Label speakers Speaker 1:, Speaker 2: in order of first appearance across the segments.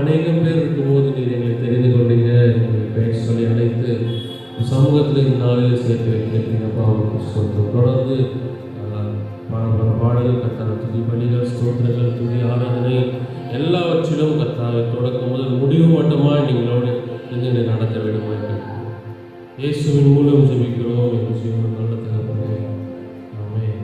Speaker 1: அநேகம் பேர் இருக்கும்போது நீர் எங்களை தெரிந்து கொண்டீங்க, எங்களை பெயர் சொல்லி அழைத்து சமூகத்தில் இந்த நாளில் சேர்த்து வைக்கிறீங்கப்பா. தொடர்ந்து பாடல்கள் கர்த்தாவே, துதி பலிகள், ஸ்தோத்திரங்கள், துதி ஆராதனை எல்லாவற்றிலும் கர்த்தாவே தொடக்கம் முதல் முடிவு மட்டுமாய் நீங்களோடு எங்களை நடத்த வேண்டுமாய் இயேசுவின் மூலம் ஜெபிக்கிறோம். எங்கள் ஜீவன் நல்ல தகப்பனே, ஆமென்.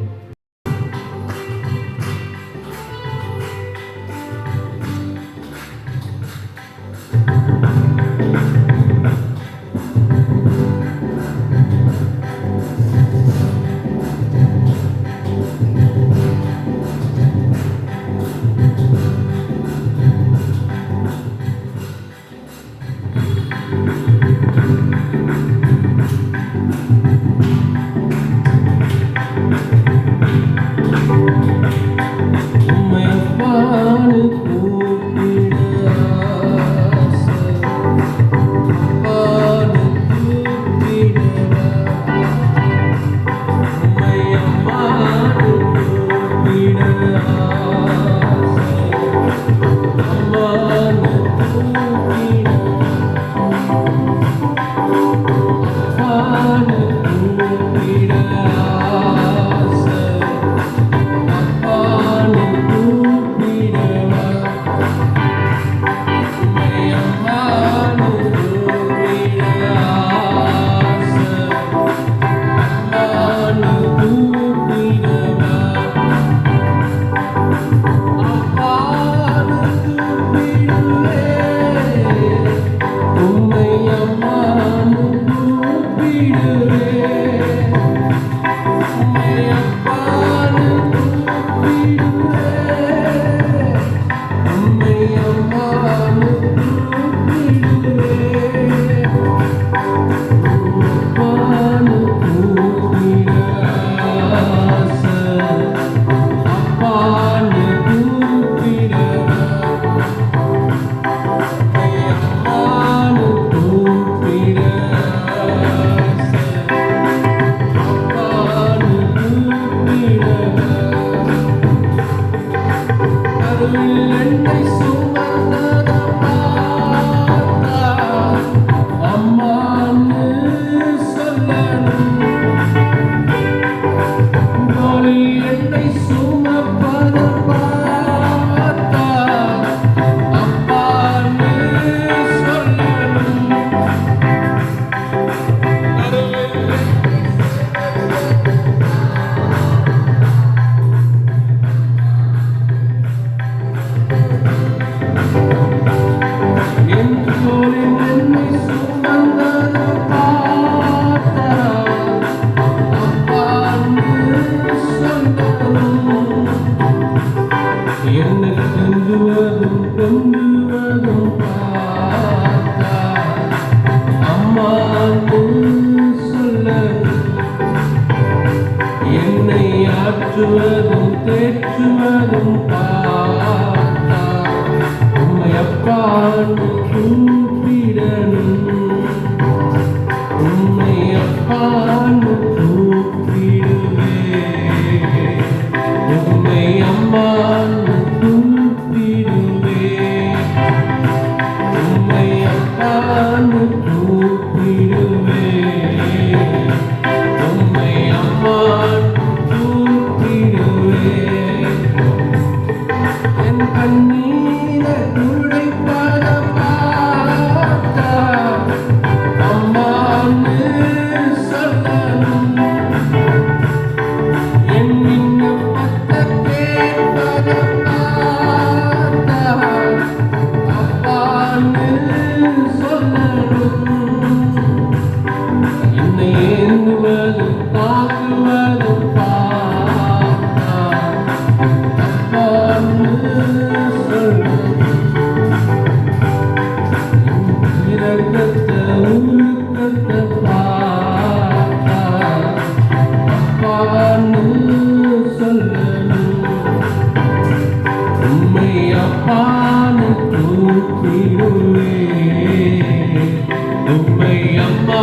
Speaker 1: உம்மை அம்மா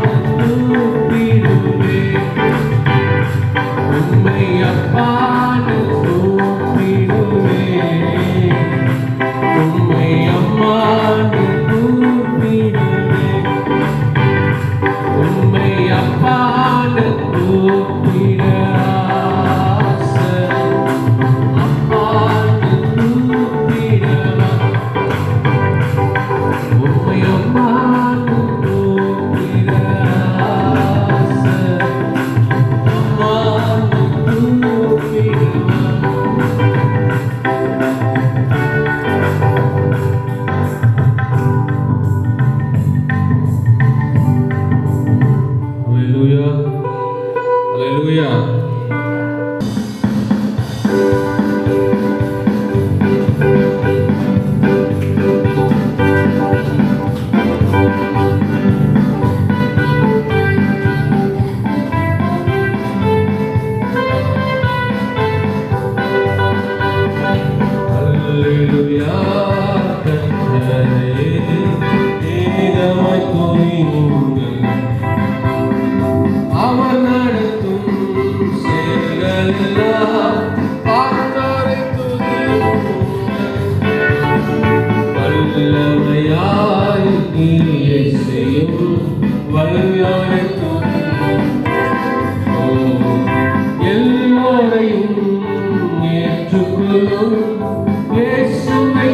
Speaker 1: கூப்பிடுவே, உம்மை அப்பா கூப்பிடுவே, உம்மை அம்மா கூப்பிடுவே, உம்மை அப்பா கூப்பிட ஆசை, அப்பா கூப்பிடவா, உம்மை அம்மா கூப்பிட ஆசை, அம்மா கூப்பிடவா. Hallelujah. Hallelujah. Hallelujah. கர்த்தரே ஏகமாய் துதியுங்கள், அவர் நடத்தும் செயல்களெல்லாம் பார்த்தோரை துதியுங்கள். வல்லமையாய் நீரை செய்யும் வல்லவரை துதியுங்கள். எல்லோரையும் ஏற்றுக்கொள்ளும் இயேசுவை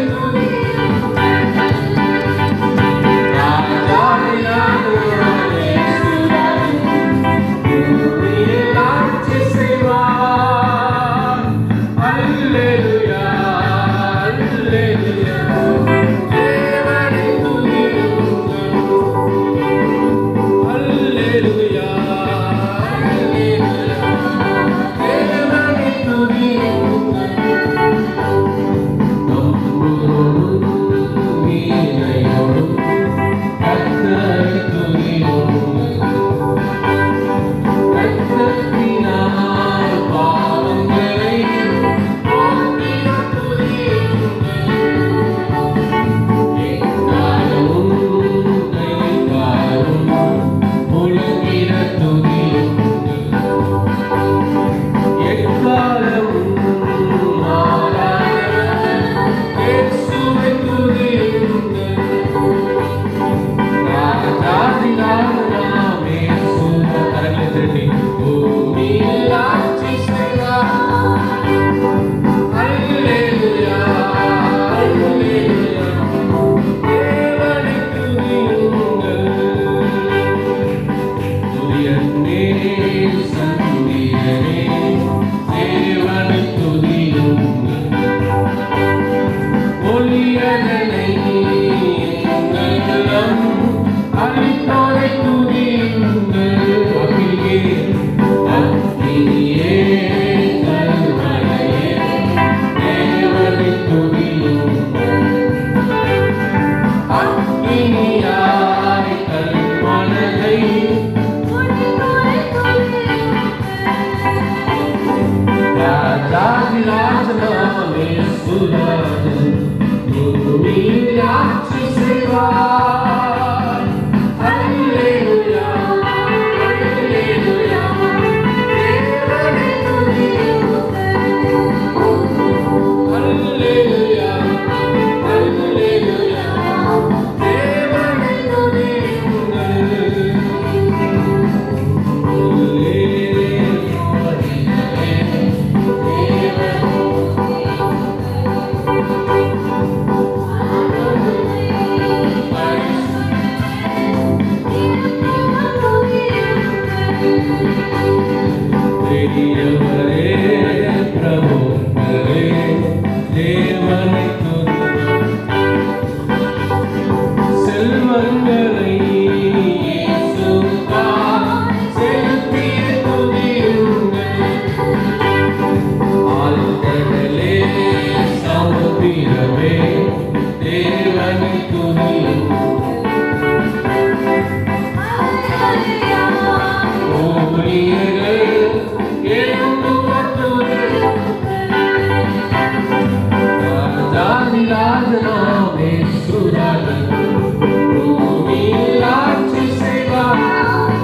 Speaker 1: பூமியில் ஆட்சி செய்வார்.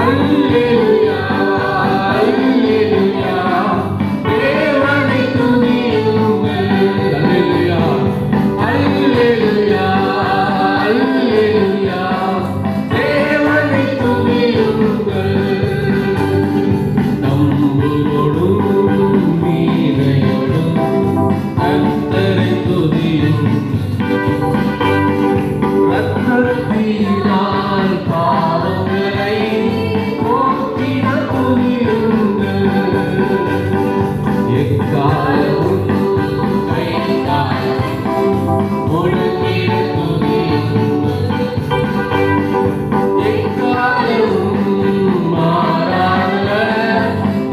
Speaker 1: அல்லேலூயா, அல்லேலூயா, தேவனை துதியுங்கள். அல்லேலூயா, அல்லேலூயா, அல்லேலூயா, தேவனை துதியுங்கள். நம்புவோடும் மீனையோடும் கர்த்தரை துதியுங்கள். ரத்தத்தினால் பாவங்களை போக்கின துதியுங்கள். எக்காலமும் கைகால் முழங்கிட துதியுங்கள். எக்காலமும் மாறாத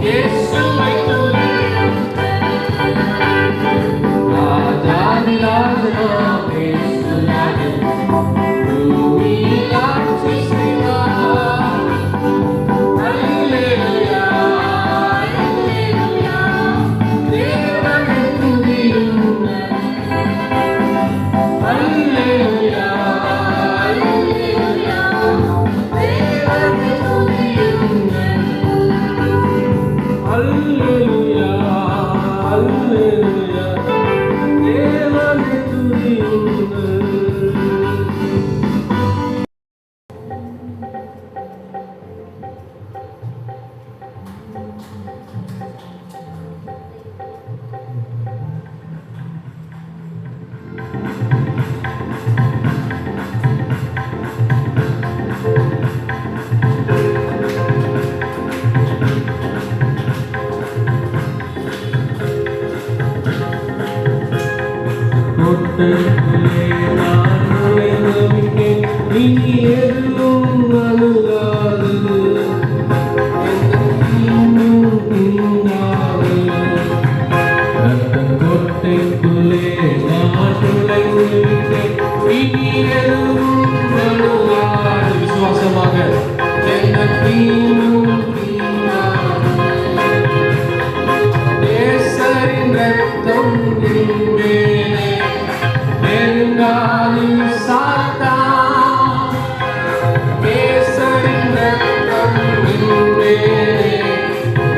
Speaker 1: இயேசுவை துதியுங்கள். ராஜாதிராஜனாம் இயேசுராஜன் பூமியில் ஆட்சி செய்வார். அல்லேலூயா, அல்லேலூயா, தேவனை துதியுங்கள். அல்லேலூயா, அல்லேலூயா, தேவனை துதியுங்கள். அல்லேலூயா, அல்லேலூயா, தேவனை துதியுங்கள். கோட்டைக்குள்ளே நான் நுழைந்து விட்டேன். இனி எதுவும் அணுகாது. எந்த தீங்கும் தீண்டாது. ரத்தக் கோட்டைக்குள்ளே நான் நுழைந்து விட்டேன். இனி எதுவும் அணுகாது. விசுவாசமாக எந்த தீங்கும் தீண்டாது. நேசரின் ரத்தம் என் மேலே நெருங்காது சாத்தான். நேசரின் ரத்தம் என் மேலே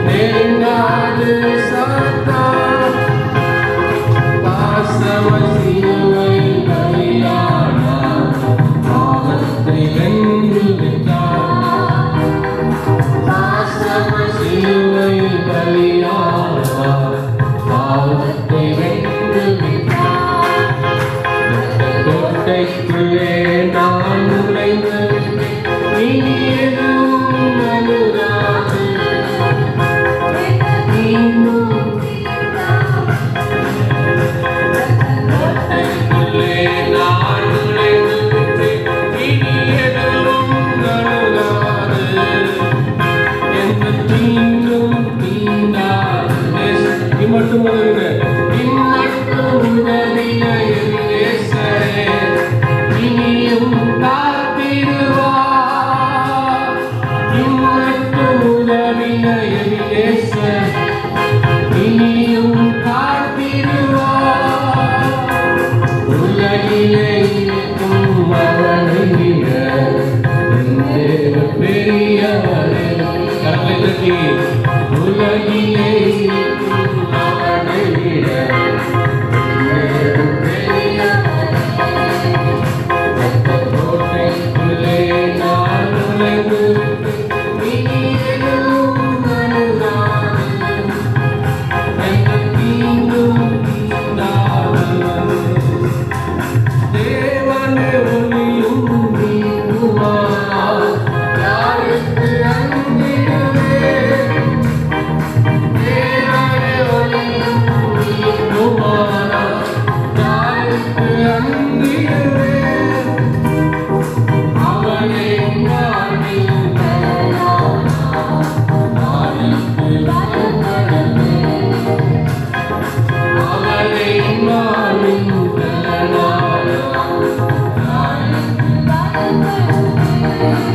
Speaker 1: நெருங்காது சாத்தான். பாசம சிலுவை பலியானார், பாவத்தை வென்று விட்டார். பாசம சிலுவை பலியானார், பாவத்தை வென்று விட்டார். கோட்டைக்குள்ளே நான் நுழைந்து இனி எதுவும் அணுகாது. கோட்டைக்குள்ளே நான் நுழைந்து இனி எதுவும் அணுகாது. எந்த தீங்கும் தீண்டாது. இம்மட்டும் உதவின இம்மட்டும் உதவின என் நேசரே இனியும் காத்திடுவார். இம்மட்டும் உதவின என் நேசர் இனியும் காத்திடுவார். உலகிலே இருக்கும் அவனை விட என் தேவன் பெரியவரே. கரங்களை தட்டி உலகிலே இருக்கும் அவனை விட என் தேவன் பெரியவரே. ரத்தக் கோட்டைக்குள்ளே நான் நுழைந்து இனி எதுவும் அணுகாது. எந்த தீங்கும் தீண்டாது. தேவனே ஒளியும் நீங்குமானால் யாருக்கு அஞ்சிடுவேன். தேவனே ஒளியும் நீங்குமானால் யாருக்கு அஞ்சிடுவேன். அவனே வாழ்வில் பலனானார், நாளைக்கு பயப்படவேன். அவனே வாழ்வில் பலனானார், நாளைக்கு பயப்படவேன்.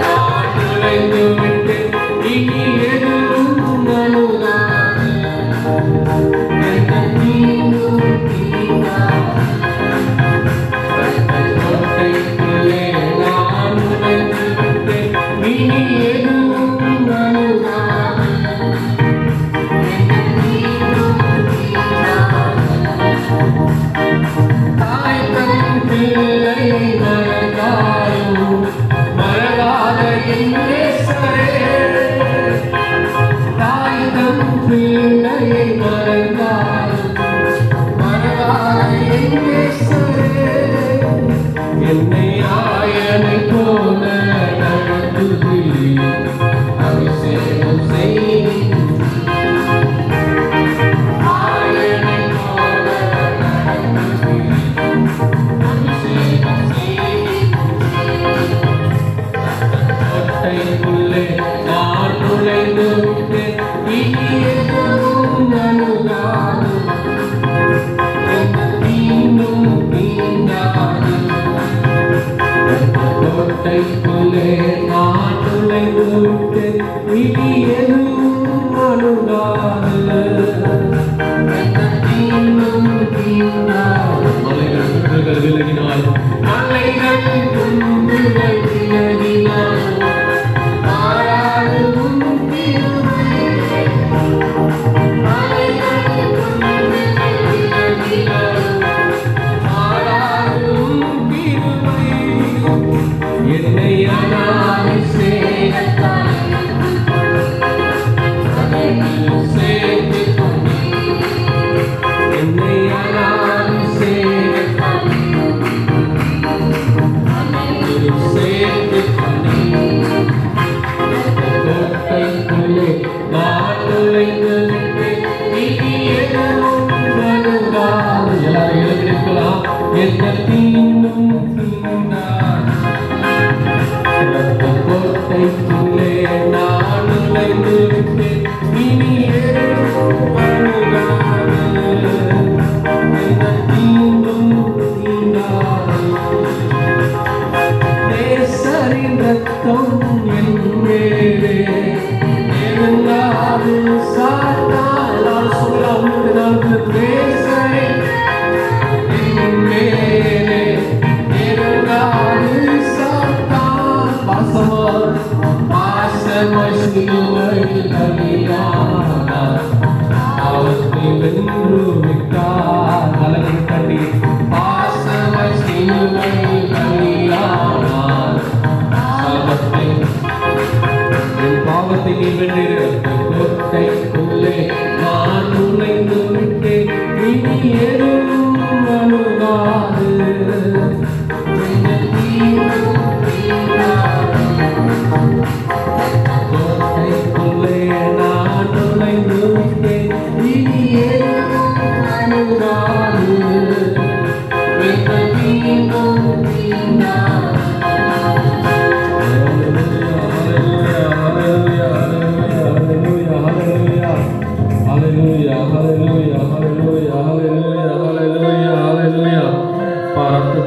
Speaker 1: நான் நுழைந்து விட்டேன். இனி எதுவும் அணுகாது. எந்த தீங்கும்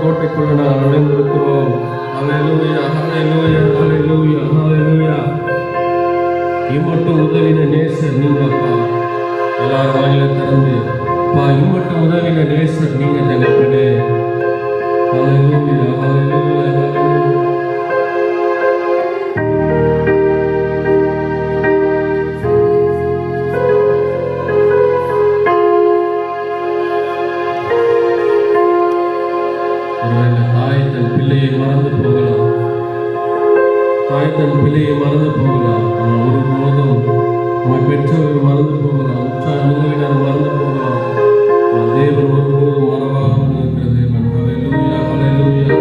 Speaker 1: கோட்டைக்குள்ள நாங்கள் நுழைந்திருக்கிறோம். ஹல்லேலூயா, ஹல்லேலூயா, ஹல்லேலூயா, ஹல்லேலூயா. இம்மட்டும் உதவின நேசர் நீங்க அப்பா. எல்லாரும் வாயில திறந்து அப்பா, இம்மட்டும் உதவின நேசர் நீங்க தகப்பனே. ஹல்லேலூயா, ஹல்லேலூயா, ஹல்லேலூயா. தன் பிள்ளையை மறந்து போகலாம், ஒருபோதும் நம்மை பெற்றவர்கள் மறந்து போகலாம், உற்றார் உறவினர் மறந்து போகலாம். தேவன் ஒருபோதும் மறவாமல் இருக்கிற தேவன். ஹல்லேலூயா, ஹல்லேலூயா.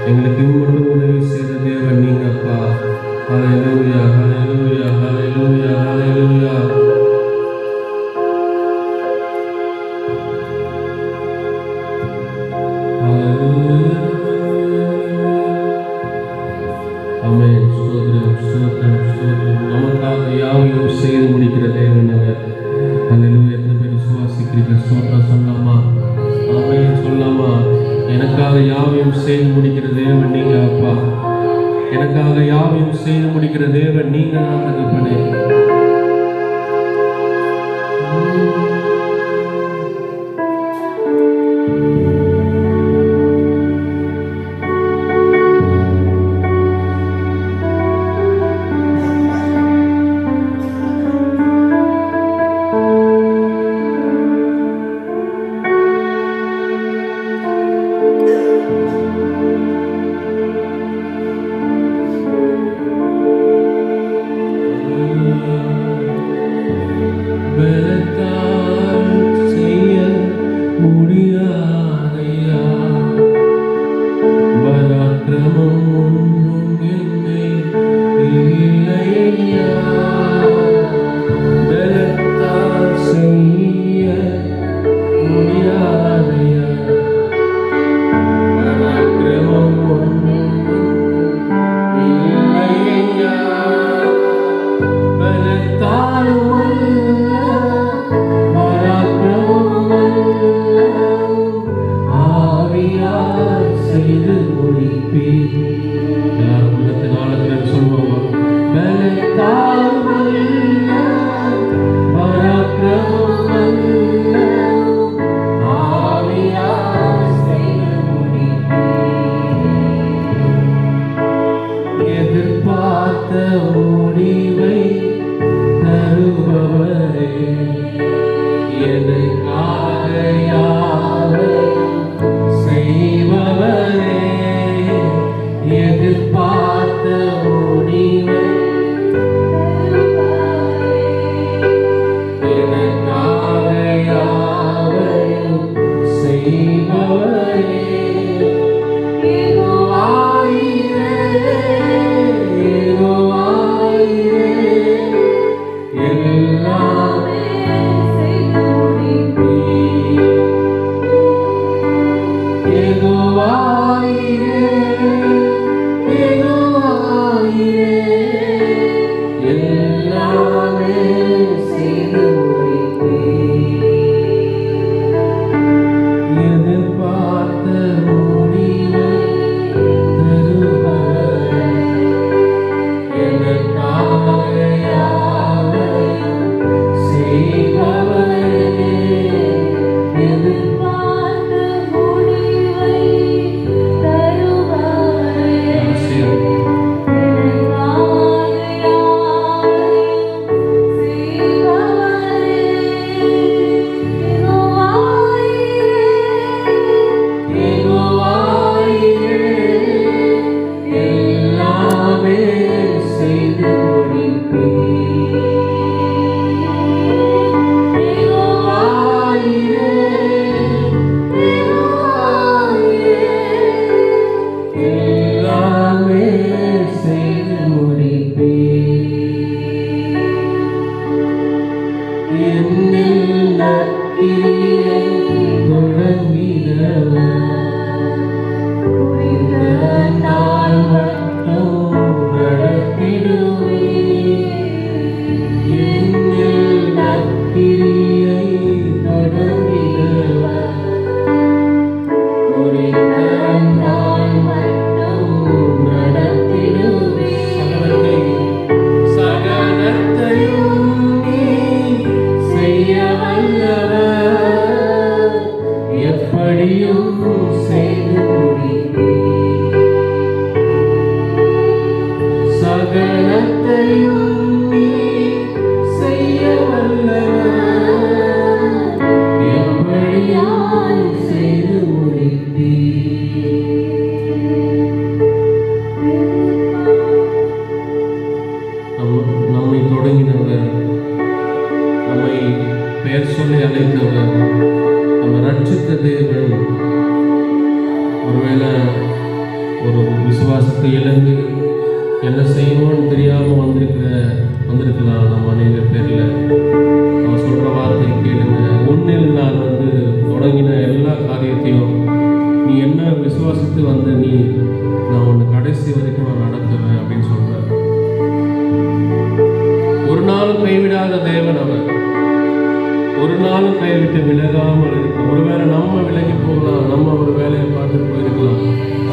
Speaker 1: எங்களுக்கு இம்மட்டும் உதவி செய்த தேவன் நீங்க அப்பா. ஹல்லேலூயா, ஹல்லேலூயா, ஹல்லேலூயா, ஹல்லேலூயா. ஆமென். ஸ்தோத்திரம், ஸ்தோத்திரம், ஸ்தோத்திரம். நமக்காக யாவையும் செய்து முடிக்கிற தேவன் அவர். ஹல்லேலூயா. எத்தனை பேர் விசுவாசிக்கிறீர்கள்? ஸ்தோத்திரம் சொல்லலாமா? ஆமென் சொல்லலாமா? எனக்காக யாவையும் செய்து முடிக்கிற தேவன் நீங்க அப்பா. எனக்காக யாவையும் செய்து முடிக்கிற தேவன் நீங்க தான் தகப்பனே. செய்து முடிப்பீர். எல்லாரும் உள்ளத்தின் ஆழத்தில் சொல்வோமா? பலத்தால் வல்ல பராக்கிரமம் வல்ல ஆவியால் செய்து முடிப்பீர். எதிர்பார்த்த முடிவை தருபவரே, எனக்காக யாவையும் செய்பவரே, எதிர்பார்த்த முடிவை எனக்காக யாவையும் செய்பவரே, யெகோவாயிரே, யெகோவாயிரே, எல்லாமே செய்து முடிப்பீர். யெகோவாயிரே, யெகோவாயிரே, எல்லாமே செய்து முடிப்பீர். எதிர்பார்த்த முடிவை தருபவரே, எனக்காக யாவையும் செய்பவரே,
Speaker 2: எதிர்பார்த்த முடிவை தருபவரே, எனக்காக யாவையும் செய்பவரே,
Speaker 1: யெகோவாயிரே, எல்லாமே செய்து முடிப்பீர். யெகோவாயிரே, யெகோவாயிரே, எல்லாமே செய்து முடிப்பீர். என்னில் நற்கிரியை தொடங்கினவர் குறித்த நாள் மட்டும் நடத்திடுவீர். என்னில் நற்கிரியை தொடங்கினவர் குறித்த நாள் மட்டும் நடத்திடுவீர். சகலத்தையும் நீ செய்ய வல்லவர், எப்படியும் செய்து முடிப்பீர். சகலத்தையும் நீ செய்ய வல்லவர், எப்படியும் செய்து முடிப்பீர். நம்மை தொடங்கினவர், நம்மை பெயர் சொல்லி அழைத்தவர், நம்ம ரட்சித்த தேவன் ஒருவேளை ஒரு விசுவாசத்தை இழந்து என்ன செய்யணும்னு தெரியாமல் வந்திருக்கலாம் நம்ம அநேக பேரில். அவன் சொல்கிற வார்த்தை கேளுங்க. உன்னில் நான் தொடங்கின எல்லா காரியத்தையும் நீ என்ன விசுவாசித்து வந்த நான் உன்னை கடைசி வரைக்கும் நான் நடத்துவேன் அப்படின்னு சொல்கிறேன். ஒரு நாளும் கைவிடாத தேவன் அவர். ஒரு நாளும் கைவிட்டு விலகாமல் இருக்கும். ஒருவேளை நம்ம விலகி போகலாம், நம்ம ஒரு வேலையை பார்த்துட்டு போயிருக்கலாம்,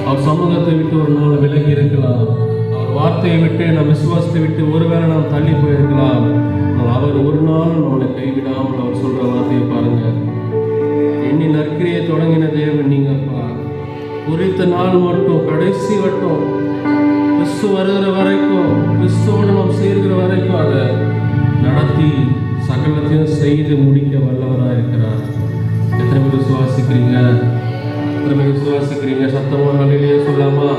Speaker 1: அவர் சமூகத்தை விட்டு ஒரு நாள் விலகி இருக்கலாம், அவர் வார்த்தையை விட்டு நம்ம விசுவாசத்தை விட்டு ஒருவேளை நாம் தள்ளி போயிருக்கலாம். ஆனால் அவர் ஒரு நாளும் நம்மளை கைவிடாமல் அவர் சொல்கிற வார்த்தையை பாருங்க. எண்ணி நற்கிரியை தொடங்கின தேவன் நீங்கப்பா, குறித்த நாள் மட்டும் கடைசி வட்டம் கிறிஸ்து வருகிற வரைக்கும், கிறிஸ்துவோடு நாம் சேர்கிற வரைக்கும் அதை நடத்தி சகலத்தையும் செய்து முடிக்க வல்லவராக இருக்கிறார். எத்தனை பேர் விசுவாசிக்கிறீங்க? எத்தனை பேர் விசுவாசிக்கிறீங்க? சத்தமாக அல்லேலூயா சொல்லாமா?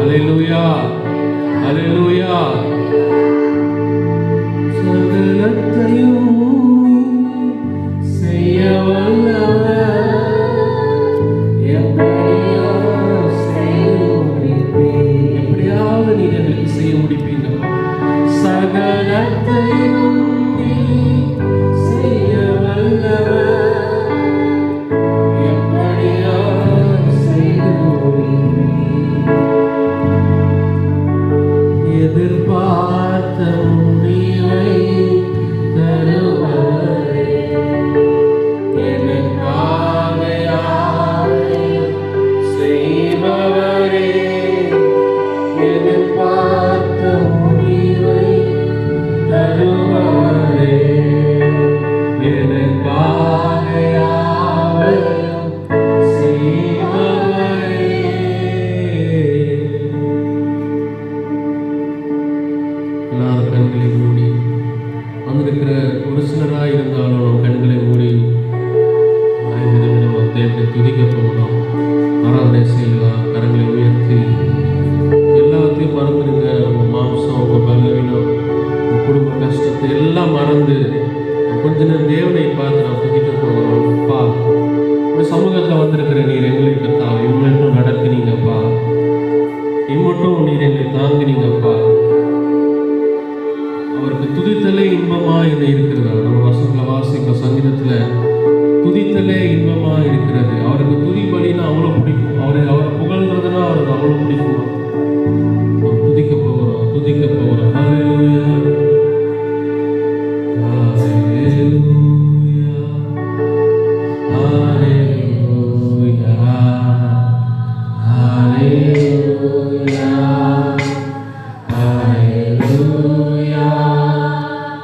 Speaker 1: அல்லேலூயா, அல்லேலூயா. சகலத்தையும் செய்ய வல்லவர், எப்படியாவது நீங்க எங்களுக்கு செய்ய முடிப்பீங்க. சகலத்தையும் செய்ய வல்லவர், எப்படியாவது செய்து முடிப்பீர். எதிர்பார்த்த முடிவை தருபவரே, எனக்காக யாவையும் போகிறோம். ஆராதனை செய்யலாம். கரங்களை உயர்த்தி எல்லாத்தையும் மறந்துடுங்க. உங்கள் மாம்சம், உங்கள் பலவீனம், உங்கள் குடும்ப கஷ்டத்தை எல்லாம் மறந்து கொஞ்ச நேரம் தேவனை பார்த்து நான் துதிக்க போகிறோம். அப்பா, ஒரு சமூகத்தில் வந்திருக்கிற நீர் எங்களை கர்த்தாவே இம்மட்டும் நடத்தினீங்கப்பா. இம்மட்டும் நீர் எங்களை தாங்கினீங்கப்பா. அவருக்கு துதித்தலே இன்பமா என்ன இருக்கிறதா? நம்ம வசனத்தில் வாசிக்க சங்கீதத்தில் துதித்தலே இன்பமா இருக்கிறது. அவருக்கு துதி பலினா அவ்வளோ பிடிக்கும். அவரை புகழ்கிறதுனா அவருக்கு அவ்வளோ பிடிக்கும். நம்ம துதிக்க போகிறோம், துதிக்க போகிறோம். ஹல்லேலூயா, ஹல்லேலூயா, ஹல்லேலூயா, ஹல்லேலூயா, ஹல்லேலூயா, ஹல்லேலூயா, ஹல்லேலூயா,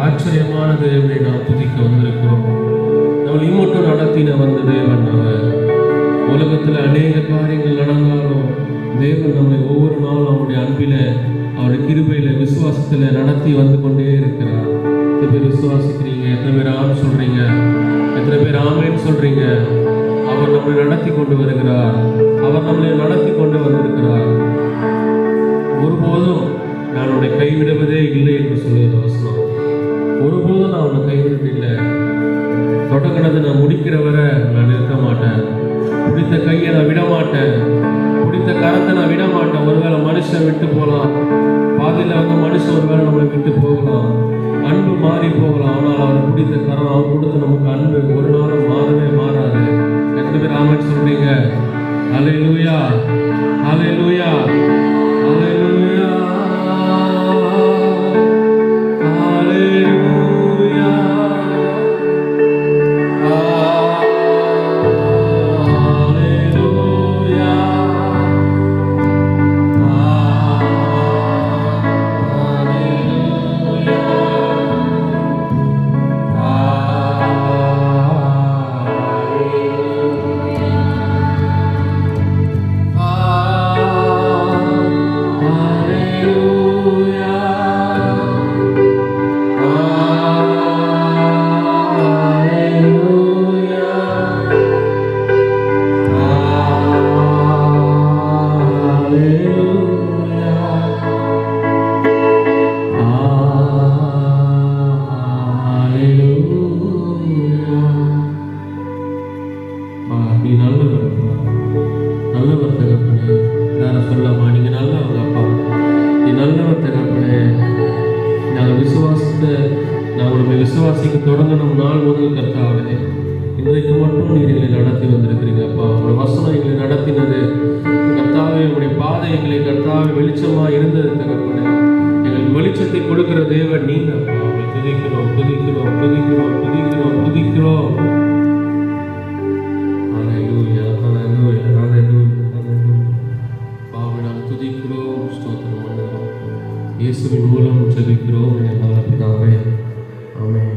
Speaker 1: ஆச்சரியமான தேவனை நாம் துதிக்க வந்திருக்கிறோம். நம்ம இம்மட்டும் நடத்தின வந்த தேவன் அவர். உலகத்தில் அநேக காரியங்கள் நடந்தாலும் தேவன் நம்மை ஒவ்வொரு நாளும் அவருடைய அன்பில, அவருடைய கிருபையில, விசுவாசத்துல நடத்தி வந்து கொண்டே இருக்கிறார். எத்தனை பேர் விசுவாசிக்கிறீங்க? எத்தனை பேர் ஆம் சொல்றீங்க? எத்தனை பேர் ஆமேன்னு சொல்றீங்க? அவர் நம்மளை நடத்தி கொண்டு வருகிறார். அவர் நம்மளை நடத்தி கொண்டு வந்திருக்கிறார். ஒருபோதும் நான் உன்னை கைவிடுவதே இல்லை என்று சொல்லுவது வசனம். ஒருபோதும் நான் உன்னை கைவிடுவது இல்லை. தொடங்கினது நான் முடிக்கிற வரை நான் இருக்க மாட்டேன். பிடித்த கையை நான் விட மாட்டேன். பிடித்த கரத்தை நான் விட மாட்டேன். ஒருவேளை மனுஷன் விட்டு போகலாம், பாதியில் வந்து மனுஷன் ஒருவேளை நம்மளை விட்டு போகலாம், அன்பு மாறி போகலாம். ஆனால் அவர் பிடித்த கரம், அவர் கொடுத்த நமக்கு அன்பு ஒரு நாளும் மாறவே மாறாது. எத்தனை பேர் ஆமென் சொல்றீங்க? ஹல்லேலூயா, ஹல்லேலூயா, ஹல்லேலூயா, ஹல்லேலூயா. விசுவாசிக்க தொடங்கணும் நாள் முதல் கர்த்தாவே, இன்றைக்கு மட்டும் நீர் எங்களை நடத்தி வந்திருக்கிறீங்க அப்பா. உங்களுடைய வசனம் எங்களை நடத்தினது கர்த்தாவே, உங்களுடைய பாதை எங்களை கர்த்தாவே வெளிச்சமாக இருந்தது தகப்பனே. எங்களுக்கு வெளிச்சத்தை கொடுக்கிற தேவன் நீங்க அப்பா. உங்களை துதிக்கிறோம், துதிக்கிறோம், துதிக்கிறோம், துதிக்கிறோம், துதிக்கிறோம். ஹல்லேலூயா, ஹல்லேலூயா, ஹல்லேலூயா, ஹல்லேலூயா. பாவை நாம் துதிக்கிறோம், ஸ்தோத்திரம் பண்ணுகிறோம். இயேசுவின் மூலம் ஜெபிக்கிறோம் என் நல்ல பிதாவே. ஆமென்.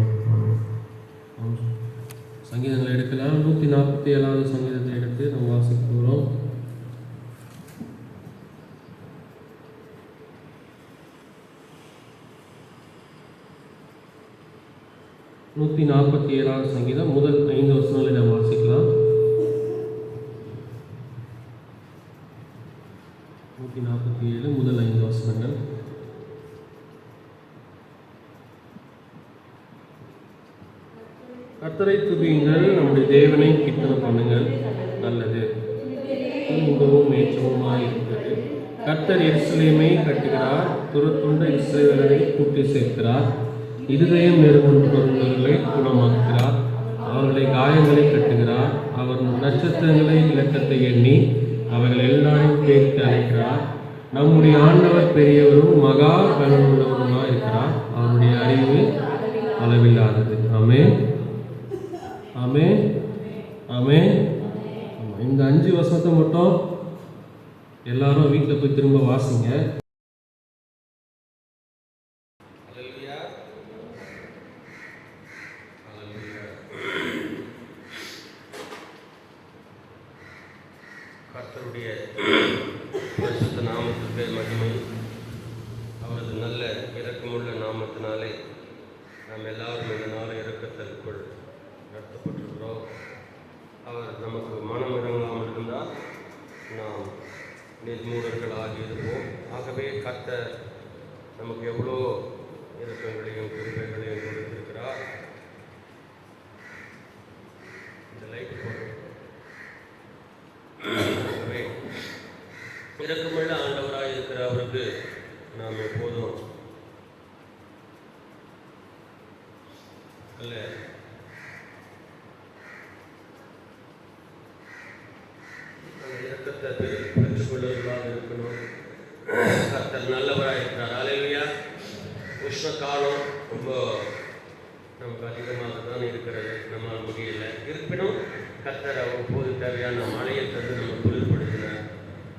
Speaker 1: சங்கீதங்களை எடுக்கலாம். 147வது சங்கீதத்தை எடுத்து நாம் வாசிக்க போகிறோம். நூற்றி 47வது சங்கீதம் முதல் 5 வசனங்களை நாம் வாசிக்கலாம். 147 முதல் 5 வசனங்கள். கர்த்தரை துதியுங்கள், நம்முடைய தேவனை கீர்த்தனை பண்ணுங்கள், நல்லது, இன்பமும் ஏற்றமுமாய் இருக்கிறது. கர்த்தர் எருசலேமை கட்டுகிறார், துரத்துண்ட இஸ்ரவேலரை கூட்டி சேர்க்கிறார். இருதயம் நெருங்குண்டவர்களை குணமாக்குகிறார், அவர்களை காயங்களை கட்டுகிறார். அவர் நட்சத்திரங்களை இலக்கத்தை எண்ணி அவர்கள் எல்லாரையும் பேர்த்து அழைக்கிறார். நம்முடைய ஆண்டவர் பெரியவரும் மகா பலனுள்ளவருமாய் இருக்கிறார், அவருடைய அறிவு அளவில்லாதது. ஆமென், ஆமென், ஆமென். இந்த 5 வசனத்தை மட்டும் எல்லாரும் வீட்டில் போய் திரும்ப வாசிங்க.
Speaker 3: கர்த்தருடைய பரிசுத்த நாமத்துக்கு மகிமை. அவரது நல்ல இரக்கமுள்ள நாமத்தினாலே நாம் எல்லாரும் இந்த நாள இரக்கத்திற்குள் நடத்தப்பட்டிருக்கிறோம். அவர் நமக்கு மனம் இறங்காமல் இருந்தால் நாம் நிர்மூலர்களாக இருப்போம். ஆகவே கர்த்தர் நமக்கு எவ்வளோ இரக்கங்களையும் கிருபைகளையும் கொடுத்திருக்கிறார். இந்த லைட் போடுறோம். ஆகவே இரக்கமுள்ள ஆண்டவராக இருக்கிற அவருக்கு நாம் எப்போதும் அல்ல இரக்கத்தை பெற்றுக்கொள்வதாக இருக்கணும். கர்த்தர் நல்லவராக இருக்கிறார். அல்லேலூயா. உஷ்ண காலம் ரொம்ப நமக்கு அதிகமாக தான் இருக்கிறது, நம்மால் முடியல. இருப்பினும் கர்த்தர் அவ்வப்போது தேவையான மழையை தந்து நம்ம குளிர்படுத்தினார்.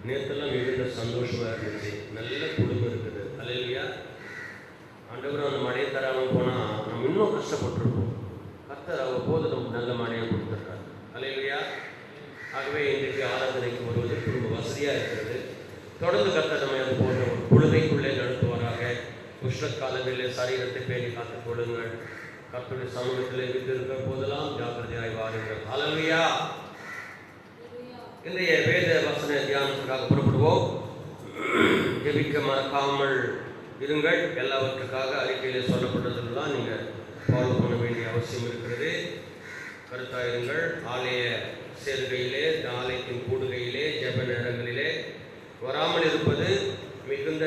Speaker 3: நேற்றெல்லாம் மிகுந்த சந்தோஷமாக இருந்துச்சு, நல்ல குளிர் இருக்குது. அல்லேலூயா. ஆண்டவர் அந்த மழையை தராமல் போனால் நம்ம இன்னும் கஷ்டப்பட்டுருப்போம். கர்த்தர் அவ்வப்போது நமக்கு நல்ல மழையை கொடுத்துருக்காரு. அல்லேலூயா. ஆகவே இன்றைக்கு ஆராதனைக்கு வருவதற்கு ரொம்ப வசதியாக இருக்கிறது. தொடர்ந்து கர்த்தர் நம்ம அது போன்ற ஒரு குழுவைக்குள்ளே நடத்துவாராக. உஷ்ணக்காலங்களில் சரீரத்தை பேணி காத்துக் கொள்ளுங்கள். கர்த்தருடைய சமூகத்தில் விட்டிருக்கிற போதெல்லாம் ஜாக்கிரதையாய் வாருங்கள். அல்லேலூயா. இன்றைய வேத வசன தியானத்துக்காக புறப்படுவோம். ஜெபிக்க மறக்காமல் இருங்கள். எல்லாவற்றுக்காக அறிக்கையிலே சொல்லப்பட்டதெல்லாம் நீங்கள் ஃபாலோ பண்ண வேண்டிய அவசியம் இருக்கிறது. கருத்தாயிருங்கள். ஆலய சேர்கையிலே, ஆலயத்தின் கூடுகையிலே, ஜெப நேரங்களிலே வராமல் இருப்பது மிகுந்த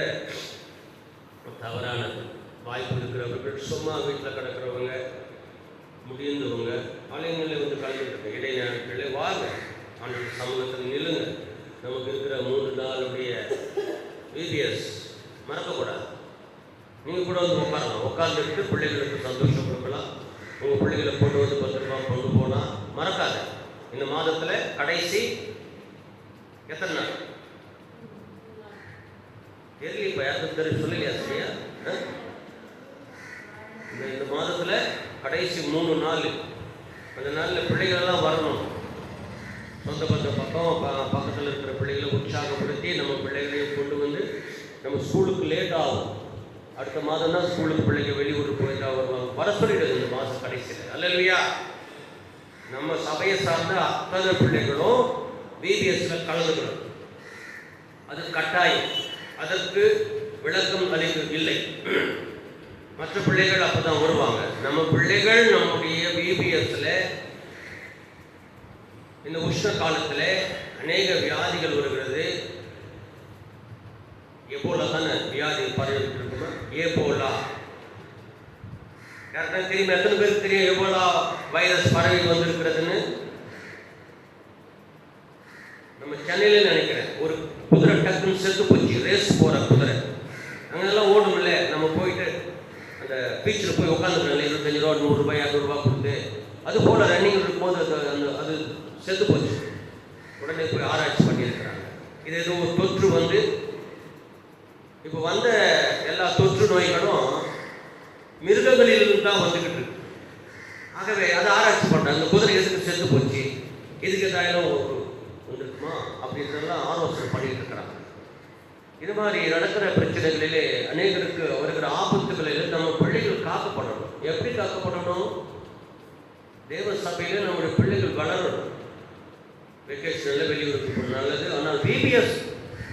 Speaker 3: தவறானது. வாய்ப்பு இருக்கிறவர்கள், சும்மா வீட்டில் கிடக்கிறவங்க, முடிந்தவங்க ஆலயங்களில் வந்து கலந்துருக்க இடைநாட்களில் வாங்க, ஆண்டவர் சமூகத்தில் நில்லுங்க. நமக்கு இருக்கிற 3 நாளுடைய VBS மறக்கக்கூடாது. நீங்கள் கூட வந்து உட்காரலாம். உட்காந்துட்டு பிள்ளைகளுக்கு சந்தோஷம் கொடுக்கலாம். உங்கள் பிள்ளைகளை கொண்டு வந்து 10 ரூபாய் கொண்டு போனால் மறக்காது. இந்த மாதத்தில் கடைசி எத்தனை நாள் தெரியல, இப்போ யாருக்கும் தெரியும் சொல்லலையா சரியா? இந்த மாதத்தில் கடைசி 3 நாள். அந்த நாளில் பிள்ளைகளெல்லாம் வரணும். சொந்த பக்கத்தில் இருக்கிற பிள்ளைகளை உற்சாகப்படுத்தி நம்ம பிள்ளைகளையும் கொண்டு வந்து, நம்ம ஸ்கூலுக்கு லேட் ஆகும். அடுத்த மாதம் தான் ஸ்கூலுக்கு பிள்ளைங்க வெளியூருக்கு போயிட்டா வருவாங்க. வர சொல்லிடுது இந்த மாதம் கடைசியில். அல்லையா? நம்ம சபையை சார்ந்த அத்தனை பிள்ளைகளும் VBSல கலந்துக்கணும். அது கட்டாயம். அதற்கு விளக்கம் அளிக்கவில்லை. மற்ற பிள்ளைகள் அப்பதான் வருவாங்க. நம்ம பிள்ளைகள் நம்முடைய VBSல இந்த உஷ்ண காலத்தில் அநேக வியாதிகள் வருகிறது. எபோலா தானே வியாதி பரவிட்டு இருக்குமா? ஏபோலா யாருக்கா தெரியுமா? எத்தனை பேருக்கு தெரியும் எபோலா வைரஸ் பரவி வந்திருக்கிறதுன்னு? நம்ம சென்னையில நினைக்கிறேன் ஒரு குதிரை டக்குன்னு செத்து போச்சு. ரேஸ் போற குதிரை அங்கெல்லாம் ஓடும் இல்லை. நம்ம போயிட்டு அந்த பீச்சில் போய் உட்காந்துக்கிறோம் 25 ரூபா 100 ரூபாய் 200 ரூபா கொடுத்து. அது போல ரன்னிங் இருக்கும்போது அது செத்து போச்சு. உடனே போய் ஆராய்ச்சி பண்ணியிருக்கிறாங்க. இது ஏதோ ஒரு தொற்று வந்து இப்போ வந்த எல்லா தொற்று நோய்களும் மிருகங்களிலிருந்து தான் வந்துக்கிட்டு இருக்கு. ஆகவே அதை ஆராய்ச்சி பண்ணுறாங்க. அந்த குதிரை எதுக்கு செத்து போச்சு, எதுக்கு ஏதாயிலும் வந்துருக்குமா அப்படின்றதெல்லாம் ஆலோசனை பண்ணிட்டு இருக்கிறாங்க. இது மாதிரி நடக்கிற பிரச்சனைகளிலே அநேகருக்கு வருகிற ஆபத்துகளில் நம்ம பிள்ளைகள் காக்கப்படணும். எப்படி காக்கப்படணும்? தேவ சபையில் நம்முடைய பிள்ளைகள் வளரணும். வெக்கேஷனில் வெளியூருக்கு நல்லது. ஆனால் VBS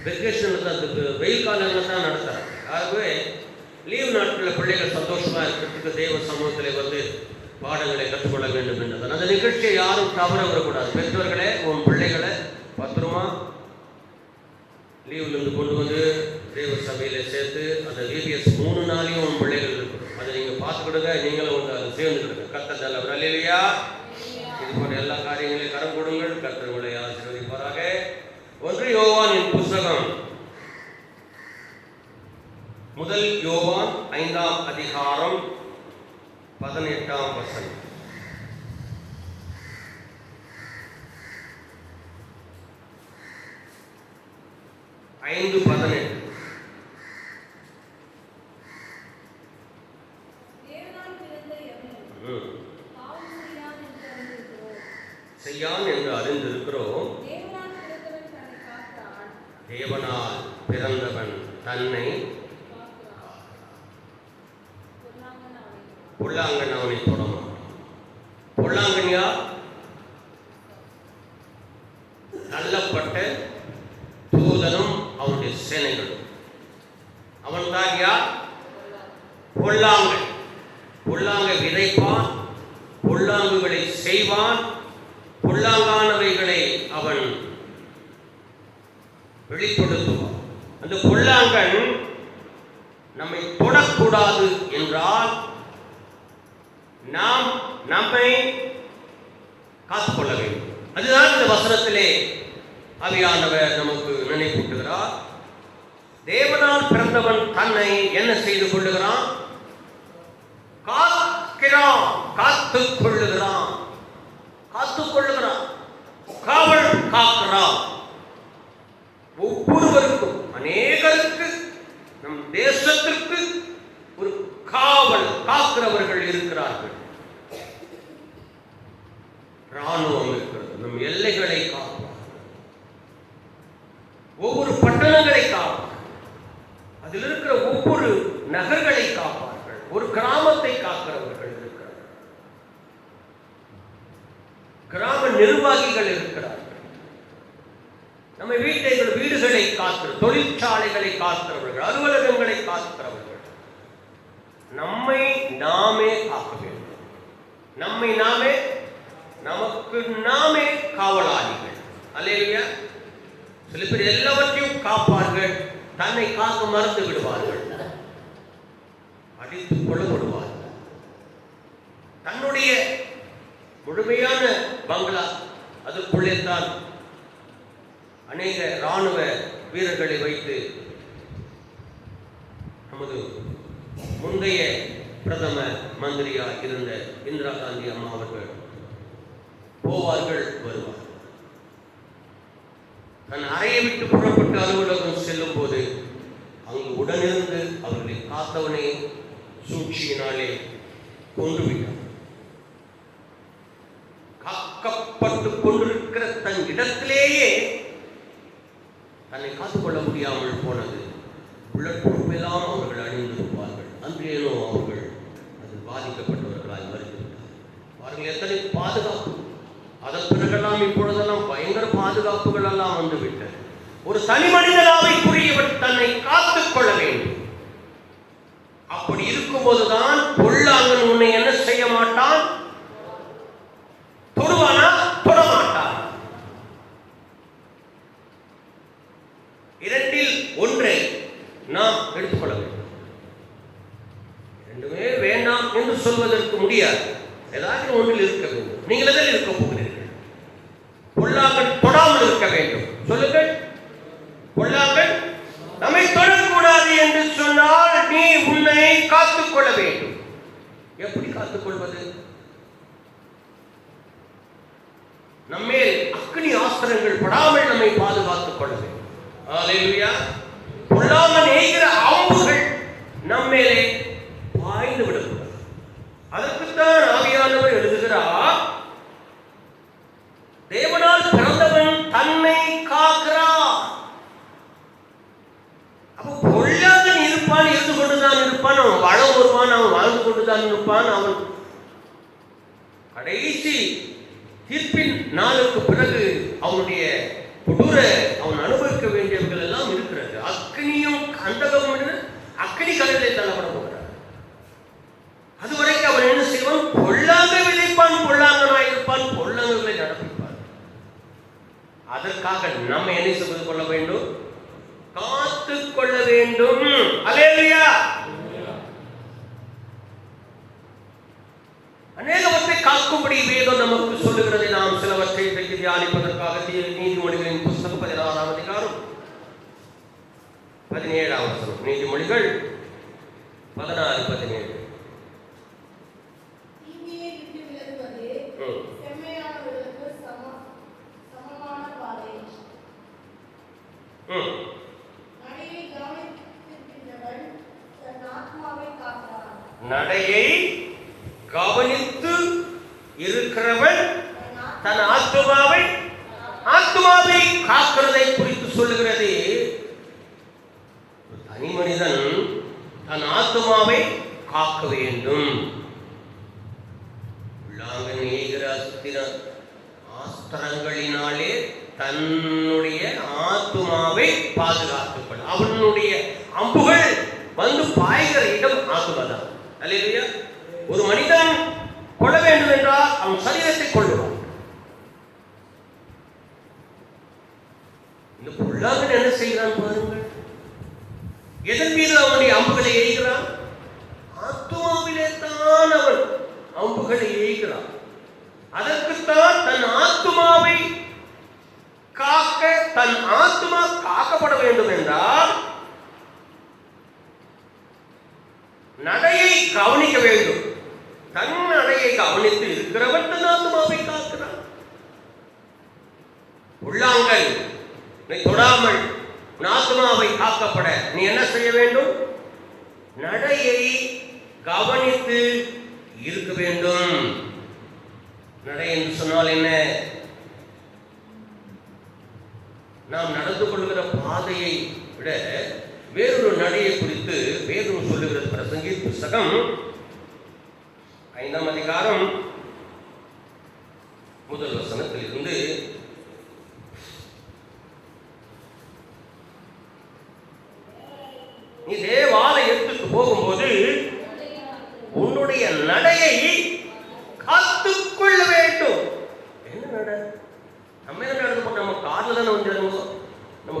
Speaker 3: வெக்கேஷனில் தான், வெயில் காலங்களில் தான் நடத்துகிறாங்க. ஆகவே லீவ் நாட்களில் பிள்ளைகள் சந்தோஷமாக இருக்கிறதுக்கு தேவ சமூகத்தில் வந்து பாடங்களை கற்றுக்கொள்ள வேண்டும் என்றதான். அந்த நிகழ்ச்சியை யாரும் தவற வரக்கூடாது. பெற்றோர்களே, உன் பிள்ளைகளை பத்திரமா லீவ்லேருந்து கொண்டு வந்து தேவ சபையில் சேர்த்து அந்த VBS 3 நாளையும் உன் பிள்ளைகள் இருக்கணும். அதை நீங்கள் பார்த்துக்கிடுங்க. நீங்களும் வந்து அதை சேர்ந்துக்கிடுங்க. கர்த்தர் நல்லவர். அல்லேலூயா. இது போன்ற எல்லா காரியங்களையும் கரம் கொடுங்கள். கர்த்தர் உங்களை ஆசீர்வதிப்பாராக. 1 யோவானின் புஸ்தகம் 1 யோவான் 5ஆம் அதிகாரம் 18ஆம் வசனம். 5:18. செய்யான் என்று அறிந்திருக்கிறோம். தேவனால் பிறந்தவன் தன்னை பொல்லாங்கன் அவனை தொடரும். பொல்லாங்கன் யார்? தள்ளப்பட்ட தூதனும் அவனுடைய சேனைகளும். அவன் தான் யார்? பொல்லாங்கன். பொல்லாங்கை விதைப்பான், பொல்லாங்குகளை செய்வான், பொல்லாங்கானவைகளை அவன் வெளிப்படுத்துவான். அந்த பொல்லாங்கன் நம்மை தொடக்கூடாது என்றால் நாம் நம்மை காத்துக்கொள்ள வேண்டும். அதுதான் இந்த வசனத்திலே ஆவியானவர் நமக்கு நினைப்பூட்டுகிறார். தேவனால் பிறந்தவன் தன்னை என்ன செய்து கொள்ளுகிறான்? காக்கிறான், காத்துக் கொள்ளுகிறான், காத்துக்கொள்ளுகிறான், காவல் காக்கிறான். ஒவ்வொருவருக்கும், அநேகருக்கு, நம் தேசத்திற்கு ஒரு காவல் காக்கிறவர்கள் இருக்கிறார்கள். ராணுவம் இருக்கிறது. நம் எல்லைகளை காப்பார்கள், ஒவ்வொரு பட்டணங்களை காப்பார்கள், அதில் இருக்கிற ஒவ்வொரு நகர்களை காப்பார்கள், ஒரு கிராமத்தை காக்கிறவர்கள் இருக்கிறார்கள், கிராம நிர்வாகிகள் இருக்கிறார்கள். நம்ம வீடுகளை காக்கிற, தொழிற்சாலைகளை காக்கிறவர்கள், அலுவலகங்களை காக்கிறவர்கள். நம்மை நாமே காக்க வேண்டும். நம்மை நாமே, நமக்கு நாமே காவலாளிகள். அல்லேலூயா. சில சில பேர் எல்லாவற்றையும் காப்பார்கள், தன்னை காக்க மறந்து விடுவார்கள், அடித்துக் கொள்ளப்படுவார்கள். தன்னுடைய முழுமையான பங்களா அதற்குள்ளே தான் அநேக இராணுவ வீரர்களை வைத்து நமது முந்தைய பிரதம மந்திரியாக இருந்த இந்திரா காந்தி அம்மா அவர்கள் போவார்கள், வருவார்கள். தன் அறையை விட்டு புறப்பட்டு அலுவலகம் செல்லும் போது அங்கு உடனிருந்து அவர்களை காத்தவனை சூழ்ச்சியினாலே கொன்றுவிட்டார். காக்கப்பட்டு கொண்டிருக்கிற தன் இடத்திலேயே தன்னை காத்துக்கொள்ள முடியாமல் போனது. புல்லட் ப்ரூஃபெல்லாம் அவர்கள் அணிந்திருப்பார்கள். அன்றேனோ அவர்கள் அதில் பாதிக்கப்பட்டவர்களாய் வருகிறார்கள். அவர்கள் எத்தனை பாதுகாப்பு! அதன் பிறகெல்லாம் இப்பொழுதெல்லாம் பயங்கர பாதுகாப்புகள் எல்லாம் வந்துவிட்டது. ஒரு தனி மனிதனாவைக்குரியவர் தன்னை காத்துக் கொள்ள வேண்டும். அப்படி இருக்கும்போதுதான் பொல்லாங்கன் உன்னை என்ன செய்ய மாட்டான்? தொடுவானா? தொடமாட்டான். இரண்டில் ஒன்றை நாம் எடுத்துக்கொள்ள வேண்டும். இரண்டுமே வேண்டாம் என்று சொல்வதற்கு முடியாது. ஏதாவது ஒன்றில் இருக்க வேண்டும். நீங்கள் எதில் இருக்க போகிறீர்கள்? பொல்லாங்கன் தொடாமல் இருக்க வேண்டும். சொல்லுங்கள். பொல்லாங்கன் நம்மை தொடக்கூடாது என்று சொன்னால் நீ உன்னை காத்துக்கொள்ள வேண்டும். எப்படி காத்துக்கொள்வது? நம்மேல் அக்னி ஆஸ்திரங்கள் படாமல் நம்மை பாதுகாத்துக் கொள்ள வேண்டும். அல்லேலூயா. பொல்லாங்கன் எய்கிற அம்புகள் நம்மேலே பாய்ந்து விடக்கூடாது. அதற்குத்தான் ஆவியானவர் எழுதுகிறார், தேவனால் பிறந்தவன் தன்னை காக்கிறான். அப்போ பொல்லாதன் இருப்பான், இருந்து கொண்டுதான் இருப்பான். அவன் வாழ வருவான், அவன் வாழ்ந்து கொண்டுதான் இருப்பான். அவன் கடைசி தீர்ப்பின் நாளுக்கு பிறகு அவனுடைய கொடூர அவன் அனுபவிக்க வேண்டியவர்கள் எல்லாம் இருக்கிறது. அக்னியும் கந்தகமும் அக்னி கடலிலே தள்ளப்பட போகிறார். அதுவரைக்கும் அவன் என்ன செய்வான்? பொல்லாங்க விதைப்பான், பொல்லாங்கனாயிருப்பான், பொல்லாங்கங்களை நடப்பிப்பான். அதற்காக நம்ம என்ன செய்து கொள்ள வேண்டும்? காத்துக் கொள்ள வேண்டும். அல்லேலூயா. அநேகவற்றை காக்கும்படி வேதம் நமக்கு சொல்லுகிறது. நாம் சிலவற்றை தியானிப்பதற்காக நீதிமொழிகளின் புஸ்தகம் 16ஆம் அதிகாரம் 17ஆம் வசனம். நீதிமொழிகள் 16:17. நடையை கவனித்து இருக்கிறவன் தன் ஆத்துமாவை காக்கிறதை குறித்து சொல்லுகிறது. தனி மனிதன் தன் ஆத்துமாவை காக்க வேண்டும். உள்ளாங்கன் எய்கிற ஆஸ்திரங்களினாலே தன்னுடைய ஆத்துமாவை பாதுகாத்துக் கொள்ள. அவனுடைய அம்புகள் வந்து பாய்கிற இடம் ஆத்துமாதான். அல்லேலூயா. ஒரு மனிதன் கொள்ள வேண்டும் என்றால் அவன் சரீரத்தை கொள்ளுவான். இந்த பொல்லாங்கன் என்ன செய்கிறான் பாருங்கள். எதன் மீது அவனுடைய அம்புகளை எய்கிறான்? ஆத்துமாவிலே தான் அவன் அம்புகளை எய்கிறான். அதற்குத்தான் தன் ஆத்துமாவை காக்க, தன் ஆத்துமா காக்கப்பட வேண்டும் என்றால் நடையை கவனிக்க வேண்டும். தன் நடையை கவனித்து இருக்கிறவன் தன் ஆத்துமாவை காக்கிறான். உள்ளாங்கல் நீ தொடாமல் ஆத்துமாவை காக்கப்பட நீ என்ன செய்ய வேண்டும்? நடையை கவனித்து இருக்க வேண்டும். நடை என்று சொன்னால் என்ன? நாம் நடந்து கொள்கிற பாதையை விட வேறொரு நடையை குறித்து வேதம் சொல்லுகிறது. பிரசங்கி புஸ்தகம் 5ஆம் அதிகாரம் 1 வசனத்தில் இருந்து நீ தேவாலயத்துக்கு போகும்போது உன்னுடைய நடையை காத்துக்கொள்ள வேண்டும். என்ன நடை? நம்ம என்ன நடந்து போட்டோம்? நம்ம கார்ல தானே வந்துடுறோம். நம்ம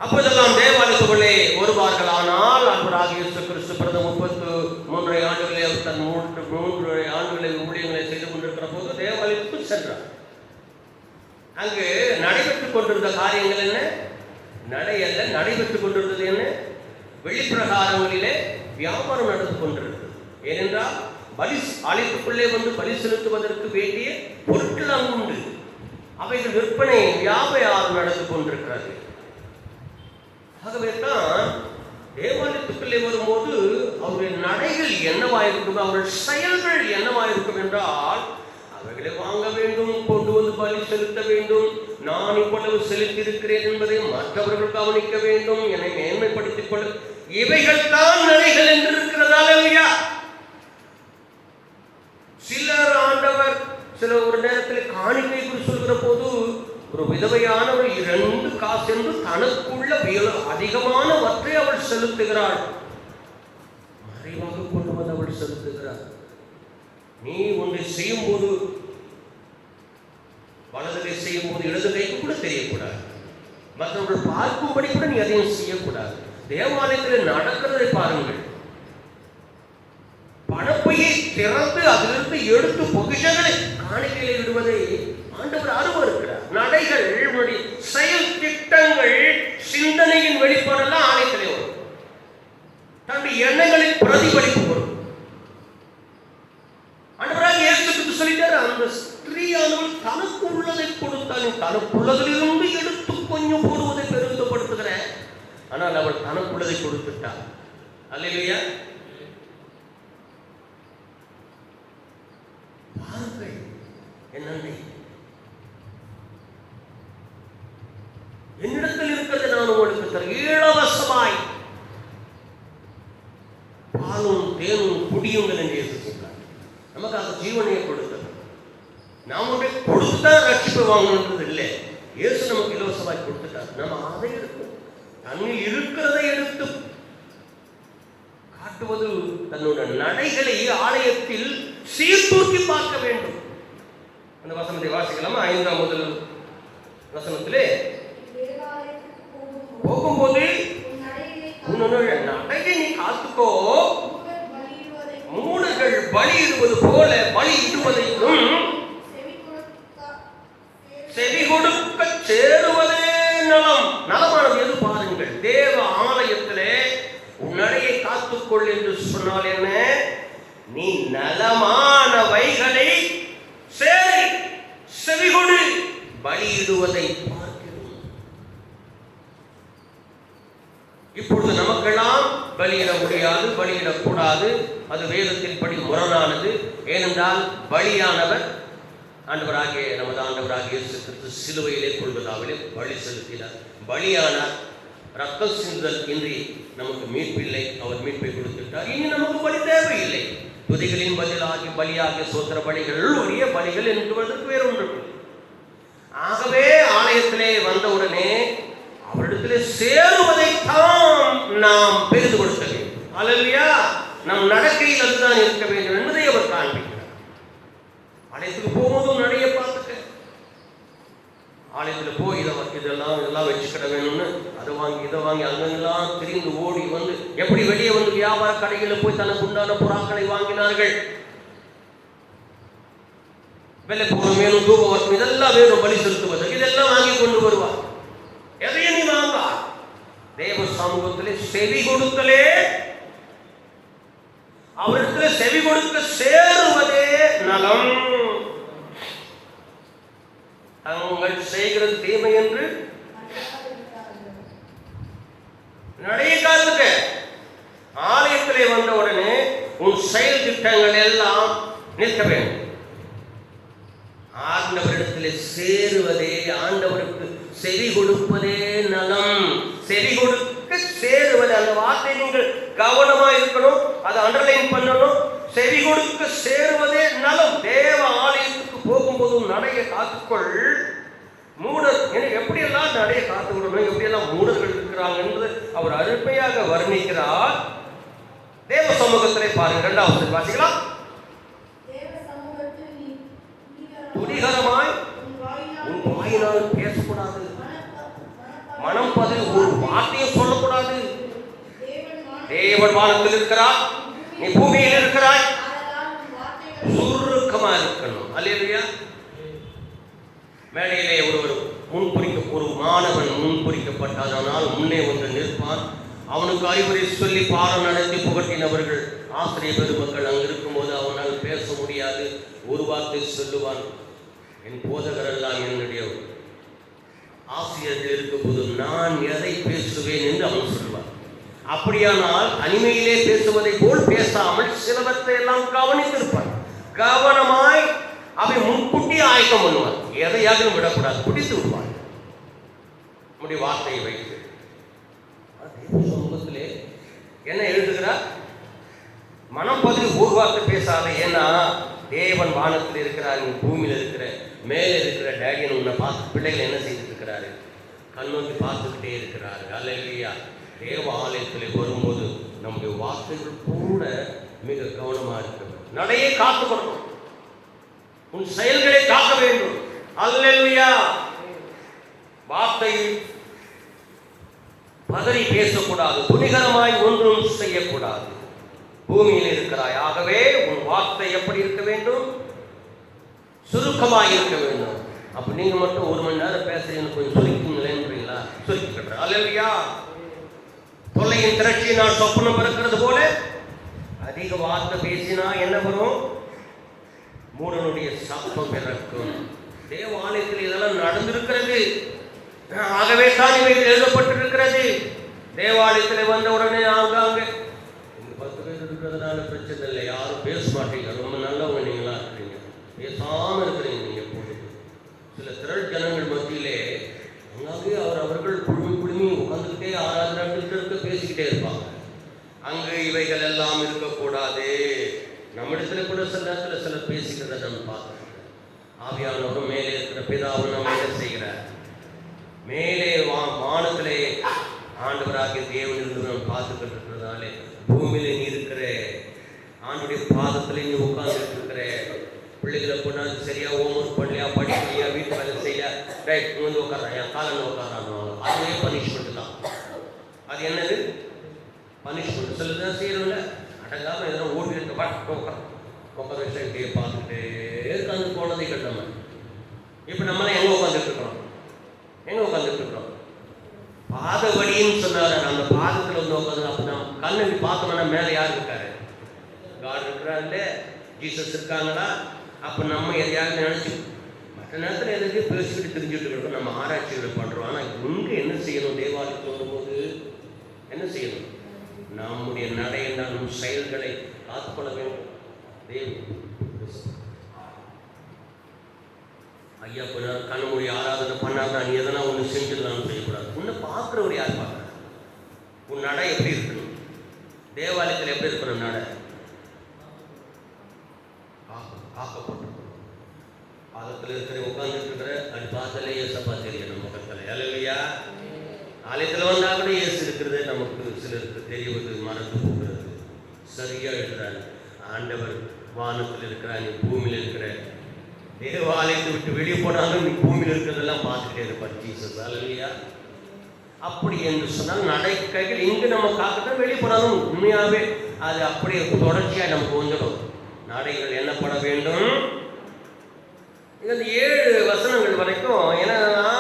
Speaker 3: அப்போதெல்லாம் தேவாலயத்துக்குள்ளே வருவார்கள். ஆனால் அன்பராகிய இயேசு கிறிஸ்து பிறந்த 33 ஆண்டுகளே அவர் தன் 3 ஆண்டுகளை ஊழியங்களை செய்து கொண்டிருக்கிற போது தேவாலயத்துக்கு சென்றார். அங்கு நடைபெற்றுக் கொண்டிருந்த காரியங்கள் என்ன? நடையல்ல, நடைபெற்றுக் கொண்டிருந்தது என்ன? வெளிப்பிரகாரங்களிலே வியாபாரம் நடந்து கொண்டிருந்தது. ஏனென்றால் பலி ஆலயத்துக்குள்ளே வந்து பலி செலுத்துவதற்கு வேண்டிய பொருட்கள் அங்கு உண்டு. அவைகள் விற்பனை வியாபாரம் நடந்து கொண்டிருக்கிறது. ஆகவே தான் தேவாலயத்துக்குள்ளே வரும்போது அவருடைய நடைகள் என்னவாயிருக்கும், அவருடைய செயல்கள் என்னவாயிருக்கும் என்றால், அவைகளை வாங்க வேண்டும், கொண்டு வந்து பலி செலுத்த வேண்டும், நான் இவ்வளவு செலுத்தியிருக்கிறேன் என்பதை மற்றவர்கள் கவனிக்க வேண்டும், என்னை மேன்மைப்படுத்திக் கொள்ள, இவைகள் தான் நடைகள் என்று இருக்கிறதால இல்லையா? சிலர் ஆண்டவர் சில ஒரு நேரத்தில் காணிக்கை குறித்து சொல்கிற போது ஒரு விதவையானவள் 2 காசு என்று தனக்குள்ள அதிகமானவற்றை அவள் செலுத்துகிறாள். மறைவாக கொண்டு வந்து அவள் செலுத்துகிறாள். நீ ஒன்றை செய்யும் போது வலதுகை செய்யும் போது இடது கைக்கு கூட தெரியக்கூடாது. மற்றவர்கள் பார்க்கும்படி கூட நீ அதையும் செய்யக்கூடாது. தேவாலயத்தில் நடக்கிறதை பாருங்கள். பணப்பையை திறந்து அதிலிருந்து எடுத்து பொக்கிஷங்களை காணிக்கையில் விடுவதை ஆண்டவர் அருவருக்கிறார். நடைகள், செயல் திட்டங்கள், சிந்தனையின் வெளிப்பாடெல்லாம் ஆலயத்திலே வரும். தன்னுடைய எண்ணங்களின் பிரதிபலிப்பு வரும். ஆண்டவராக இயேசு கிறிஸ்து சொல்லிட்டார், அந்த ஸ்திரீயானவள் தனக்கு உள்ளதை கொடுத்தால் தனக்குள்ளதிலிருந்து எடுத்து கொஞ்சம் போடுவதை பெருமிதப்படுத்துகிற, ஆனால் அவள் தனக்குள்ளதை கொடுத்துட்டாள். அல்லேலூயா. பாருங்கள் என்னை என்னிடத்தில் இருக்கிறது நான் உங்களுக்கு தருகிறேன், இலவசமாய் பாலும் தேனும் குடியுங்கள் என்று இயேசு சொன்னார். நமக்காக ஜீவனையை கொடுத்தது. நாம் கொடுத்துதான் ரட்சிப்பு வாங்கணுன்றது இல்லை. இயேசு நமக்கு இலவசமாய் கொடுத்துட்டார். நம்ம அதை எடுக்கும், தன்னில் இருக்கிறதை எடுத்து காட்டுவது. தன்னுடைய நடைகளை ஆலயத்தில் சீர்தூக்கி பார்க்க வேண்டும். அந்த வசனத்தை வாசிக்கலாம். 5ஆம் வசனத்திலே, போகும்போது உன்னுடைய நடையை நீ காத்துக்கோ, மூடர்கள் பலியிடுவது போல பலியிடுவதையும் செவி கொடுக்க சேருவதே நலம். நலமானது எது பாருங்கள். தேவ ஆலயத்திலே உன் நடையை காத்துக்கொள் என்று சொன்னால் என்ன? நீ நலமானவைகளை செவிகொடு, பலியிடுவதை பார்க்கிறோம். இப்பொழுது நமக்கெல்லாம் பலியிட முடியாது, பலியிடக்கூடாது. அது வேதத்தின் படி முரணானது. ஏனென்றால் பலியானவர் ஆண்டவராகிய நமது ஆண்டவராகிய இயேசு கிறிஸ்து சிலுவையிலே கொள்வதாவிலே பலி செலுத்தினார். பலியானார். ரத்தம் சிந்தல் இன்றி நமக்கு மீட்பில்லை. அவர் மீட்பை கொடுத்துட்டார். இனி நமக்கு பலி தேவையில்லை. துதிகளின் பதிலாகி பலியாகிய சோத்திர பலிகள் ஒரே பலிகள் என்பதற்கு வேறு ஒன்று. ஆகவே ஆலயத்திலே வந்தவுடனே அவரிடத்திலே சேருவதைத்தான் நாம் பெரிது கொடுக்க வேண்டும். அல்லேலூயா. நம் நடக்கையில் அதுதான் இருக்க வேண்டும் என்பதை அவர் காண்பிக்கிறார். ஆலயத்துக்கு போகும்போதும் நடைய பார்த்துக்க. ஆலயத்தில் போய் இதெல்லாம் வச்சுக்கிட வேணும்னு அதை வாங்கி இதை வாங்கி அங்கெல்லாம் திரிந்து ஓடி வந்து எப்படி வெளியே வந்து வியாபார கடைகளில் போய் தனக்கு உண்டான புறாக்களை வாங்கினார்கள். வெள்ளை பூரம் வேணும், தூபவர்க்கம், இதெல்லாம் வேணும் பலி செலுத்துவதற்கு. இதெல்லாம் வாங்கி கொண்டு வருவார். எதையும் நீ வாங்க. தேவ சமூகத்திலே செவி கொடுக்கலே, அவரிடத்துல செவி கொடுக்க சேருவதே நலம். தாங்கள் செய்கிறது தீமை என்று நடைய காத்துக்க. ஆலயத்திலே வந்தவுடனே உன் செயல் திட்டங்கள் எல்லாம் நிற்க வேண்டும். ஆண்டவரிடத்திலே சேருவதே, ஆண்டவருக்கு செவி கொடுப்பதே நலம். செவி கொடுக்க சேருவது, அந்த வார்த்தை நீங்கள் கவனமா இருக்கணும், அதை அண்டர்லைன் பண்ணணும். செவி கொடுக்க சேருவதே நலம். தேவ ஆலயத்துக்கு போகும்போதும் நடைய காத்துக்கொள். மூடர் எப்படியெல்லாம் நடைய காத்துக்கொள்ளணும், எப்படியெல்லாம் மூடர்கள் இருக்கிறாங்க என்பது அவர் அருமையாக வர்ணிக்கிறார். தேவ சமூகத்திலே பாருங்கள். 2வது வாசிக்கலாம். துணிகரமாய் உன் வாயினால் பேசக்கூடாது. மனம் பதில் ஒரு வார்த்தையும் சொல்லக்கூடாது. தேவன் வானத்தில் இருக்கிறார், நீ பூமியில் இருக்கிறாய். சுருக்கமா இருக்கணும். அல்லேலூயா. மேடையிலே ஒரு மாணவன் முன்பொறிக்கப்பட்டானால் முன்னே ஒன்று நிற்பான். அவனுக்கு அறிவுரை சொல்லி பாடம் நடத்தி புகட்டினவர்கள் ஆசிரியர் பெருமக்கள் அங்கு இருக்கும்போது அவனால் பேச முடியாது. ஒரு வார்த்தை சொல்லுவான், என் போதகர் எல்லாம் என்னுடைய ஆசிரியர்கள் இருக்கும்போது நான் எதை பேசுவேன் என்று அவன் சொல்லுவான். அப்படியானால் தனிமையிலே பேசுவதை போல் பேசாமல் சிலவற்றை எல்லாம் கவனித்திருப்பான். கவனமாய் அவை முன்கூட்டி ஆயத்தம் பண்ணுவான். எதையாவது விடக்கூடாது, பிடித்து விடுவான் நம்முடைய வார்த்தையை வைத்து. சமூகத்திலே என்ன எழுதுகிறார்? மனம் பகுதி ஒரு வார்த்தை பேசாத. ஏன்னா தேவன் வானத்தில் இருக்கிறார், நீ பூமியில் இருக்கிற, மேலே இருக்கிற டேடியன் உன்னை பார்த்து பிள்ளைகள் என்ன செய்துட்டு இருக்கிறாரு, கண்ணோக்கி பார்த்துக்கிட்டே இருக்கிறாரு. அல்லேலூயா. தேவ ஆலயத்தில் வரும்போது நம்முடைய வார்த்தைகள் கூட மிக கவனமாக இருக்கிறது. நடையை காத்துக்கணும், உன் செயல்களை காக்க வேண்டும். அல்லேலூயா. வார்த்தை பதறி பேசக்கூடாது, துணிகரமாய் ஒன்றும் செய்யக்கூடாது. பூமியில் இருக்கிறாய், ஆகவே உன் வார்த்தை எப்படி இருக்க வேண்டும்? சுருக்கமாக இருக்க வேண்டும். அப்ப நீங்க மட்டும் 1 மணி நேரம் பேசுறீங்கன்னு கொஞ்சம் சுருக்கிங்களேன்றீங்களா? சுருக்கிக்கிறேன். அல்லேலூயா. தொல்லையின் திரட்சி நான் சொப்பனம் பிறக்கிறது போல அதிக வார்த்தை பேசினா என்ன வரும்? மூடனுடைய சத்தம் பிறக்கும். தேவாலயத்தில் இதெல்லாம் நடந்திருக்கிறது. ஆகவே தான் இவைகள் எழுதப்பட்டிருக்கிறது. தேவாலயத்தில் வந்த உடனே ஆங்காங்க 10 பேர் இருக்கிறதுனால பிரச்சனை இல்லை, யாரும் பேச மாட்டீங்க, ரொம்ப நல்லவங்க நீங்களா இருக்கிறீங்க, பேசாம இருக்கிறீங்க. நீங்க போது சில திரள் ஜனங்கள் மத்தியிலே அங்காங்கே அவர்கள் குழுமி உட்காந்துக்கிட்டே ஆராதனை பேசிக்கிட்டே இருப்பாங்க. அங்கு இவைகள் எல்லாம் இருக்கக்கூடாது. நம்மிடத்துல கூட சில நேரத்தில் சிலர் பேசிக்கிறத நம்ம பார்க்கணும். ஆவியானவரும் மேலே இருக்கிற பிதாவும் நம்ம என்ன செய்கிறார்? மேலே வானத்திலே ஆண்டவராகிய தேவன் இருந்து நம்ம பார்த்துக்கிட்டு இருக்கிறதாலே பூமியில நீ இருக்கிற ஆண்டுடைய பாதத்துல நீ உட்கார்ந்துட்டு இருக்கிற பிள்ளைகளை கொண்டாந்து சரியா ஹோம்ஒர்க் பண்ணலையா, படிக்கலையா, வீட்டு வேலை செய்ய ரைட் வந்து உட்காரான், என் காலையில் உட்காரான். அதுவே பனிஷ்மெண்ட் தான். அது என்னது? பனிஷ்மெண்ட். சிலதான் செய்யறோம்ல, அடங்காம எதனா ஓடி இருக்க உட்கார விஷயத்தையே பார்த்துக்கிட்டே இருக்காங்க குழந்தைகள். நம்ம இப்ப நம்மளாம் எங்க உட்காந்துட்டு இருக்கிறோம்? எங்க உட்காந்துட்டு இருக்கிறோம்? பாதவடின்னு சொன்னாரு. அந்த பாதத்துல வந்து உட்காந்து அப்ப நம்ம கண்ணை பார்த்தோம்னா மேல யார் இருக்காரு? காட் இருக்கிறாரு, ஜீசஸ் இருக்காங்களா? அப்ப நம்ம எதையாவது நினைச்சு மற்ற நேரத்தில் எதுக்கு பேசிக்கிட்டு தெரிஞ்சுட்டு இருக்கோம், நம்ம ஆராய்ச்சிகளை பண்றோம். ஆனா இங்க என்ன செய்யணும்? தேவாலயத்துக்கு வரும்போது என்ன செய்யணும்? நம்முடைய நடை நம் செயல்களை காத்துக்கொள்ள வேண்டும். ஐயா கண்மொழி ஆராதனை பண்ணாதான் நீ எதனா ஒன்று செஞ்சிடலாம்னு செய்யக்கூடாது. உன்னை பார்க்குறவர் யார் பார்க்குற? உன் நடை எப்படி இருக்கணும்? தேவாலயத்தில் எப்படி இருக்கணும் நடை? காக்கப்பட்டிருக்கணும். பாதத்தில் இருக்கிற உட்காந்துட்டு இருக்கிற அது பார்த்தாலே ஏசப்பா தெரியும் நம்ம பக்கத்தில். அல்லேலூயா. ஆலயத்தில் வந்தால் கூட ஏசு இருக்கிறது நமக்கு சிலருக்கு தெரிவது மறந்து போகிறது. சரியா எழுதுறாரு, ஆண்டவர் வானத்தில் இருக்கிறார், நீ பூமியில் இருக்கிற. தேவாலயத்தை விட்டு வெளியே போனாலும் நீ பூமியில் இருக்கிறதெல்லாம் பார்த்துட்டே இருப்பார் ஜீசஸ். அல்லேலூயா. அப்படி என்று சொன்னால் நடைக்கைகள் இங்கு நம்ம காக்கட்டும், வெளியே போனாலும் உண்மையாகவே அது அப்படியே தொடர்ச்சியாக நமக்கு வந்துடும். நடைகள் என்னப்பட வேண்டும்? இந்த 7 வசனங்கள் வரைக்கும் என்னன்னா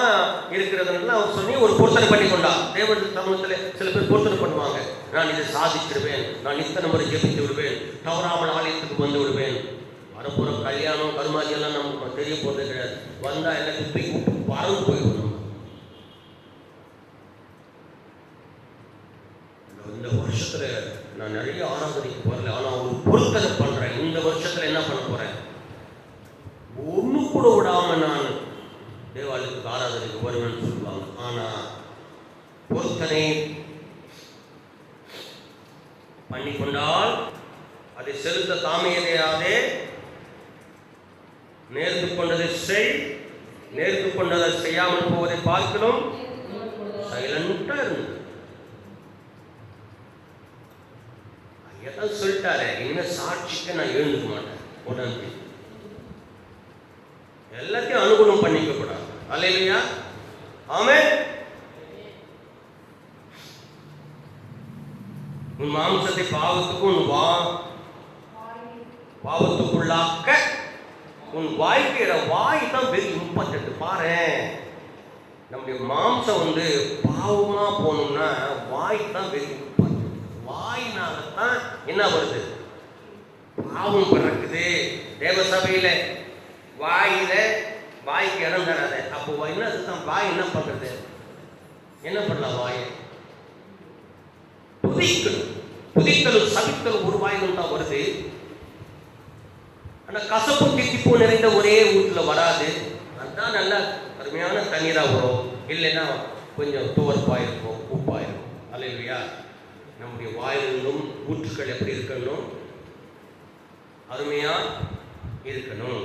Speaker 3: இருக்கிறதுனால அவர் சொல்லி ஒரு பொருத்தனை பண்ணி கொண்டார். தேவன் சமூகத்தில் சில பேர் பொருத்தனை பண்ணுவாங்க. நான் இதை சாதிச்சிடுவேன், நான் இத்தனை முறை ஜெபித்து விடுவேன், தவறாமல் ஆலயத்துக்கு வந்து விடுவேன். வரப்போகிற கல்யாணம் கருமாதி எல்லாம் நமக்கு தெரிய போகிறது கிடையாது. வந்தால் எல்லாத்தையும் தூக்கி பறந்து போயிடும். இந்த வருஷத்துல நான் நிறைய ஆராதனைக்கு வரல, ஆனால் ஒரு பொருத்தனை பண்றேன். இந்த வருஷத்துல என்ன பண்ண போறேன்? ஒண்ணு கூட விடாம நான் தேவாலயத்துக்கு ஆராதனைக்கு வருவேன்னு சொல்லுவாங்க. ஆனா பொருத்தனை பண்ணி கொண்டால் அதை செலுத்த தாமையதையாதே, நேர்த்து கொண்டதை செய், நேர்த்து கொண்டதை செய்யாமல் போவதை பார்க்கணும். சைலண்டா இருந்து ஐயா சொல்லிட்டாரு, இனிமே சாட்சிக்க நான் எழுந்துக்க மாட்டேன். உடனே எல்லாத்தையும் அனுகூலம் பண்ணிக்க கூடாது. அல்லேலூயா. ஆமென். உன் மாம்சத்தை பாவத்துக்கும் பாவத்துக்குள்ளாக்க உன் வாய்க்கிற வாய் தான் வெரி இம்பார்ட்டன்ட். பாரு, நம்முடைய மாம்சம் பாவமா போகணும்னா வாய் தான் வெரி இம்பார்ட்டன்ட். வாயினால்தான் என்ன வருது? பாவம் பிறக்குது. தேவ சபையில வாய்க்கு இடம் தராத. அப்போ என்னதுதான் வாய் என்ன பண்றது? என்ன பண்ணலாம்? வாயை புதிக்கலும் சபிக்கலும் ஒரு வாயிலும் தான் வருது. ஆனா கசப்பு தித்திப்பு நிறைந்த ஒரே வீட்டுல வராது. அதுதான் நல்ல அருமையான தண்ணீரா வரும். இல்லைன்னா கொஞ்சம் துவர்ப்பாயிருக்கும், உப்பாயிருக்கும். அல்லேலூயா. நம்முடைய வாயிலும் ஊற்றுக்கள் எப்படி இருக்கணும்? அருமையா இருக்கணும்.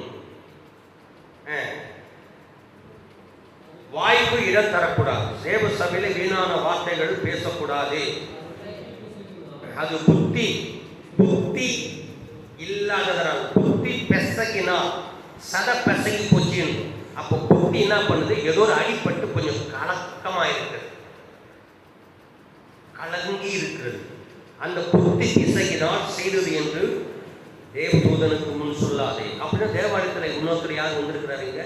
Speaker 3: வாய்ப்பு இடம் தரக்கூடாது. தேவ சபையில வீணான வார்த்தைகள் பேசக்கூடாது. அது புத்தி இல்லாததனால், புத்தி பெசகினா சத பெசகி போச்சு. அப்போ புத்தி என்ன பண்ணுது? ஏதோ ஒரு அடிப்பட்டு கொஞ்சம் கலக்கமா இருக்கிறது, கலங்கி இருக்கிறது. அந்த புத்தி பிசகினால் செய்தது என்று தேவதூதனுக்கு முன் சொல்லாதே. அப்படின்னா தேவாலயத்தில் இன்னொருத்தர் யார் வந்திருக்கிறாருங்க?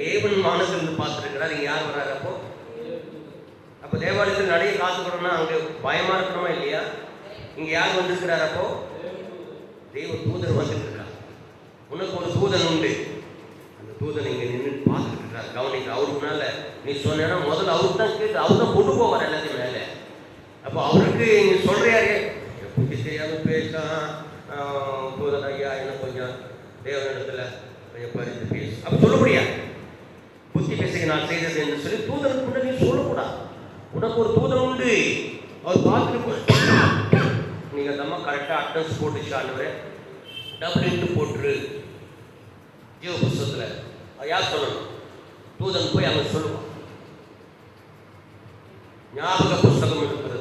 Speaker 3: தேவன் வானத்திலிருந்து பார்த்துருக்கிறார். இங்க யார் வர்றாரு? அப்போ தேவாலயத்தில் நிறைய காத்துக்கணும்னா அங்கே பயமா இருக்கணுமா இல்லையா? இங்க யார் வந்திருக்கிறார்? அப்போ தேவ தூதன் வந்துட்டு இருக்கார். உனக்கு ஒரு தூதன் உண்டு. அந்த தூதன் இங்க நின்று பார்த்துட்டு இருக்கார். கவனிக்க. அவருக்குனால நீ சொன்னா முதல்ல அவருக்கு தான் கேட்டு அவர் தான் கொண்டு போவார் எல்லாத்தையும் மேல. அப்போ அவருக்கு நீ சொல்றியாரு எப்படி தெரியாம பேசலாம். தூதன் ஐயா என்ன கொஞ்சம் தேவனிடத்துல கொஞ்சம் பறித்து பேசு அப்ப சொல்ல முடியாது. புத்தி பேசுக நான் செய்தது என்று சொல்லி தூதனுக்கு முன்னாடி சொல்லக்கூடாது. உனக்கு ஒரு தூதன் உண்டு. அவர் பார்த்துட்டு நீங்க தம்மா கரெக்டா அட்ரஸ் போட்டுச்சு. ஆண்டவரே டபுள் போட்டுரு. ஜீவ புஸ்தகத்துல யார் சொல்லணும்? தூதன் போய் அவன் சொல்லுவான். ஞாபக புஸ்தகம் இருக்கிறது.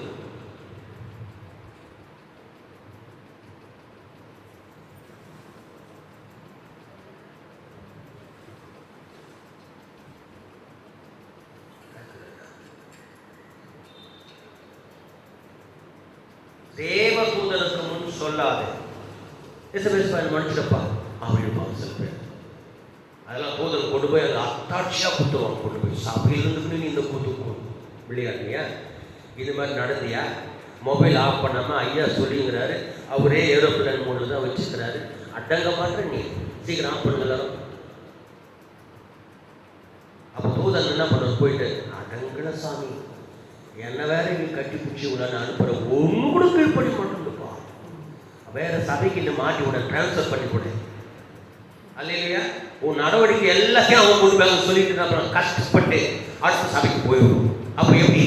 Speaker 3: தேவதூதனுக்கு முன் சொல்லாது. மனுஷப்பா அவருப்பாங்க சில பேர். அதெல்லாம் தூதன் கொண்டு போய் அதை அத்தாட்சியா குத்துவாங்க. கொண்டு போய் சபையிலிருந்து நீ இந்த கூத்து விளையாடுறியா? இது மாதிரி நடந்தியா? மொபைல் ஆஃப் பண்ணாம ஐயா சொல்லிங்கிறாரு. அவரே ஏரோப்ளேன் மோடு தான் வச்சுக்கிறாரு. அடங்க மாட்டேன். நீ சீக்கிரம் ஆஃப் பண்ணுங்க. அப்போ தூதன் என்ன பண்ண போயிட்டு அடங்கல சாமி என்ன வேற நீ கட்டி பிடிச்சி உடனே அனுப்புற ஒன்று கூட கீழ்படி மாட்டேன்ப்பா. வேற சபைக்கு இந்த மாட்டி உடனே டிரான்ஸ்ஃபர் பண்ணி கொடு. அல்லையா? உன் நடவடிக்கை எல்லாத்தையும் அவங்க கொண்டு போய் சொல்லிட்டு அப்புறம் கஷ்டப்பட்டு அடுத்த சபைக்கு போயிடும். அப்போ எப்படி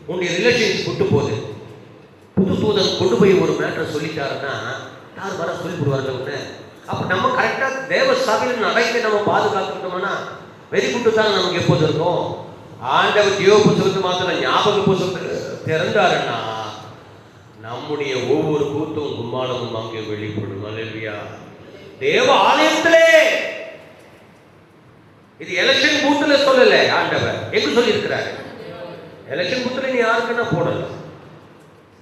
Speaker 3: உன்னுடைய ரிலேஷன்ஷிப் விட்டு போகுது. புது தூதன் கொண்டு போய் ஒரு மேட்டரை சொல்லிட்டாருன்னா யார் வர சொல்லி கொடுவார்கள் உடனே. அப்போ நம்ம கரெக்டாக தேவ சபையில் நடக்க நம்ம பாதுகாத்துக்கிட்டோம்னா வெரி குட்டு தான் நமக்கு எப்போது இருக்கும். ஆண்டவர் ஜீவ புத்தகத்தை மாத்திரம் ஞாபக புத்தகத்தை திறந்தாருன்னா நம்முடைய ஒவ்வொரு கூத்தும் கும்மாளமும் அங்கே வெளிப்படும். அல்லேலூயா. தேவ ஆலயத்திலே இது எலெக்ஷன் பூத்துல சொல்லல. ஆண்டவர் எங்க சொல்லி இருக்கிறாரு? எலெக்ஷன் பூத்துல நீ யாருக்குன்னா போடல.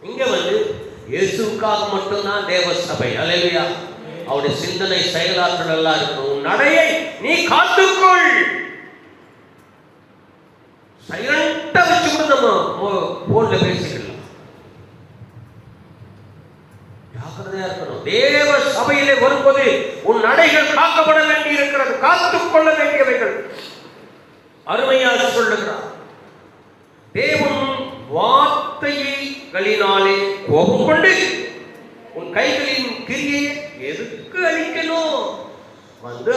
Speaker 3: இங்க இயேசுக்காக மட்டும்தான் தேவ சபை. அல்லேலூயா. அவருடைய சிந்தனை செயலாற்றல் எல்லாம் இருக்கணும். நடையை நீ காத்துக்கொள். சைலண்டா வச்சு கூட நம்ம போன்ல பேசிக்கலாம். ஜாக்கிரதையா இருக்கணும். தேவ சபையிலே வரும்போது உன் நடைகள் காக்கப்பட வேண்டி இருக்கிறது. காத்துக்கொள்ள வேண்டியவைகள். அருமையாக சொல்லுகிறார். தேவன் வார்த்தைகளினாலே கோபம் கொண்டு உன் கைகளின் கிரியை எதுக்கு அழிக்கணும்?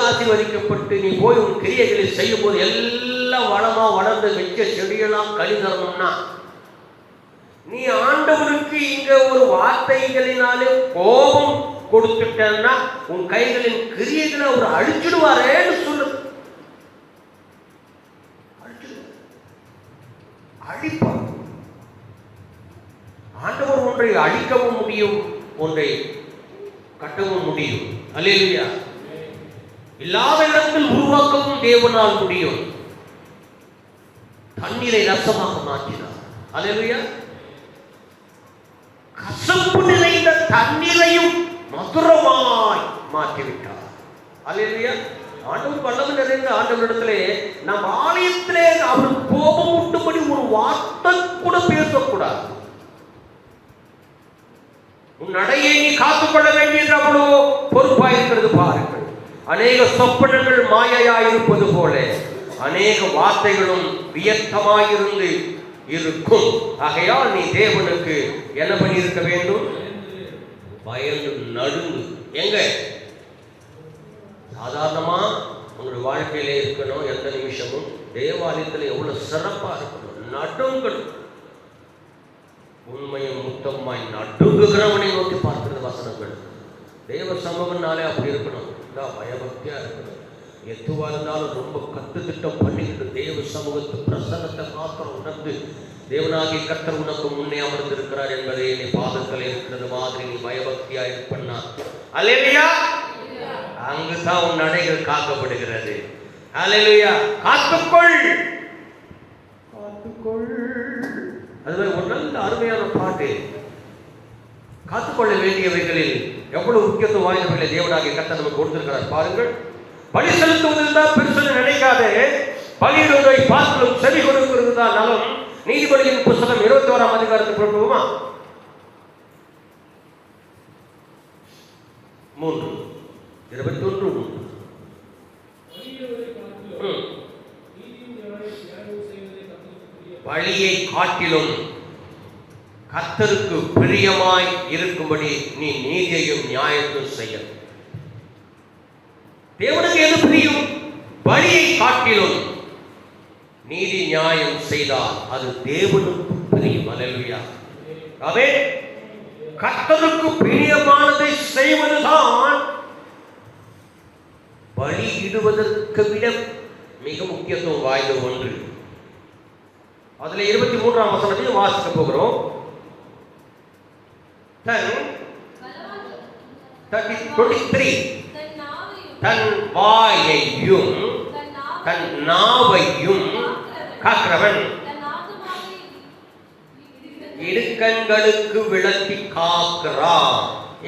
Speaker 3: ஆசீர்வதிக்கப்பட்டு நீ போய் உன் கிரியைகளை செய்யும் போது எல்லாம் வளமா வளர்ந்து வெச்ச செடியெல்லாம் கனி தரணும்னா நீ ஆண்டவருக்கு இங்க ஒரு வார்த்தைகளினாலே கோபம் கொடுத்துட்டேன்னா உன் கைகளின் கிரியைகளை அவர் அழிச்சிடுவாரேன்னு சொல்லு. அழிப்பார். ஆண்டவர் ஒன்றை அழிக்கவும் முடியும், ஒன்றை கட்டவும் முடியும். அல்லேலூயா. இல்லாத இடத்தில் உருவாக்கவும் தேவனால் முடியும். தண்ணீரை ரசமாக மாற்றினார். அல்லேலூயா. கசப்பு நிறைந்த தண்ணீரையும் மதுரமாய் மாற்றிவிட்டார். அல்லேலூயா. ஆண்டவர் வல்லமை நிறைந்த ஆண்டவரிடத்திலே நம் ஆலயத்திலே அவர் கோபம் ஊட்டும்படி ஒரு வார்த்தை கூட பேசக்கூடாது. உன் நடையை நீ காத்துக்கொள்ள வேண்டியது அவ்வளோ பொறுப்பாயிருக்கிறது. பாருங்கள், அநேக சொப்பனங்கள் மாயையாயிருப்பது போல அநேக வார்த்தைகளும் வியர்த்தமாயிருந்து இருக்கும். ஆகையால் நீ தேவனுக்கு என்ன பண்ணியிருக்க வேண்டும்? பயந்து நடுங்கு. எங்க சாதாரணமா உங்களுடைய வாழ்க்கையிலே இருக்கணும். எந்த நிமிஷமும் தேவாலயத்தில் எவ்வளவு சிறப்பா இருக்கணும். நடுங்கணும். உண்மையும் முத்தமாய் நடுங்குகிறவனை நோக்கி பார்க்கிறது வசனங்கள். தேவ சமூகம்னாலே அப்படி இருக்கணும். பயபக்தியா இருக்கணும். எதுவா இருந்தாலும் ரொம்ப கத்து திட்டம் பண்ணிக்கிட்டு தேவ சமூகத்து பிரசன்னத்தை மாத்திரம் உணர்ந்து தேவனாகிய கர்த்தர் உனக்கு முன்னே அமர்ந்திருக்கிறார் என்பதை நீ பாதத்தில் இருக்கிறது மாதிரி நீ பயபக்தியா இருப்பண்ணா. அல்லேலூயா. அங்குதான் உன் நடைகள் காக்கப்படுகிறது. அல்லேலூயா. காத்துக்கொள், காத்துக்கொள். அதுவே ஒரு நல்ல அருமையான பாட்டு. காத்துக்கொள்ள வேண்டியவைகளில் எவ்வளவு முக்கியத்துவம் வாய்ந்தவர்களை தேவனாகிய கர்த்தர் நமக்கு கொடுத்திருக்கிறார். பாருங்கள், பலி செலுத்துவதில் தான் பெருசு நினைக்காதே, பலியிடுவதை பார்க்கலும் செவி கொடுக்கிறது தான் நலம். நீதிபதியின் புத்தகம் 21ஆம் அதிகாரத்துக்கு போடுவோமா? 3:21. பலியை காட்டிலும் கர்த்தருக்கு பிரியமாய் இருக்கும்படி நீ நீதியையும் நியாயத்தையும் செய்ய. தேவனுக்கு எது பிரியும்? பலியை காட்டிலும் நீதி நியாயம் செய்தால் அது தேவனுக்கு பிரியும். அல்லேலூயா. ஆமே. கர்த்தருக்கு பிரியமானதை செய்வதுதான் பலி இடுவதற்கு விட மிக முக்கியத்துவம் வாய்ந்த ஒன்று. அதுல 23ஆம் வசனத்தையும் வாசிக்க போகிறோம். தன் வாயையும் தன் நாவையும் காக்கிறவன் இடுக்கண்களுக்கு விளக்கி காக்கிறான்.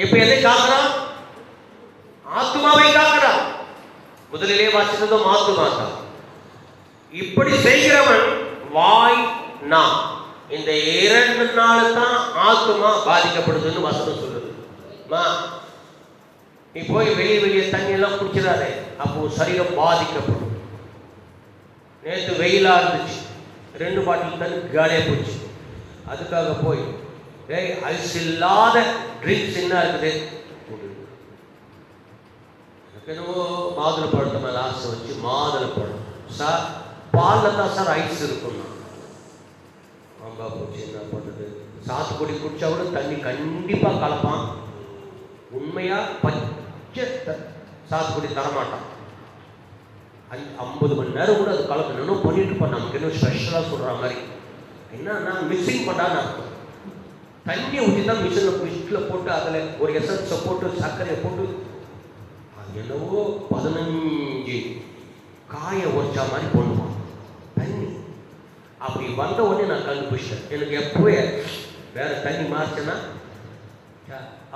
Speaker 3: இப்ப எதை காக்கிறான்? ஆத்துமாவை காக்கிறான். முதலிலே வாசித்ததும் ஆத்துமா தான். இப்படி செய்கிறவன் வாய் நா, இந்த 2 நாள் தான் ஆத்துமா பாதிக்கப்படுதுன்னு வசனம் சொல்லுது. நீ போய் வெளியே தண்ணி எல்லாம் குடிச்சிடாதே, அப்போ சரீரம் பாதிக்கப்படும். நேற்று வெயிலா இருந்துச்சு, 2 பாட்டில் தண்ணி காலியா போச்சு. அதுக்காக போய் ஐஸ் இல்லாத ட்ரிங்க்ஸ் என்ன இருக்குது? என்னவோ மாதுளை பழத்தை மேலே ஆசை வச்சு மாதுளை பழம் சார், பாலில் தான் சார் ஐஸ் இருக்கும்னா ஆம்பா போச்சு. என்ன பண்ணுறது? சாத்துக்குடி குடிச்சா கூட தண்ணி கண்டிப்பாக கலப்பான். உண்மையா பச்சை சாத்துக்குடி தரமாட்டான். 50 மணி நேரம் கூட அது கலக்கணும் பண்ணிட்டு இருப்பான். நமக்கு இன்னும் ஸ்பெஷலாக சொல்கிற மாதிரி என்னன்னா மிக்சிங் பண்ணான்னு அர்த்தம். தண்ணியை ஊற்றி தான் மிஷினில் போட்டு அதில் ஒரு எசன்ஸை போட்டு சர்க்கரையை போட்டு அது என்னவோ 15 காயை உரைச்சா மாதிரி பண்ணுவான் தண்ணி. அப்படி வந்த உடனே நான் கண்டுபிடிச்சேன். எனக்கு எப்போவே வேற தண்ணி மாறிச்சேன்னா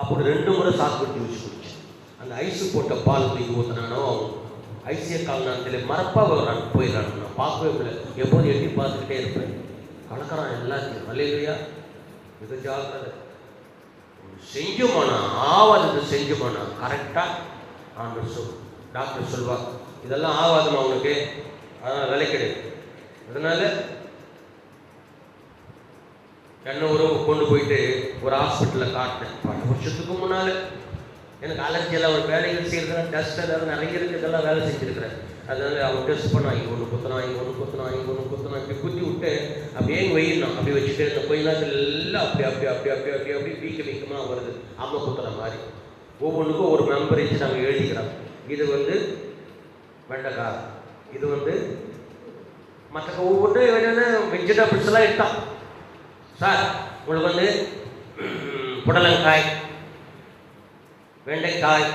Speaker 3: அப்படி 2 முறை சாப்பிட்டு வச்சு குடிச்சேன். அந்த ஐஸு போட்ட பால் தூக்கி ஊற்றினானோ ஐசிய காலநாட்டில் மறப்பாக போயிடறான். நான் பார்க்கவே முடியல. எப்போது எட்டி பார்த்துக்கிட்டே இருப்பேன். கலக்கிறான் எல்லாத்தையும். அல்லேலூயா. மிக ஜாக்கிரதை. செஞ்சுமானா ஆவாதது செஞ்சுமானா கரெக்டாக டாக்டர் சொல்வார், இதெல்லாம் ஆவாதுமா உனக்கு, அதனால் விலைக்கிடு. அதனால என்ன உறவு கொண்டு போயிட்டு ஒரு ஹாஸ்பிட்டலில் காட்டினேன். 10 வருஷத்துக்கு முன்னால் எனக்கு அலர்ஜியெல்லாம் ஒரு வேலைகள் செய்கிறேன். டஸ்ட் ஏதாவது நிறைய இருக்கிறதெல்லாம் வேலை செஞ்சுருக்கிறேன். அதனால அவன் டெஸ்ட் பண்ணா, இங்கே ஒன்று குத்துனா, இங்கே ஒன்று குத்துனா, இங்கே ஒன்று குத்துனா, இப்படி குத்தி விட்டு அப்படியே வெயிடணும். அப்படி வச்சுட்டு இந்த கொஞ்ச நேரத்தில் எல்லாம் அப்படி அப்படி அப்படி அப்படி அப்படி அப்படி வீக்கமாக வருது. அம்மா குத்துற மாதிரி ஒவ்வொன்றுக்கும் ஒரு மெம்பர் வச்சு நாங்கள் எழுதிக்கிறோம். இது வெண்டைக்காய், இது மற்ற ஒவ்வொன்று என்னென்ன வெஜிடபிள்ஸ் எல்லாம் எடுத்தான். சார் உங்களுக்கு புடலங்காய், வெண்டைக்காய்,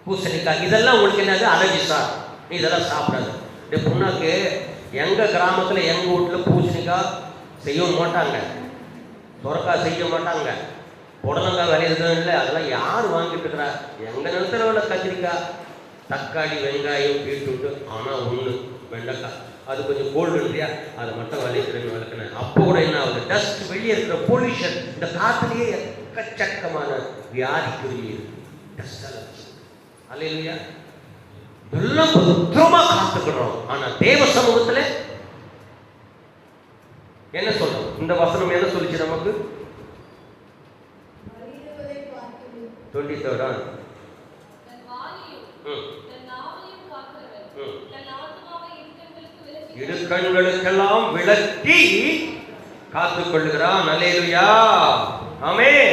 Speaker 3: பூசணிக்காய் இதெல்லாம் உங்களுக்கு என்னது அலர்ஜி சார், நீ இதெல்லாம் சாப்பிடாது. இந்த பொண்ணாக்கு எங்கள் கிராமத்தில் எங்கள் வீட்டில் பூசணிக்காய் செய்யவும் மாட்டாங்க, சுரக்காய் செய்ய மாட்டாங்க, புடலங்காய் விளையிறதும் இல்லை, அதெல்லாம் யார் வாங்கிட்டு இருக்கிறா? எங்கள் நிலத்துல உள்ள கத்திரிக்காய், தக்காளி, வெங்காயம், பீட்ரூட்டு. ஆனால் ஒன்று வெண்டைக்காய், அது கொஞ்சம் கோல்டு இல்லையா, அதை மட்டும் விளைக்கிறேன்னு வளர்க்கினேன். அப்போ கூட என்ன ஆகுது? டஸ்ட், வெளியே இருக்கிற பொல்யூஷன், இந்த காற்றுலேயே எக்கச்சக்கமான வியாதி கிருமி இருக்கு. டஸ்டால் அல்லையா? இதெல்லாம் பத்திரமா காத்துக்கிறோம். ஆனால் தேவ சமூகத்தில் என்ன சொல்றோம்? இந்த வசனம் என்ன சொல்லிச்சு நமக்கு? 23rd இடுக்கண்களுக்கெல்லாம் விலக்கி காத்துக் கொள்ளுகிறான். அல்லேலூயா, ஆமென்.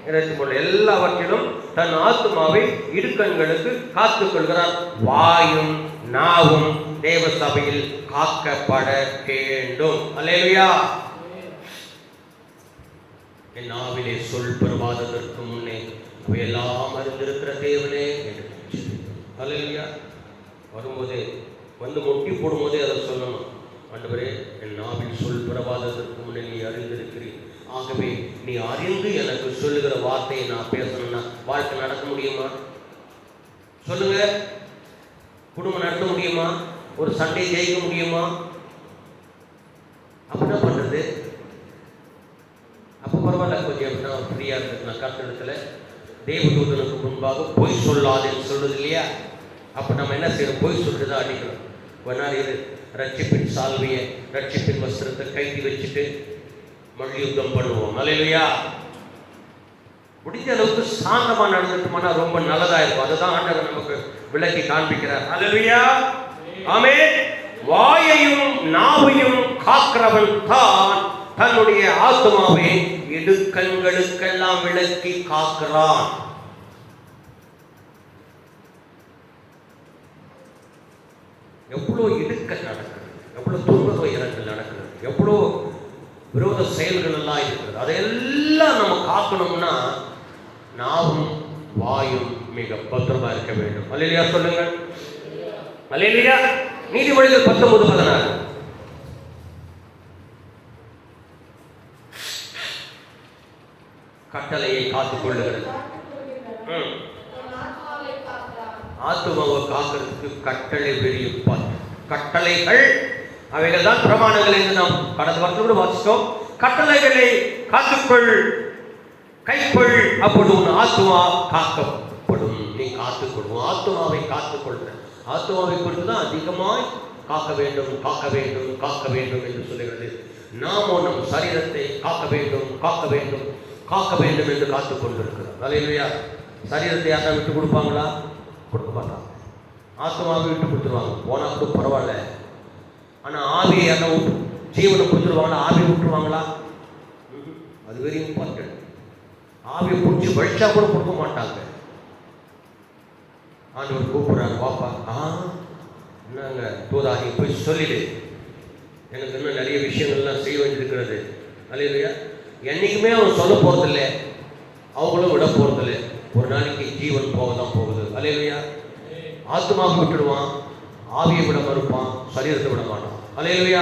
Speaker 3: 23 எல்லாவற்றிலும் தன் ஆத்துமாவை இடுக்கண்களுக்கு காத்துக் கொள்கிறான். வாயும் நாவும் தேவ சபையில் காக்கப்பட வேண்டும். அல்லேலூயா. என் நாவிலே சொல் பெறுவாததற்கு முன்னே எல்லாம் அறிந்திருக்கிற தேவனே என்று. அல்லேலூயா. வரும்போதே வந்து முட்டி போடும்போதே அதை சொல்லணும். ஆண்டவரே, என் நாவில் சொல் பெறுவாததற்கு முன்னே நீ அறிந்திருக்கிறீர். ஆகவே நீ அறிந்து எனக்கு சொல்லுகிற வார்த்தையை நான் பேசணும்னா வாழ்க்கை நடக்க முடியுமா? சொல்லுங்க. குடும்பம் நடத்த முடியுமா? ஒரு சண்டை ஜெயிக்க முடியுமா? அப்ப என்ன பண்றது? அப்போ பரவாயில்ல, கொஞ்சம் எப்படின்னா ஃப்ரீயா இருக்கு. நான் கர்த்தரிடத்துல தேவதூதனுக்கு முன்பாக பொய் சொல்லாதேன்னு சொல்றது இல்லையா? அப்போ நம்ம என்ன செய்யறோம்? பொய் சொல்லிட்டு தான் அடிக்கிறோம். வேணாலும் இது ரட்சிப்பின் சால்வையை, ரட்சிப்பின் வஸ்திரத்தை கைதி வச்சுட்டு மல்யுத்தம் பண்ணுவோம். அல்லேலூயா. முடிஞ்ச அளவுக்கு சாந்தமா நடந்துட்டோம்னா ரொம்ப நல்லதா இருக்கும். அதுதான் ஆண்டவர் நமக்கு விளக்கி காண்பிக்கிறார். அல்லேலூயா, ஆமென். வாயையும் நாவையும் காக்கிறவன் தான் தன்னுடைய ஆத்துமாவை இடுக்கண்களுக்கெல்லாம் விளக்கி காக்கிறான். எவ்வளோ இடுக்கல் நடக்கிறது, எவ்வளோ துன்ப துயரங்கள் நடக்கிறது, எவ்வளோ விரோத செயல்கள் எல்லாம் இருக்கிறது. அதையெல்லாம் நம்ம காக்கணும்னா நாவும் வாயும் மிக பத்திரமா இருக்க வேண்டும். அல்லேலூயா சொல்லுங்கள். அல்லேலூயா. நீதிமொழிகள் 19:16. கட்டளையை காத்துக் கொள்ளுகிறது. ஆத்துமாவை காக்கிறதுக்கு கட்டளை பெரிய கட்டளைகள், அவைகள் தான் பிரமாணங்கள் என்று நாம் கடந்த வாரத்தில் கூட வாசித்தோம். கட்டளைகளை காத்துக்கொள், கைக்கொள், அப்பொழுது உன் ஆத்துமா காக்கப்படும். நீ காத்துக்கொள்ளும் ஆத்துமாவை காத்துக்கொள்ற. ஆத்துமாவை குறித்து தான் அதிகமாய் காக்க வேண்டும், காக்க வேண்டும், காக்க வேண்டும் என்று சொல்லுகிறது. நாமோ நம் சரீரத்தை காக்க வேண்டும், காக்க வேண்டும், காக்க வேண்டும் என்று காத்துக் கொண்டிருக்கிறோம். அல்லேலூயா. சரீரத்தை யாரா விட்டு கொடுப்பாங்களா? கொடுக்க மாட்டாங்க. ஆத்மாவை விட்டு கொடுத்துருவாங்க, போனா கூட பரவாயில்ல. ஆனால் ஆவியை யாரா விட்டு ஜீவனை கொடுத்துருவாங்களா? ஆவியை விட்டுருவாங்களா? அது வெரி இம்பார்ட்டன்ட். ஆவியை பிடிச்சி வழிச்சா கூட கொடுக்க மாட்டாங்க. ஆண்டவர் கூப்பிடுறாங்க, பாப்பா, என்னங்க தூதாகி போய் சொல்லிடு, எனக்கு இன்னும் நிறைய விஷயங்கள்லாம் செய்ய வேண்டியிருக்கிறது. அல்லேலூயா. என்றைக்குமே அவன் சொல்ல போகிறதில்லை, அவங்களும் விட போகிறதில்லை. ஒரு நாளைக்கு ஜீவன் போக தான் போகுது. அல்லேலூயா. ஆத்மாவை விட்டுடுவான், ஆவியை விட மறுப்பான், சரீரத்தை விட மாட்டான். அல்லேலூயா.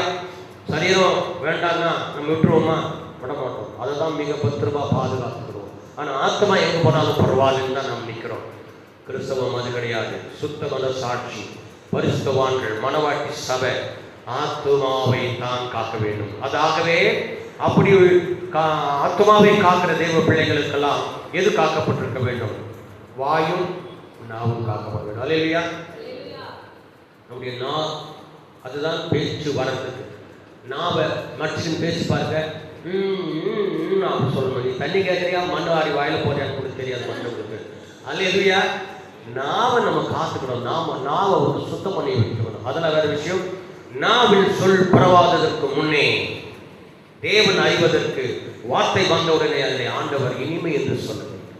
Speaker 3: சரீரம் வேண்டாம்னா நம்ம விட்டுருவோமா? விட மாட்டோம். அதை தான் மிக பத்திரமா பாதுகாத்துக்கிறோம். ஆனால் ஆத்மா எங்கே போனாலும் பரவாயில்லன்னு தான் நம்ம நிற்கிறோம். கிறிஸ்தவம் அது கிடையாது. சுத்த மன சாட்சி, பரிசுத்தவான்கள், மனவாட்டி சபை ஆத்மாவை தான் காக்க வேண்டும். அதாகவே அப்படி ஆத்மாவை காக்கிற தேவ பிள்ளைகளுக்கெல்லாம் எது காக்கப்பட்டிருக்க வேண்டும்? வாயும் நாவும் காக்கப்பட வேண்டும். அல்லேலூயா. நம்முடைய நா, அதுதான் பேச்சு வரத்துக்கு. நாவை மனுஷன் பேசி பாருங்க, அப்படி சொல்லணும். நீ தண்ணி கேட்குறியா, மண்ணு ஆடி வாயில போறியான்னு கூட தெரியாது மனுஷனுக்கு. அல்லேலூயா. நாவை நம்ம காத்துக்கணும். நாவை ஒரு சுத்தம் பண்ணி வைக்கணும். அதெல்லாம் வேற விஷயம். நாவில் சொல் பரவாததற்கு முன்னே தேவன் அறிவதற்கு வார்த்தை வந்தவுடனே அதிலே ஆண்டவர் இனிமை என்று சொல்ல வேண்டும்.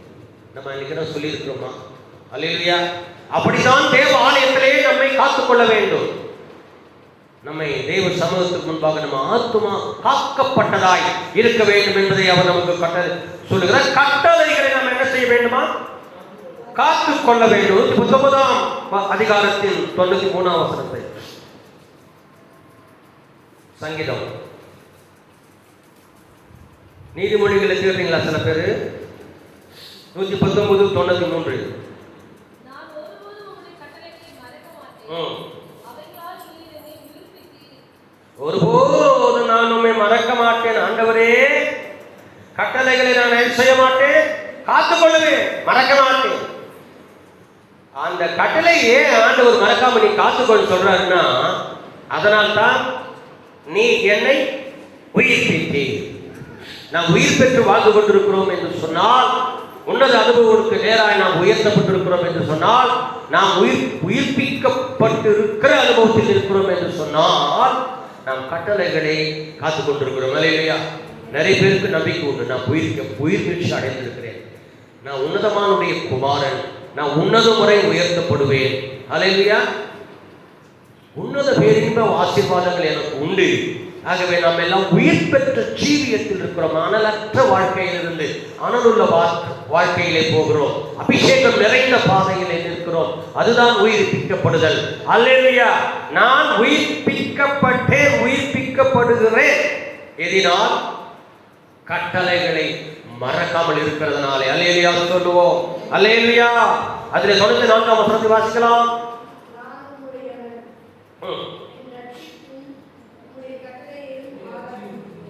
Speaker 3: நம்ம இன்னைக்கு சொல்லியிருக்கிறோமா? அல்லேலூயா. அப்படித்தான் தேவ ஆலயத்திலே நம்மை காத்துக்கொள்ள வேண்டும். நம்மை தேவ சமூகத்துக்கு முன்பாக நம்ம ஆத்துமா காக்கப்பட்டதாய் இருக்க வேண்டும் என்பதை அவர் நமக்கு கட்டளை சொல்லுகிறார். கட்டளைகளை நாம் என்ன செய்ய வேண்டுமா? காத்துக் கொள்ள வேண்டும். 19ஆம் அதிகாரத்தில் 93ஆம் வசனத்தை சங்கீதம். நீதிமொழிகளை தேடுறீங்களா? சில பேர் 119:93.
Speaker 2: நான் ஒருபோதும் உம்முடைய கட்டளைகளை மறக்க மாட்டேன். அவைகளால் நீர் என்னை உயிர்ப்பித்தீர்.
Speaker 3: ஒருபோதும் நான் உம்மை மறக்க மாட்டேன் ஆண்டவரே. கட்டளைகளை நான் என்ன செய்ய மாட்டேன்? காத்துக்கொள்ளுவேன், மறக்க மாட்டேன். அந்த கட்டளையே ஆண்டவர் மறக்காம நீ காத்துக்கொள்ள சொல்றாருன்னா, அதனால்தான் நீ என்னை உயிர்ப்பித்தீர். நாம் உயிர் பெற்று வாழ்ந்து கொண்டிருக்கிறோம் என்று சொன்னால், உன்னத அனுபவங்களுக்கு நேராக நாம் உயர்த்தப்பட்டிருக்கிறோம் என்று சொன்னால், நாம் உயிர்ப்பிக்கப்பட்டிருக்கிற அனுபவத்தில் இருக்கிறோம் என்று சொன்னால், நாம் கட்டளைகளை காத்துக் கொண்டிருக்கிறோம். இல்லையா? நிறைய பேருக்கு நம்பிக்கை உண்டு, நான் உயிர் பெற்று அடைந்திருக்கிறேன், நான் உன்னதமானுடைய குமாரன், நான் உன்னத முறை உயர்த்தப்படுவேன். அல்லேலூயா. உன்னத பேரின்ப ஆசீர்வாதங்கள் எனக்கு உண்டு. ஆகவே நாம் எல்லாம் உயிர் பெற்ற ஜீவியத்தில் இருக்கிறோம். அனலற்ற வாழ்க்கையிலிருந்து அனலுள்ள வாழ்க்கையிலே போகிறோம். அபிஷேகம் நிறைந்த பாதையிலே நிற்கிறோம். அதுதான் உயிர்ப்பிக்கப்படுதல். அல்லேலூயா. நான் உயிர்ப்பிக்கப்பட்டேன், உயிர்ப்பிக்கப்படுகிறேன். எதினால்? கட்டளைகளை மறக்காமல் இருக்கிறதுனாலே. அல்லேலூயா சொல்லுவோம். அல்லேலூயா. அதிலே 94ஆம் வசனத்தை வாசிக்கலாம்.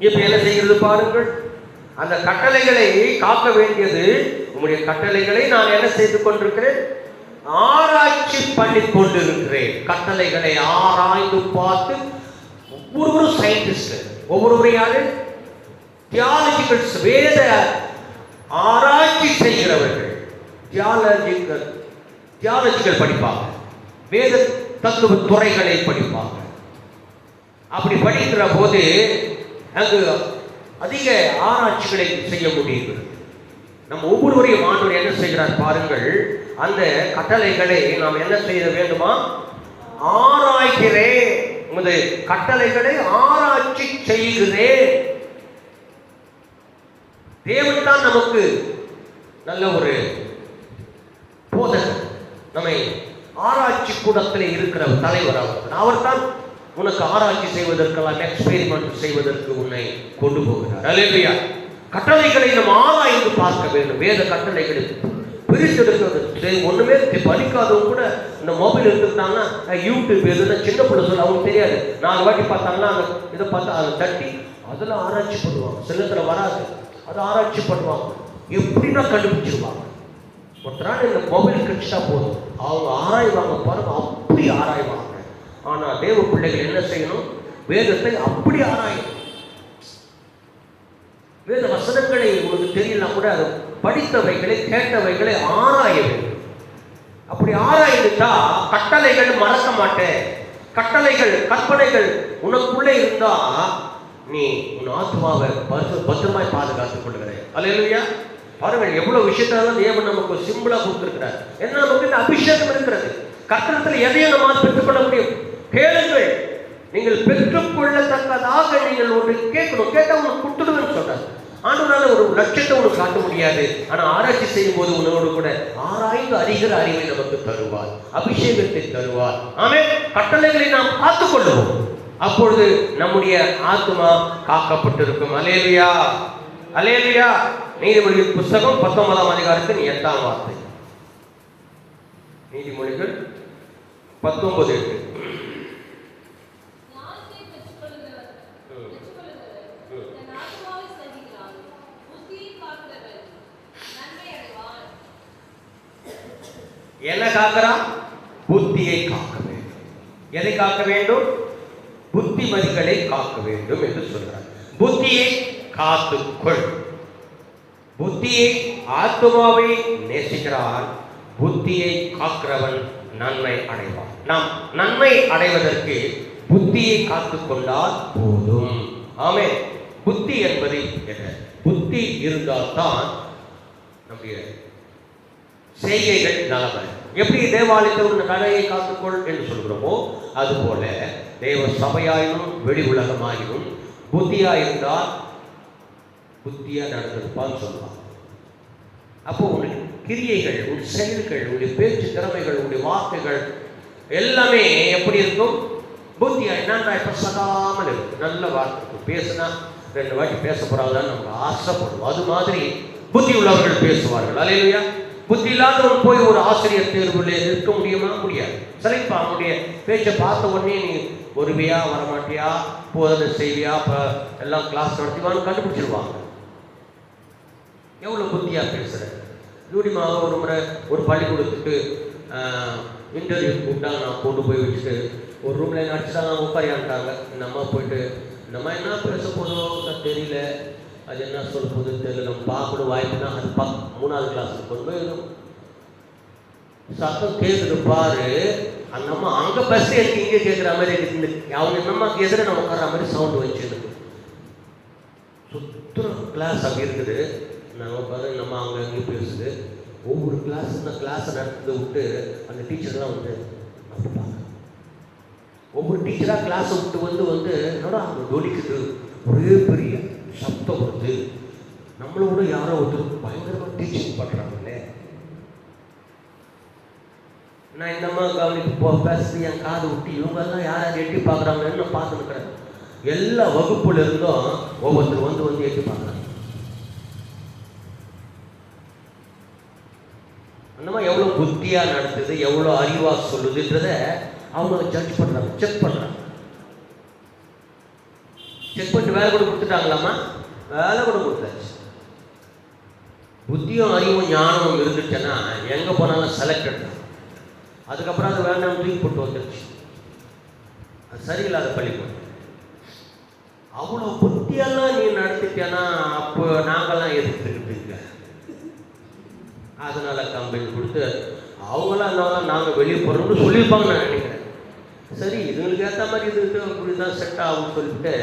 Speaker 3: இப்ப என்ன செய்கிறது பாருங்கள். அந்த கட்டளைகளை காக்க வேண்டியது, உங்களுடைய கட்டளைகளை நான் என்ன செய்து கொண்டிருக்கிறேன்? ஆராய்ச்சி பண்ணி கொண்டிருக்கிறேன். கட்டளைகளை ஆராய்ந்து பார்த்து ஒவ்வொரு சயின்டிஸ்ட், ஒவ்வொரு யாரு? தியாலஜிக்கல்ஸ், வேத ஆராய்ச்சி செய்கிறவர்கள் தியாலஜிக்கல் படிப்பாங்க, வேத தத்துவ துறைகளை படிப்பாங்க. அப்படி படிக்கிற போது அங்கு அதிக ஆராய்ச்சிகளை செய்ய முடியுது. நம்ம ஒவ்வொருவரையும் ஆண்டவர் என்ன செய்கிறார் பாருங்கள். அந்த கட்டளைகளை நாம் என்ன செய்ய வேண்டுமா? ஆராய்கிறேன். உமது கட்டளைகளை ஆராய்ச்சி செய்கிறேன். தேவன் தான் நமக்கு நல்ல ஒரு போதகர். நம்மை ஆராய்ச்சி கூடத்தில் இருக்கிற தலைவர் அவர் தான் உனக்கு ஆராய்ச்சி செய்வதற்கெல்லாம், எக்ஸ்பெரிமெண்ட் செய்வதற்கு உன்னை கொண்டு போகிறார். அல்லேலூயா. கட்டளைகளை நம்ம ஆராய்ந்து பார்க்க வேண்டும். வேத கட்டளைகளை பிரித்தெடுக்கிறது. ஒண்ணுமே படிக்காதவங்க கூட இந்த மொபைல் எடுத்துக்கிட்டாங்கன்னா, யூடியூப் எதுனா சின்ன பிள்ளை சொல்ல அவங்களுக்கு தெரியாது. 4 வாட்டி பார்த்தாங்கன்னா இதை பார்த்தா அதை தட்டி அதில் ஆராய்ச்சி பண்ணுவாங்க. சிலத்தில் வராது, அதை ஆராய்ச்சி பண்ணுவாங்க. எப்படின்னா கண்டுபிடிச்சிருவாங்க. ஒருத்தரான இந்த மொபைல் கிடைச்சா போதும், அவங்க ஆராய்வாங்க பாருங்க, அப்படி ஆராய்வாங்க. ஆனால் தேவ பிள்ளைகள் என்ன செய்யணும்? வேதத்தை அப்படி ஆராயணும். வேத வசனங்களை உங்களுக்கு தெரியலாம் கூட, அது படித்தவைகளை கேட்டவைகளை ஆராய வேண்டும். அப்படி ஆராய்ந்துட்டா கட்டளைகள் மறக்க மாட்டேன். கட்டளைகள் கற்பனைகள் உனக்குள்ளே இருந்தா நீ உன் ஆத்மாவை பத்திரமாய் பாதுகாத்துக் கொள்கிறேன். அல்லேலூயா. பாருங்கள், எவ்வளவு விஷயத்தான் தேவன் நமக்கு சிம்பிளா கொடுத்திருக்கிறார். என்ன, நமக்கு இந்த அபிஷேகம் இருக்கிறது. கட்டணத்தில் எதையும் நம்மால் பெற்றுக்கொள்ள முடியும். கேளுங்கள், நீங்கள் பெற்றுக்கொள்ளத்தக்கதாக நீங்கள் ஒன்று கேட்கணும். கேட்டால் உங்களுக்கு கொடுத்துடுவேன்னு சொல்றாரு. ஆண்டவரால ஒரு லட்சத்தை உனக்கு காட்ட முடியாது. ஆனா ஆராய்ச்சி செய்யும் போது உன்னோடு கூட ஆராய்ந்து அறிகிற அறிவை நமக்கு தருவார், அபிஷேகத்தை தருவார். ஆமென். கட்டளைகளை நாம் காத்துக் கொள்ளுவோம். அப்பொழுது நம்முடைய ஆத்மா காக்கப்பட்டிருக்கும். அல்லேலூயா, அல்லேலூயா. நீதிமொழிகள் புத்தகம் 19ஆம் அதிகாரத்தின் 8ஆம் வார்த்தை. நீதிமொழிகள் 19:8. என்ன காக்கிறான்? புத்தியை காக்க வேண்டும். எதை காக்க வேண்டும்? புத்திமதிகளை காக்க வேண்டும் என்று சொல்றார். புத்தியை காத்துக்கொள். புத்தியை, ஆத்மாவை நேசிக்கிறான். புத்தியை காக்கிறவன் நன்மை அடைவான். நாம் நன்மை அடைவதற்கு புத்தியை காத்துக்கொண்டால் போதும். ஆமென். புத்தி என்பது என்ன? புத்தி இருந்தால்தான் நம்முடைய செய்கைகள் நலம. எப்படி தேவாலயத்தில் உள்ள கடையை காத்துக்கொள் என்று சொல்கிறோமோ, அதுபோல தேவ சபையாயினும் வெளி உலகமாயினும் புத்தியாயிருந்தால் புத்தியா நடந்திருப்பான்னு சொல்லுவாங்க. அப்போ உன்னுடைய கிரியைகள், உன் செயல்கள், உன்னுடைய பேச்சு திறமைகள், உன்னுடைய வார்த்தைகள் எல்லாமே எப்படி இருக்கும்? புத்தியா. என்னன்னா இப்ப சதாமல் இருக்கும். நல்ல வார்த்தை பேசுனா 2 வாட்டி பேச போறாங்கன்னு நமக்கு ஆசைப்படுவோம். அது மாதிரி புத்தி உள்ளவர்கள் பேசுவார்கள். அல்லேலூயா. புத்தி இல்லாதவன் போய் ஒரு ஆசிரியர் தேர்வில் நிற்க முடியுமா? முடியாது. சரிப்பா, அவனுடைய பேச்சை பார்த்த உடனே நீ வருவியா வரமாட்டியா, போதனை செய்வியா, எல்லாம் கிளாஸ் நடத்திவான்னு கண்டுபிடிச்சிருவாங்க. எவ்வளோ புத்தியா பேசுகிற. யூடிமாக ஒரு முறை ஒரு பள்ளிக்கூடத்துக்கு இன்டர்வியூ கூப்பிட்டா நான் கொண்டு போய் வச்சுட்டு ஒரு ரூமில் நடிச்சுட்டாங்க, உட்காரியான்ட்டாங்க. இந்த அம்மா போயிட்டு இந்த அம்மா என்ன பேச போதும் தெரியல, அது என்ன சொல்ல போது தெரியல, நம்ம பார்க்கணும் வாய்ப்புனா அது 3வது கிளாஸுக்கு கொண்டு போய் சத்தம் கேட்குது பாரு. அந்த அம்மா அங்கே பஸ் எனக்கு இங்கே கேட்குற மாதிரி இருக்குது. அவங்க இந்த அம்மாவுக்கு எதிர நம்ம உட்கார மாதிரி சவுண்டு வச்சுருக்கு. சுற்றுற கிளாஸ் அப்படி இருக்குது. நாங்கள் பார்த்து நம்ம அங்கே அங்கேயும் பேசுது. ஒவ்வொரு கிளாஸ் இந்த கிளாஸை நடத்துறதை விட்டு அந்த டீச்சர்லாம் வந்து பார்ப்பாங்க. ஒவ்வொரு டீச்சராக கிளாஸை விட்டு வந்து என்னோட அவங்க டொலிக்குது, ஒரே பெரிய சத்தம் வருது. நம்மளோட யாரோ ஒருத்தர் பயங்கரமாக டீச்சிங் பண்ணுறாங்களே. நான் இந்த அம்மா கவனிக்கு பேசுறது என் காது விட்டு இவங்கெல்லாம் யாராவது எட்டி பார்க்குறாங்கன்னு நான் பார்த்துருக்குறேன். எல்லா வகுப்புல இருந்தும் ஒவ்வொருத்தர் வந்து எட்டி பார்க்குறாங்க. அந்த மாதிரி எவ்வளோ புத்தியாக நடத்துது, எவ்வளோ அறிவாக சொல்லுதுன்றத அவங்க ஜட்ஜ் பண்ணுறாங்க, செக் பண்ணுறாங்க. செக் பண்ணிட்டு வேலை கூட கொடுத்துட்டாங்களாம்மா? வேலை கூட கொடுத்தாச்சு. புத்தியும் அறிவும் ஞானமும் இருந்துச்சுன்னா எங்கே போனாலும் செலக்டட் தான். அதுக்கப்புறம் அது வேண்டாம் தூக்கி போட்டு வந்துடுச்சு. அது சரியில்லாத பள்ளிக்கூடம். அவ்வளோ புத்தியெல்லாம் நீ நடத்திட்டேன்னா அப்போ நாங்கள்லாம் எதிர்த்துக்கிட்டு அதனால கம்பெனி கொடுத்து அவங்களாம் இருந்தாலும் நாங்கள் வெளியே போகிறோம்னு சொல்லியிருப்பாங்கன்னு நான் நினைக்கிறேன். சரி, இதுங்களுக்கு ஏற்ற மாதிரி இது அப்படி தான் செட் ஆகும்னு சொல்லிட்டு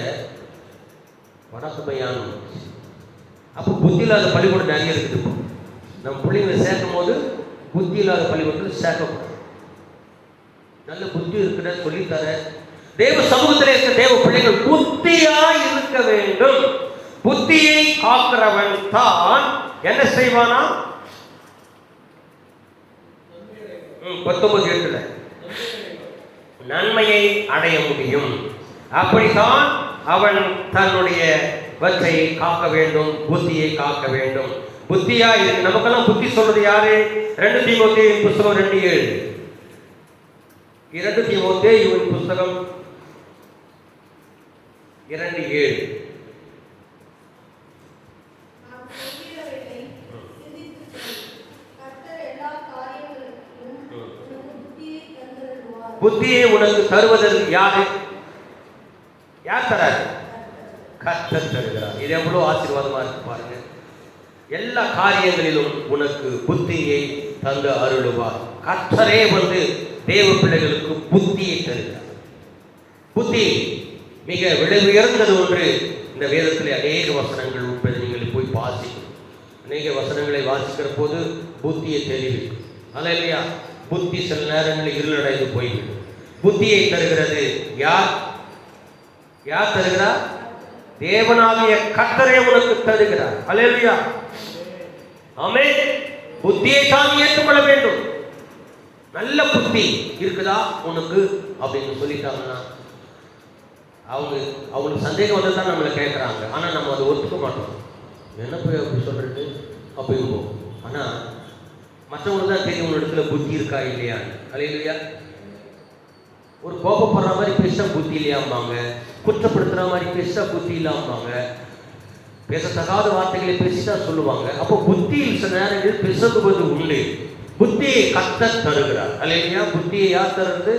Speaker 3: வடக்கு பையான். அப்போ புத்தி இல்லாத பள்ளிக்கூடம் நிறைய இருக்குது. இப்போ நம்ம பிள்ளைங்களை சேர்க்கும் போது புத்தி இல்லாத பள்ளிக்கூடத்தில் சேர்க்கக்கூடாது. நல்ல புத்தி இருக்கிற சொல்லித்தர தேவ சமூகத்தில் இருக்க தேவ பிள்ளைகள் புத்தியாய் இருக்க வேண்டும். புத்தியை காக்கிறவன் தான் என்ன செய்வானா? 19:8 நன்மையை அடைய முடியும். அப்படித்தான் அவன் தன்னுடைய வற்றை காக்க வேண்டும், புத்தியை காக்க வேண்டும். புத்தியா இருக்கு. நமக்கெல்லாம் புத்தி சொல்றது யாரு? 2 தீமோத்தேயுவின் புஸ்தகம் 2:7. 2 தீமோத்தேயுவின் புஸ்தகம் 2:7. புத்தியை உனக்கு தருவதற்கு யாரு? யார் தராரு? கர்த்தர் தருகிறார். இது எவ்வளவு ஆசீர்வாதமா இருக்கு பாருங்க. எல்லா காரியங்களிலும் உனக்கு புத்தியை தந்து அருளுவார். கர்த்தரே வந்து தேவ பிள்ளைகளுக்கு புத்தியை தருகிறார். புத்தி மிக விலை உயர்ந்தது ஒன்று. இந்த வேதத்திலே அநேக வசனங்கள் உட்பட நீங்கள் போய் வாசிக்கும். அநேக வசனங்களை வாசிக்கிற போது புத்தியை தெரிவிக்கும். அல்ல இல்லையா? புத்தி சில நேரங்களில் இருளடைந்து போய்விடும். புத்தியை தருகிறது யார்? யார் தருகிறார்? தேவனாகிய கர்த்தரே உனக்கு தருகிறார். அல்லேலூயா, ஆமென். புத்தியை தான் ஏற்றுக்கொள்ள வேண்டும். நல்ல புத்தி இருக்குதா உனக்கு அப்படின்னு சொல்லிட்டாங்கன்னா அவங்களுக்கு சந்தேகம் வந்து தான் நம்மளை கேட்குறாங்க. ஆனால் நம்ம அதை ஒத்துக்க மாட்டோம். என்ன போய் அப்படி சொல்றது அப்படின்னு. ஆனால் மற்றவங்களுக்கு தான் தெரியும் உங்க இடத்துல புத்தி இருக்கா இல்லையான்னு. அல்லேலூயா. ஒரு கோபப்படுற மாதிரி பேசிட்டா புத்தி இல்லையாம்பாங்க, குற்றப்படுத்துற மாதிரி பேசிட்டா புத்தி இல்லாமப்பாங்க, பேசத்தகாத வார்த்தைகளை பேசிட்டா சொல்லுவாங்க. அப்போ புத்தியில் சில நேரங்களில் பேசுவது உண்டு. புத்தியை கர்த்தர் தருகிறார். அல்லேலூயா. புத்தியை யார் தருறது?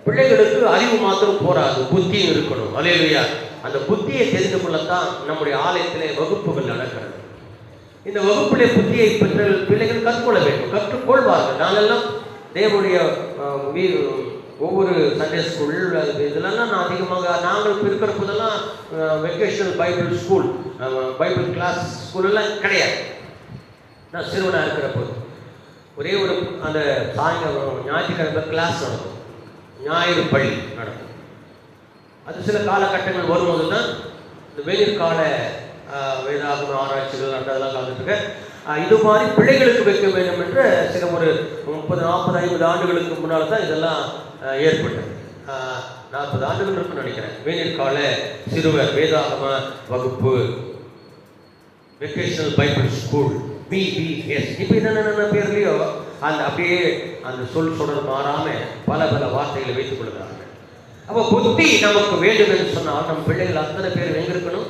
Speaker 3: பிள்ளைகளுக்கு அறிவு மாத்திரம் போராது, புத்தியும் இருக்கணும். அல்லேலூயா. அந்த புத்தியை தெரிந்து கொள்ளத்தான் நம்முடைய ஆலயத்திலே வகுப்புகள் நடக்கிறது. இந்த வகுப்பிலே புத்தியை பெற்ற பிள்ளைகள் கற்றுக்கொள்ள வேண்டும், கற்றுக்கொள்வார்கள். நாங்கெல்லாம் தேவனுடைய ஒவ்வொரு சண்டே ஸ்கூல் இதெல்லாம் நான் அதிகமாக நாங்கள் இருக்கிற போதெல்லாம் vocational Bible school, Bible class ஸ்கூலெல்லாம் கிடையாது. நான் சிறுவனாக இருக்கிற போது ஒரே ஒரு அந்த சாயங்காலம் ஞாயிற்றுக்கிழமை கிளாஸ் நடக்கும், ஞாயிறு பள்ளி நடக்கும். அது சில காலகட்டங்கள் வரும்போது தான் இந்த வெளிர்கால வேதாகம ஆராய்ச்சிகள் அதெல்லாம் கலந்துட்டு இது மாதிரி பிள்ளைகளுக்கு வைக்க வேண்டும் என்று சில ஒரு 30, 40, 50 ஆண்டுகளுக்கு முன்னால் தான் இதெல்லாம் ஏற்பட்டது. 40 ஆண்டுகள் இருக்குன்னு நினைக்கிறேன். வேநீர்கால சிறுவர் வேதாகம வகுப்பு, வெக்கேஷனல் பைபிள் ஸ்கூல், VBS. இப்போ என்னென்ன பேர்லையோ அந்த அப்படியே அந்த சொல் மாறாமல் பல பல வார்த்தைகளை வைத்துக் கொள்கிறார்கள். அப்போ புத்தி நமக்கு வேண்டும் என்று சொன்னால் நம் பிள்ளைகள் அத்தனை பேர் எங்கே இருக்கணும்?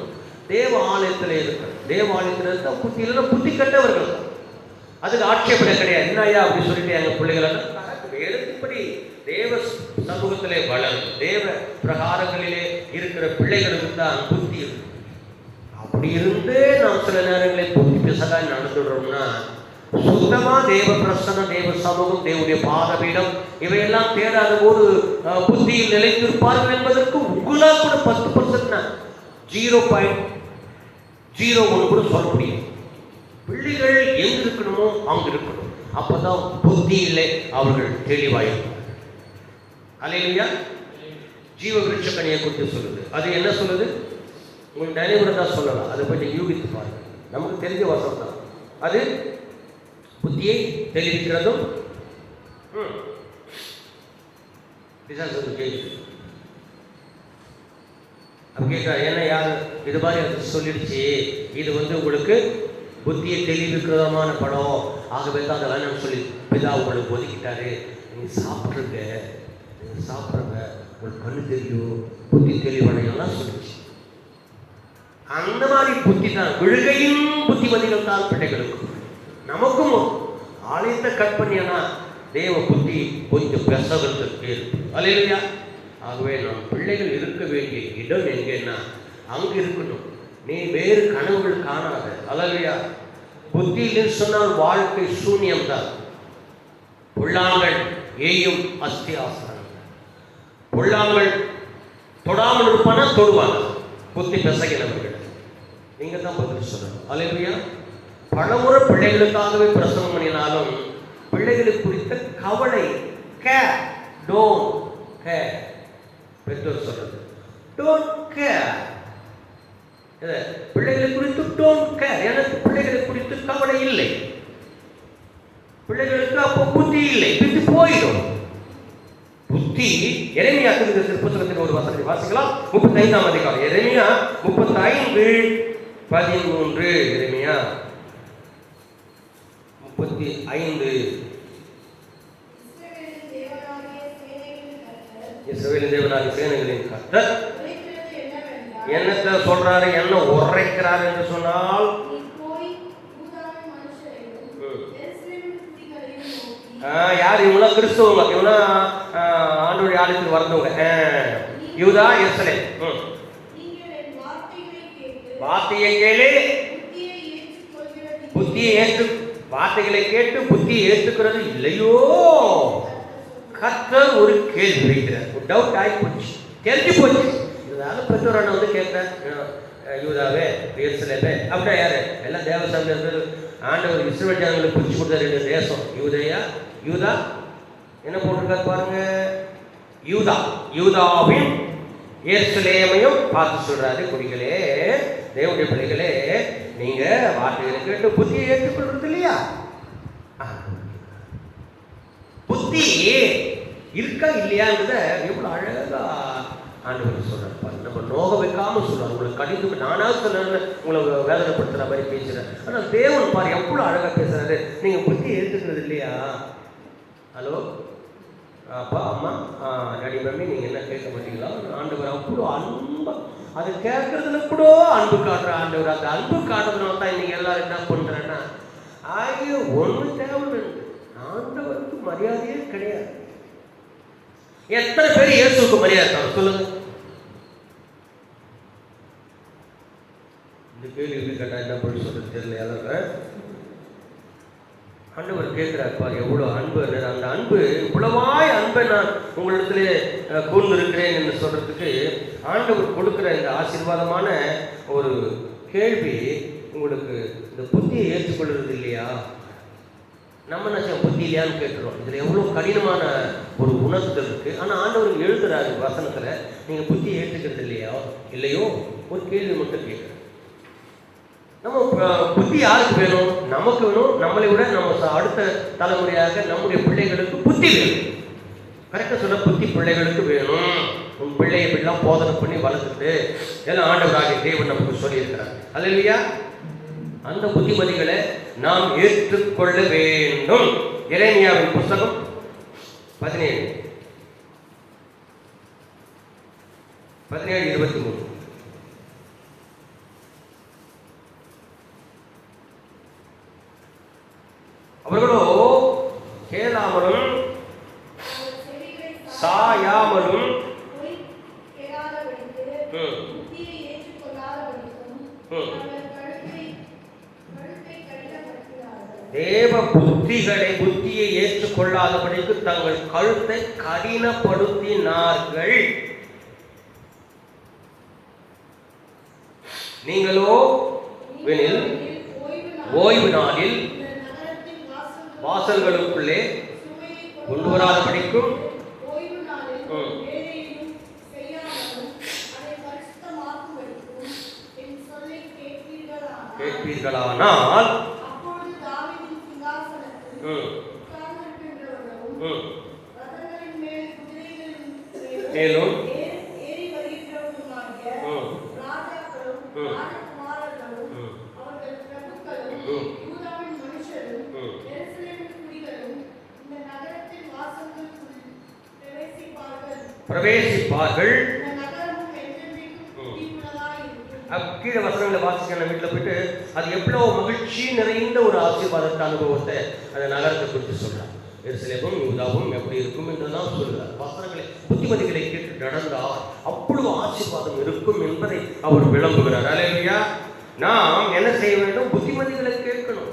Speaker 3: தேவ ஆலயத்தில் இருக்கணும். தேவ ஆலயத்தில் இருந்தால் புத்தி இல்லைன்னா புத்தி கட்டவர்கள். அதுக்கு ஆட்சேபனை கிடையாது. என்னையா அப்படி சொல்லிட்டு எங்கள் பிள்ளைகள் வேதத்தின்படி தேவ சமூகத்திலே வளரும் தேவ பிரகாரங்களிலே இருக்கிற பிள்ளைகளுக்கு தான் புத்தி இருக்கும். அப்படி இருந்து நாம் சில நேரங்களில் புத்தி பிசகாய் நடந்துடுறோம்னா சுத்தமா தேவ பிரசனம், தேவ சமூகம், தேவனுடைய பாதபீடம் இவையெல்லாம் தேடாத போது புத்தியில் நிலைத்திருப்பார்கள் என்பதற்கு உங்களால் கூட 10% 0.01 கூட சொல்ல முடியும். பிள்ளைகள் எங்க இருக்கணுமோ அங்க இருக்கணும். அப்பதான் புத்தியிலே அவர்கள் தெளிவாயிருக்கும். அல்லேலூயா. ஜீவ விருட்ச கனியை குறித்து சொல்லுது. அது என்ன சொல்லுது? உங்களுக்கு நினைவுடன் தான் சொல்லலாம். அதை பற்றி யூகித்து பாருங்க. நமக்கு தெரிஞ்ச வசனம் தான் அது. புத்தியை தெளிவிக்கிறதும் கேட்க என்ன யார் இது மாதிரி அது சொல்லிடுச்சு, இது உங்களுக்கு புத்தியை தெளிவிக்கிறதமான படம், ஆகவே தான் அதை வேணும்னு சொல்லி பிதா உங்களுக்கு ஒதுக்கிட்டாரு. நீங்கள் சாப்பிட்ருங்க, நீங்கள் சாப்பிட்ருங்க, உங்களுக்கு கண்ணு தெரியும், புத்தி தெளிவடையெல்லாம் சொல்லிடுச்சு. அந்த மாதிரி புத்தி தான் விழுகையும் புத்திமதிகள் தான் பிள்ளைகளுக்கும் நமக்கும். ஆலயத்தை கட் பண்ணியனா தேவ புத்தி கொஞ்சம் பெசகிறதுக்கு இருக்கு. அல்லேலூயா. ஆகவே நம் பிள்ளைகள் இருக்க வேண்டிய இடம் எங்கன்னா அங்கே இருக்கணும். நீ வேறு கனவுகள் காணாத. அல்லேலூயா. புத்தியில் சொன்னால் வாழ்க்கை சூன்யம் தான். புல்லாங்கள் ஏயும் அஸ்தி ஆசனம். புல்லாங்கள் தொடாமல் இருப்பானா தொடுவாங்க. புத்தி பெசகினவர்கள் நீங்க தான் பதில் சொல்லணும். அல்லேலூயா. பலமுறை பிள்ளைகளுக்காகவே பிரசவம் பண்ணினாலும் பிள்ளைகளுக்கு குறித்த கவலை கேர், டோன்ட் கேர். பெற்றோர் சொல்றது டோன்ட் கேர். பிள்ளைகளை குறித்து டோன்ட் கேர். எனக்கு பிள்ளைகளை குறித்து கவலை இல்லை. பிள்ளைகளுக்கு அப்போ புத்தி இல்லை, பித்து போயிடும். புத்தி எரேமியா புத்தகத்தில் ஒரு வசனத்தை வாசிக்கலாம். 35ஆம் அதிகாரம் எரேமியா 35:13. எரேமியா 35. இஸ்ரவேலின் தேவனாகிய சேனைகளின் கர்த்தர் என்னத்தை சொல்றாரு, என்ன உரைக்கிறார் என்று சொன்னால், யார் இவங்களா? கிறிஸ்தவங்க. இவனா ஆண்டவருடைய ஆலயத்துக்கு வந்தவங்க. யூதா, எருசலேம். வார்த்தையை கேளு, புத்தியை ஏற்று. வார்த்தைகளை கேட்டு புத்தியை ஏற்றுக்கிறது இல்லையோ? கர்த்தர் ஒரு கேள்வி வைக்கிறார். ஒரு டவுட் ஆகி போச்சு, தெரிஞ்சு போச்சு. இதனால பெற்றோர் அண்ணன் கேட்கிறேன், யூதாவே, எருசலேமே அப்படின்னா யாரு? எல்லாம் தேவசாமி. ஆண்டவர் இஸ்ரவேல் ஜனங்களுக்கு பிரிச்சு கொடுத்தாரு 2 தேசம். யூதையா, யூதா. என்ன போட்டிருக்காரு பாருங்க, யூதா. யூதாவின் எருசலேமையும் பார்த்து சொல்றாரு. குடிகளே, தேவனுடைய பிள்ளைகளே, நீங்க வார்த்தைகளை கேட்டு புத்தியை ஏற்றுக்கொள்றது இல்லையா? புத்தி இருக்கா இல்லையான்றத எவ்வளவு அழகா ஆண்டவர் சொல்றாரு பாருங்க. நம்ம நோக வைக்காம சொல்றாரு. உங்களுக்கு கடிந்து நானாவது சொல்ல உங்களை வேதனைப்படுத்துற மாதிரி பேசுறேன். ஆனா தேவன் பாரு எவ்வளவு அழகா பேசுறாரு. நீங்க புத்தியை ஏற்றுக்கிறது இல்லையா? ஹலோ அப்பா, அம்மா, டாடி, மம்மி, நீங்க என்ன கேட்க மாட்டீங்களா? ஆண்டவர் அவ்வளோ அன்பா அதை கேட்கறதுல கூட அன்பு காட்டுற ஆண்டவர். அந்த அன்பு காட்டுறதுனால தான் இன்னைக்கு எல்லாரும் என்ன பண்றேன்னா, ஆகிய ஒன்று தேவை. ஆண்டவருக்கு மரியாதையே கிடையாது. எத்தனை பேர் இயேசுக்கு மரியாதை இருக்காங்க சொல்லுங்க? இந்த கேள்வி எப்படி கேட்டா என்ன பண்ணி சொல்றது தெரியல. எல்லாரும் ஆண்டவர் கேட்கிறார் பாரு எவ்வளோ அன்பு. அந்த அன்பு இவ்வளவாய் அன்பை நான் உங்களிடத்துல கூர்ந்திருக்கிறேன் என்று சொல்றதுக்கு ஆண்டவர் கொடுக்குற இந்த ஆசீர்வாதமான ஒரு கேள்வி உங்களுக்கு, இந்த புத்தியை ஏற்றுக்கொள்றது இல்லையா? நம்ம என்ன புத்தி இல்லையான்னு கேட்டுருவோம். இதில் எவ்வளோ கடினமான ஒரு உணர்தல் இருக்குது. ஆனால் ஆண்டவர் எழுதுறாரு வசனத்தில், நீங்கள் புத்தியை ஏற்றுக்கிறது இல்லையோ? ஒரு கேள்வி மட்டும் கேட்குறேன். நம்ம புத்தி யாருக்கு வேணும்? நமக்கு வேணும். நம்மளை விட நம்ம அடுத்த தலைமுறையாக நம்முடைய பிள்ளைகளுக்கு புத்தி வேணும். கரெக்டாக சொல்ல, புத்தி பிள்ளைகளுக்கு வேணும். உன் பிள்ளையை இப்படிலாம் போதனை பண்ணி வளர்த்துட்டு எல்லாம் ஆண்டவராகிய தேவன் நமக்கு சொல்லியிருக்கிறார். அல்லேலூயா. அந்த புத்திமதிகளை நாம் ஏற்றுக்கொள்ள வேண்டும். எரேமியாவின் புத்தகம் 17:23. அவர்களோ கேளாமலும் சாயாமலும் தேவ புத்தியை ஏற்றுக்கொள்ளாதபடிக்கு தங்கள் கழுத்தை கடினப்படுத்தினார்கள். நீங்களோ ஓய்வு நாளில் வாசல்களுக்குள்ளே கொண்டு வராதபடிக்கும் கேட்பீர்களானால் மேலும் பிரவேசிப்பார்கள். கீழே வசனங்களை வாசிக்க வீட்டில் போயிட்டு அது எவ்வளவு மகிழ்ச்சி நிறைந்த ஒரு ஆசீர்வாதத்தை அனுபவத்தை அந்த நகரத்தை குறித்து சொல்றார். எருசலேமும் யூதாவும் எப்படி இருக்கும் என்றுதான் சொல்கிறார். வசனங்களை புத்திமதிகளை கேட்டு நடந்தால் அவ்வளவு ஆசீர்வாதம் இருக்கும் என்பதை அவர் விளம்புகிறார். அல்லேலூயா. நாம் என்ன செய்ய வேண்டும்? புத்திமதிகளை கேட்கணும்.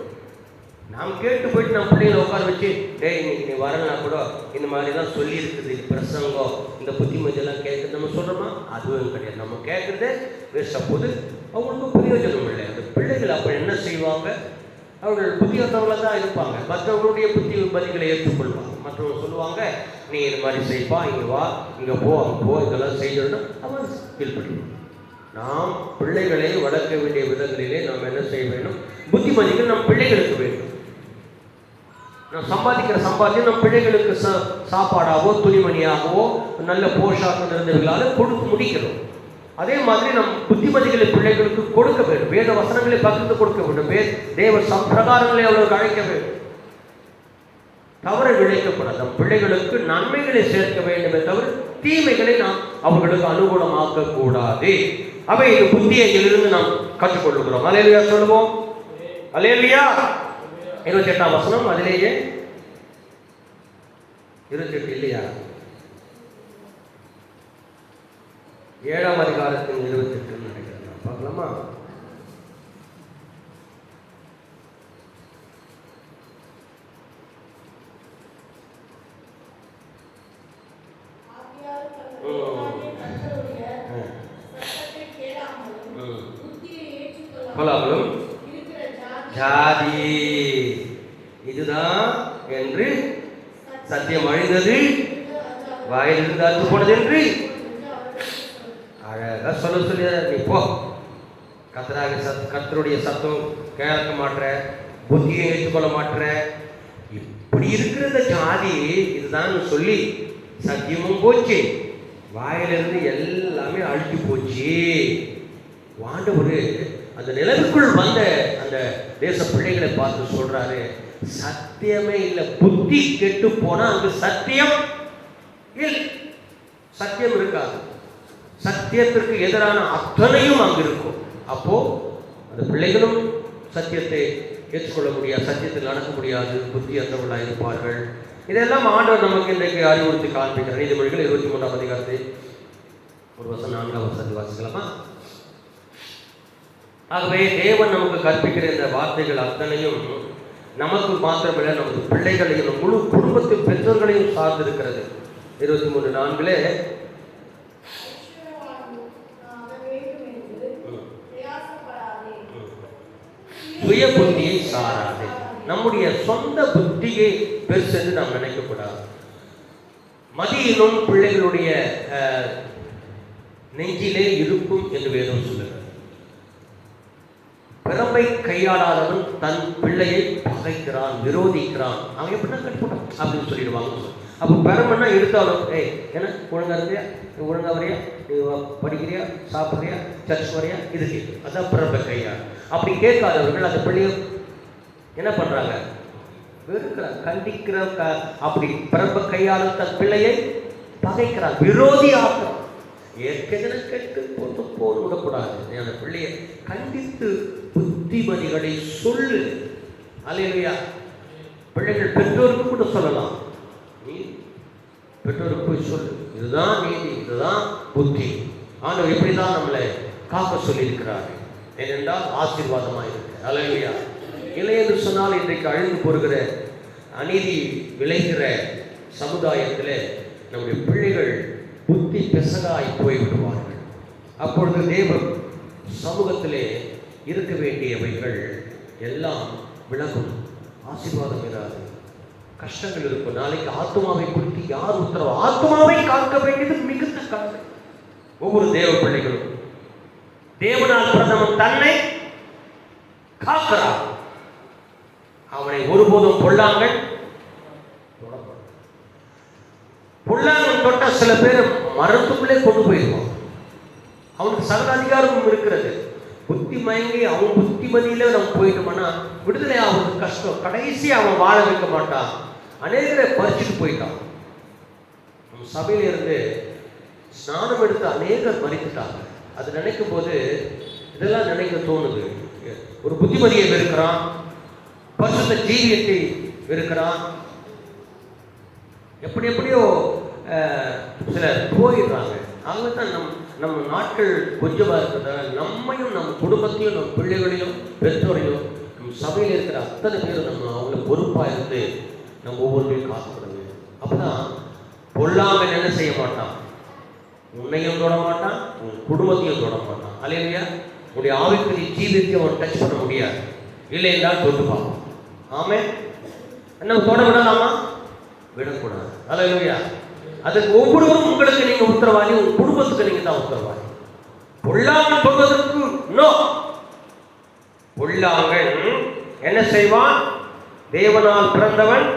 Speaker 3: நாம் கேட்டு போயிட்டு நம்ம பிள்ளைங்களை உட்கார வச்சு, டேய் இன்னைக்கு நீ வரலனா கூட இந்த மாதிரி தான் சொல்லி இருக்குது பிரசங்கம், இந்த புத்திமதியெல்லாம் கேட்குறது நம்ம சொல்கிறோமா? அதுவும் கிடையாது. நம்ம கேட்குறதே வேஸ்ட். போது அவங்களுக்கும் பிரயோஜனம் இல்லை. அந்த பிள்ளைகள் அப்போ என்ன செய்வாங்க? அவர்கள் புத்தியத்தவர்களாக தான் இருப்பாங்க. மற்றவர்களுடைய புத்திமதிகளை ஏற்றுக்கொள்வாங்க. மற்றவங்க சொல்லுவாங்க, நீ இது மாதிரி செய்ப்பா, இங்கே வா, இங்கே போ, அங்கே போ, இதெல்லாம் செய்யணும். அவன் ஃபீல் பண்ணுவோம். நாம் பிள்ளைகளை வளர்க்க வேண்டிய விதங்களிலே நாம் என்ன செய்ய வேண்டும்? புத்திமதிகள் நம் பிள்ளைகளுக்கு வேண்டும். நாம் சம்பாதிக்கிற சம்பாத்தியம் நம் பிள்ளைகளுக்கு சாப்பாடாகவோ துணிமணியாகவோ நல்ல போஷாக்கு நிறைந்தவர்களால் கொடுத்து முடிக்கிறோம். அதே மாதிரி நம் புத்திமதிகளை பிள்ளைகளுக்கு கொடுக்க வேண்டும். வேத வசனங்களை பகிர்ந்து கொடுக்க வேண்டும். தேவ பிரகாரங்களை அவர்களுக்கு அழைக்க வேண்டும். தவறை விளைக்கப்படாது. நம் பிள்ளைகளுக்கு நன்மைகளை சேர்க்க வேண்டுமே தவிர தீமைகளை நாம் அவர்களுக்கு அனுகூலமாக்க கூடாது. அவை இந்த புத்தியை இதிலிருந்து நாம் கற்றுக்கொள்ளுகிறோம். அல்லேலூயா சொல்லுவோம். அல்லேலூயா. 28ஆம் வசனம். அதிலேயே 28 இல்லையா? 7ஆம் அதிகாரத்தின் 28 நினைக்கிறேன். பார்க்கலாமா? ஜாதி இதுதான் என்று சத்தியம் அழிந்தது, வாயிலிருந்து அத்து போனது என்று அழகா சொல்லி நீ போ. கர்த்தருடைய சத்தம் கேட்க மாட்டேற, புத்தியை ஏற்றுக்கொள்ள மாட்டேற, இப்படி இருக்கிற இந்த ஜாதி இதுதான் சொல்லி சத்தியமும் போச்சு, வாயிலிருந்து எல்லாமே அழிஞ்சு போச்சு. ஆண்டவர் அந்த நிலவுக்குள் வந்த அந்த தேச பிள்ளைகளை பார்த்து சொல்றாரு, சத்தியமே இல்லை, புத்தி கெட்டு போனா அங்கு சத்தியம் இல்லை, சத்தியம் இருக்காது. சத்தியத்திற்கு எதிரான அத்தனையும் அங்கு இருக்கும். அப்போ அந்த பிள்ளைகளும் சத்தியத்தை ஏற்றுக்கொள்ள முடியாது, சத்தியத்தில் நடக்க முடியாது, புத்தியற்றவர்களாக இருப்பார்கள். இதெல்லாம் ஆண்டவர் நமக்கு இன்றைக்கு அறிவுறுத்தி காண்பிக்கிறார். நீதிமொழிகள் 23ஆம் அதிகாரத்தை 4ஆம் வசனத்தை வாசிக்கலாமா? ஆகவே தேவன் நமக்கு கற்பிக்கிற இந்த வார்த்தைகள் அத்தனையும் நமக்கு மாத்திரமில்லை, நமது பிள்ளைகளையும் முழு குடும்பத்தின் பெற்றோர்களையும் சார்ந்திருக்கிறது. 23:4 சுய புத்தியை சாராது. நம்முடைய சொந்த புத்தியை பெருசென்று நாம் நினைக்கக்கூடாது. மதியினும் பிள்ளைகளுடைய நெஞ்சிலே இருக்கும் என்று வேதம் சொல்லுகிறது. பிறப்பை கையாளாதவன் தன் பிள்ளையை பகைக்கிறான், விரோதிக்கிறான். அவன் எப்படின்னா கட்டுப்பட்டான் அப்படின்னு சொல்லிடுவாங்க. அப்போ பெறமன்னா எடுத்தாலும் ஏன்னா ஒழுங்கா இருக்கியா, நீ ஒழுங்கா வரையா, நீ படிக்கிறியா, சாப்பிட்றியா, சர்ச் வரையா, இது கேட்கும். அதான் பிறப்பை கையாள். அப்படி கேட்காதவர்கள் அந்த பிள்ளையை என்ன பண்ணுறாங்க? வெறுக்கிறார், கண்டிக்கிற. அப்படி பிறப்பை கையாளும் தன் பிள்ளையை பகைக்கிறார், விரோதி ஆட்டம். ஏற்கனவே கேட்டு போட்டு போர் விடக்கூடாது. அந்த பிள்ளையை கண்டித்து புத்திமதிகளை சொல்லு. அல்லேலூயா. பிள்ளைகள் பெற்றோருக்கு கூட சொல்லலாம். நீ பெற்றோருக்கு போய் சொல்லு, இதுதான் நீதி, இதுதான் புத்தி. ஆண்டவர் இப்படி தான் நம்மளை காக்க சொல்லியிருக்கிறார். ஏனென்றால் ஆசீர்வாதமாக இருக்கு. அல்லேலூயா. இல்லை என்று சொன்னால் இன்றைக்கு அழிந்து போகிற அநீதி விளைகிற சமுதாயத்தில் நம்முடைய பிள்ளைகள் புத்தி பெசகாய் போய்விடுவார்கள். அப்பொழுது தேவன் சமூகத்திலே இருக்க வேண்டியவைகள் எல்லாம் விலகும். ஆசீர்வாதம் இராது, கஷ்டங்கள் இருக்கும். நாளைக்கு ஆத்மாவை குறித்து யார் உத்தரவு? ஆத்மாவை காக்க வேண்டியது மிகுந்த கவலை. ஒவ்வொரு தேவ பிள்ளைகளும் தேவனால் பிரதமன் தன்னை காக்கிறார். அவனை ஒருபோதும் பொல்லாங்கள் பொல்லாங்கன் தொட்ட சில பேர் மரத்துக்குள்ளே கொண்டு போயிடுவான். அவனுக்கு சகல அதிகாரமும் இருக்கிறது. புத்தி மயங்கி அவன் புத்திமதியில நம்ம போயிட்டோம்னா விடுதலை அவனுக்கு கஷ்டம். கடைசி அவன் வாழ வைக்க மாட்டான். அநேகரை பறிச்சுட்டு போயிட்டான். நம்ம சபையில இருந்து ஸ்நானம் எடுத்து அநேகர் மறித்துட்டாங்க. அது நினைக்கும் போது இதெல்லாம் நினைக்க தோணுது. ஒரு புத்திமதியை வெறுக்கிறான், பரிசுத்த ஜீவியத்தை வெறுக்கிறான். எப்படி எப்படியோ சிலர் போயிடுறாங்க. அவங்க தான் நம்ம நாட்கள் கொஞ்சமாக இருக்கிறதால நம்மையும் நம்ம குடும்பத்தையும் நம்ம பிள்ளைகளையும் பெற்றோரையும் நம்ம சபையில் இருக்கிற அத்தனை பேரும் நம்ம அவங்கள பொறுப்பாக இருந்து நம்ம ஒவ்வொருத்தையும் காத்துக்கிட வேண்டும். அப்போதான் பொல்லாமல் என்ன செய்ய மாட்டான், உன்னையும் தொட மாட்டான், உன் குடும்பத்தையும் தொட மாட்டான். அல்லேலூயா. உன்னுடைய ஆவிக்குரிய ஜீவியத்தையும் அவன் டச் பண்ண முடியாது. இல்லை என்றால் தொட்டு பார்ப்போம். ஆமே. என்ன தொட விடலாமா? விடக்கூடாது. அல்லேலூயா. அதுக்கு ஒவ்வொருவரும் உங்களுக்கு நீங்க உத்தரவாதி, உங்க குடும்பத்துக்கு நீங்க தான் உத்தரவாதி. பொல்லாங்கன் சொல்வதற்கு நோ. பொல்லாங்கன் என்ன செய்வான்? தேவனால் பிறந்தவன்.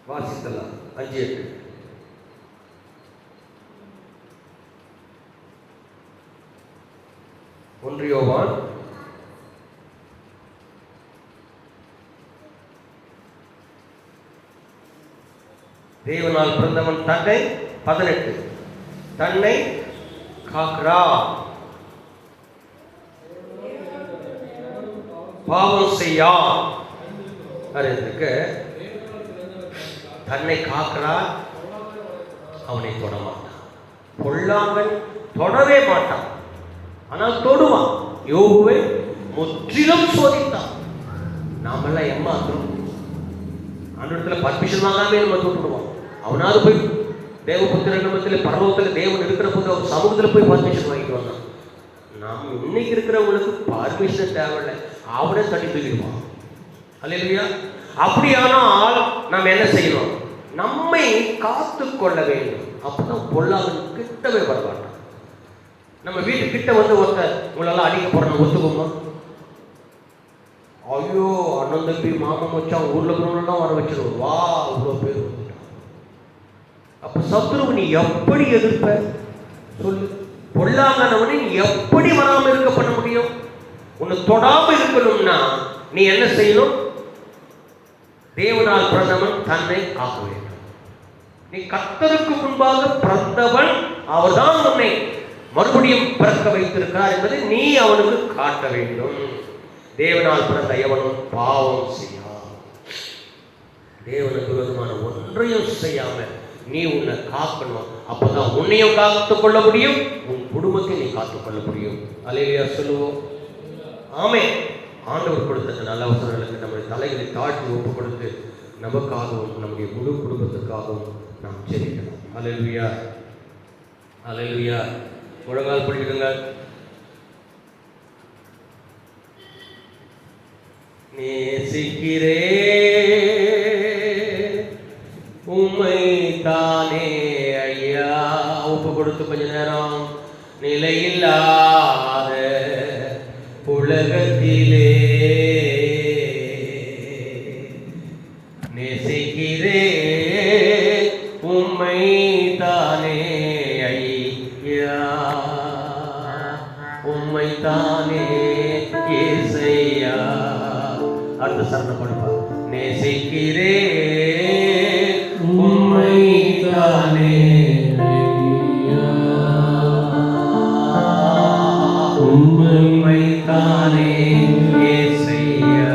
Speaker 3: வாசிக்கலாம் 5:8. யோவான் தேவனால் பிறந்தவன் தன்னை 18 தன்னை காக்கிறா, பாவம் செய்யா. தன்னை காக்கிறா, அவனை தொட மாட்டான். பொல்லாங்கன் தொடவே மாட்டான், ஆனால் தொடுவான். யோபுவை முற்றிலும் சோதித்தான். நாமெல்லாம் ஏமாத்துறோம். அந்த பர்மிஷன் வாங்காமே நம்ம தொட்டுடுவோம். அவனாவது போய் தேவபுத்திர நிமிடத்தில் பரலோகத்தில் தேவன் இருக்கிற போது அவர் சமூகத்தில் போய் பர்மிஷன் வாங்கிட்டு வந்தான். நாம் இன்னைக்கு இருக்கிறவங்களுக்கு பர்மிஷன் தேவையில்லை, அவனே தட்டி தூக்கிடுவான். அல்லேலூயா. அப்படியானால் நாம் என்ன செய்யணும்? நம்மை காத்து கொள்ள வேண்டும். அப்பதான் பொல்லாதவன் கிட்டவே வரமாட்டான். நம்ம வீட்டு கிட்ட வந்து ஒருத்தர் உங்களெல்லாம் அடிக்க போறோம், ஒத்துக்கோமா? ஐயோ அண்ணன் தம்பி மாமா மச்சான் ஊர்ல இருக்கிறவங்களாம் வர வச்சிருவோம். வா அவ்வளோ பேர் வந்துட்டான். அப்ப சத்துருவை நீ எப்படி எதிர்ப்ப சொல்லு? பொல்லாங்கனவனை நீ எப்படி வராமல் இருக்க பண்ண முடியும்? உன்னை தொடாம இருக்கணும்னா நீ என்ன செய்யணும்? தேவனால் பிறந்தவன் தன்னை காக்க வேண்டும். நீ கர்த்தருக்கு முன்பாக பிறந்தவன், அவர்தான் உன்னை மறுபடியும் பிறக்க வைத்திருக்கிறார் என்பதை நீ அவனுக்கு காட்ட வேண்டும். தேவனால் பிறந்த எவனும் பாவம் செய்யான். தேவனுக்கு விரோதமான ஒன்றையும் செய்யாம நீ உன்னை காக்கணும். அப்பதான் உன்னையும் காத்துக் கொள்ள முடியும், உன் குடும்பத்தை நீ காத்துக் கொள்ள முடியும். அல்லேலூயா சொல்லுவோம். ஆமே. ஆண்டவர் கொடுத்த நல்ல அவசரங்களுக்கு நம்முடைய தலைகளை தாழ்த்தி ஒப்பு கொடுத்து நமக்காகவும் நம்முடைய முழு குடும்பத்துக்காகவும் நாம் ஜெபிக்கணும். அல்லேலூயா, அல்லேலூயா. முழங்கால் படிக்கிடுங்க. நேசிக்கிறே உம்மை தானே ஐயா. ஒப்பு கொடுத்து கொஞ்ச நேரம் நிலையில்லாத உலகத்திலே உம்மைத்தானே ஏசையா. அடுத்த சரணம் கொடுப்பா. நேசிக்கிறேன் உம்மைத்தானே உம்மைத்தானே ஏசையா.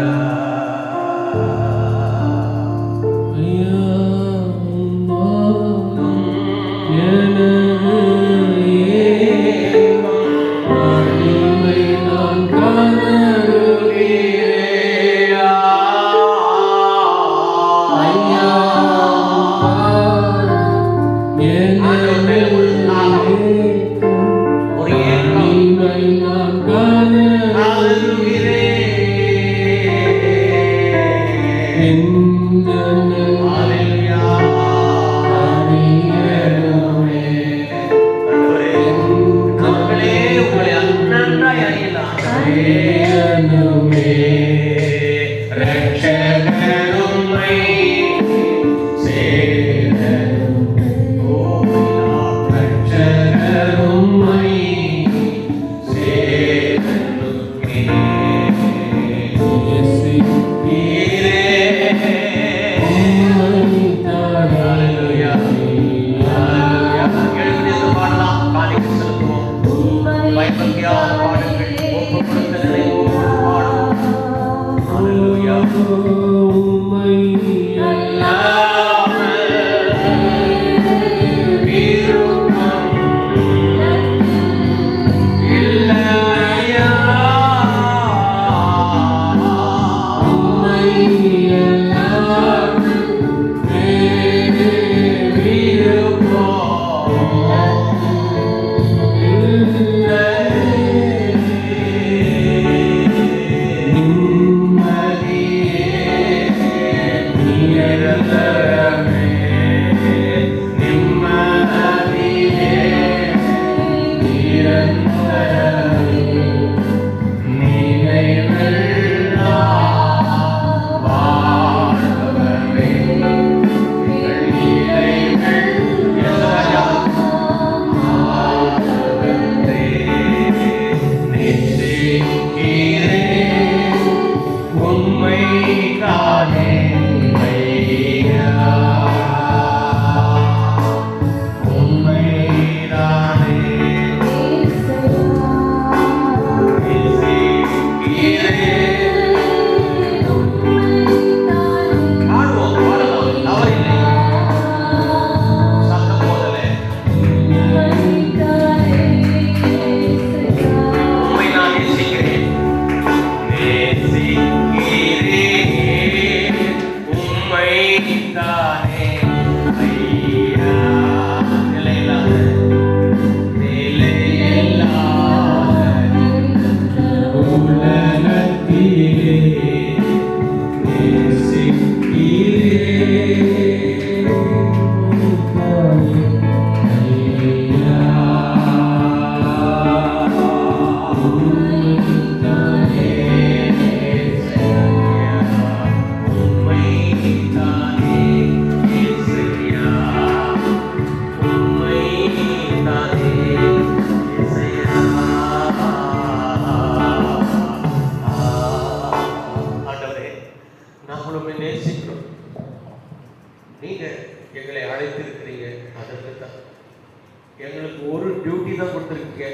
Speaker 4: எங்களுக்கு ஒரு டியூட்டி தான் கொடுத்துருக்கீங்க,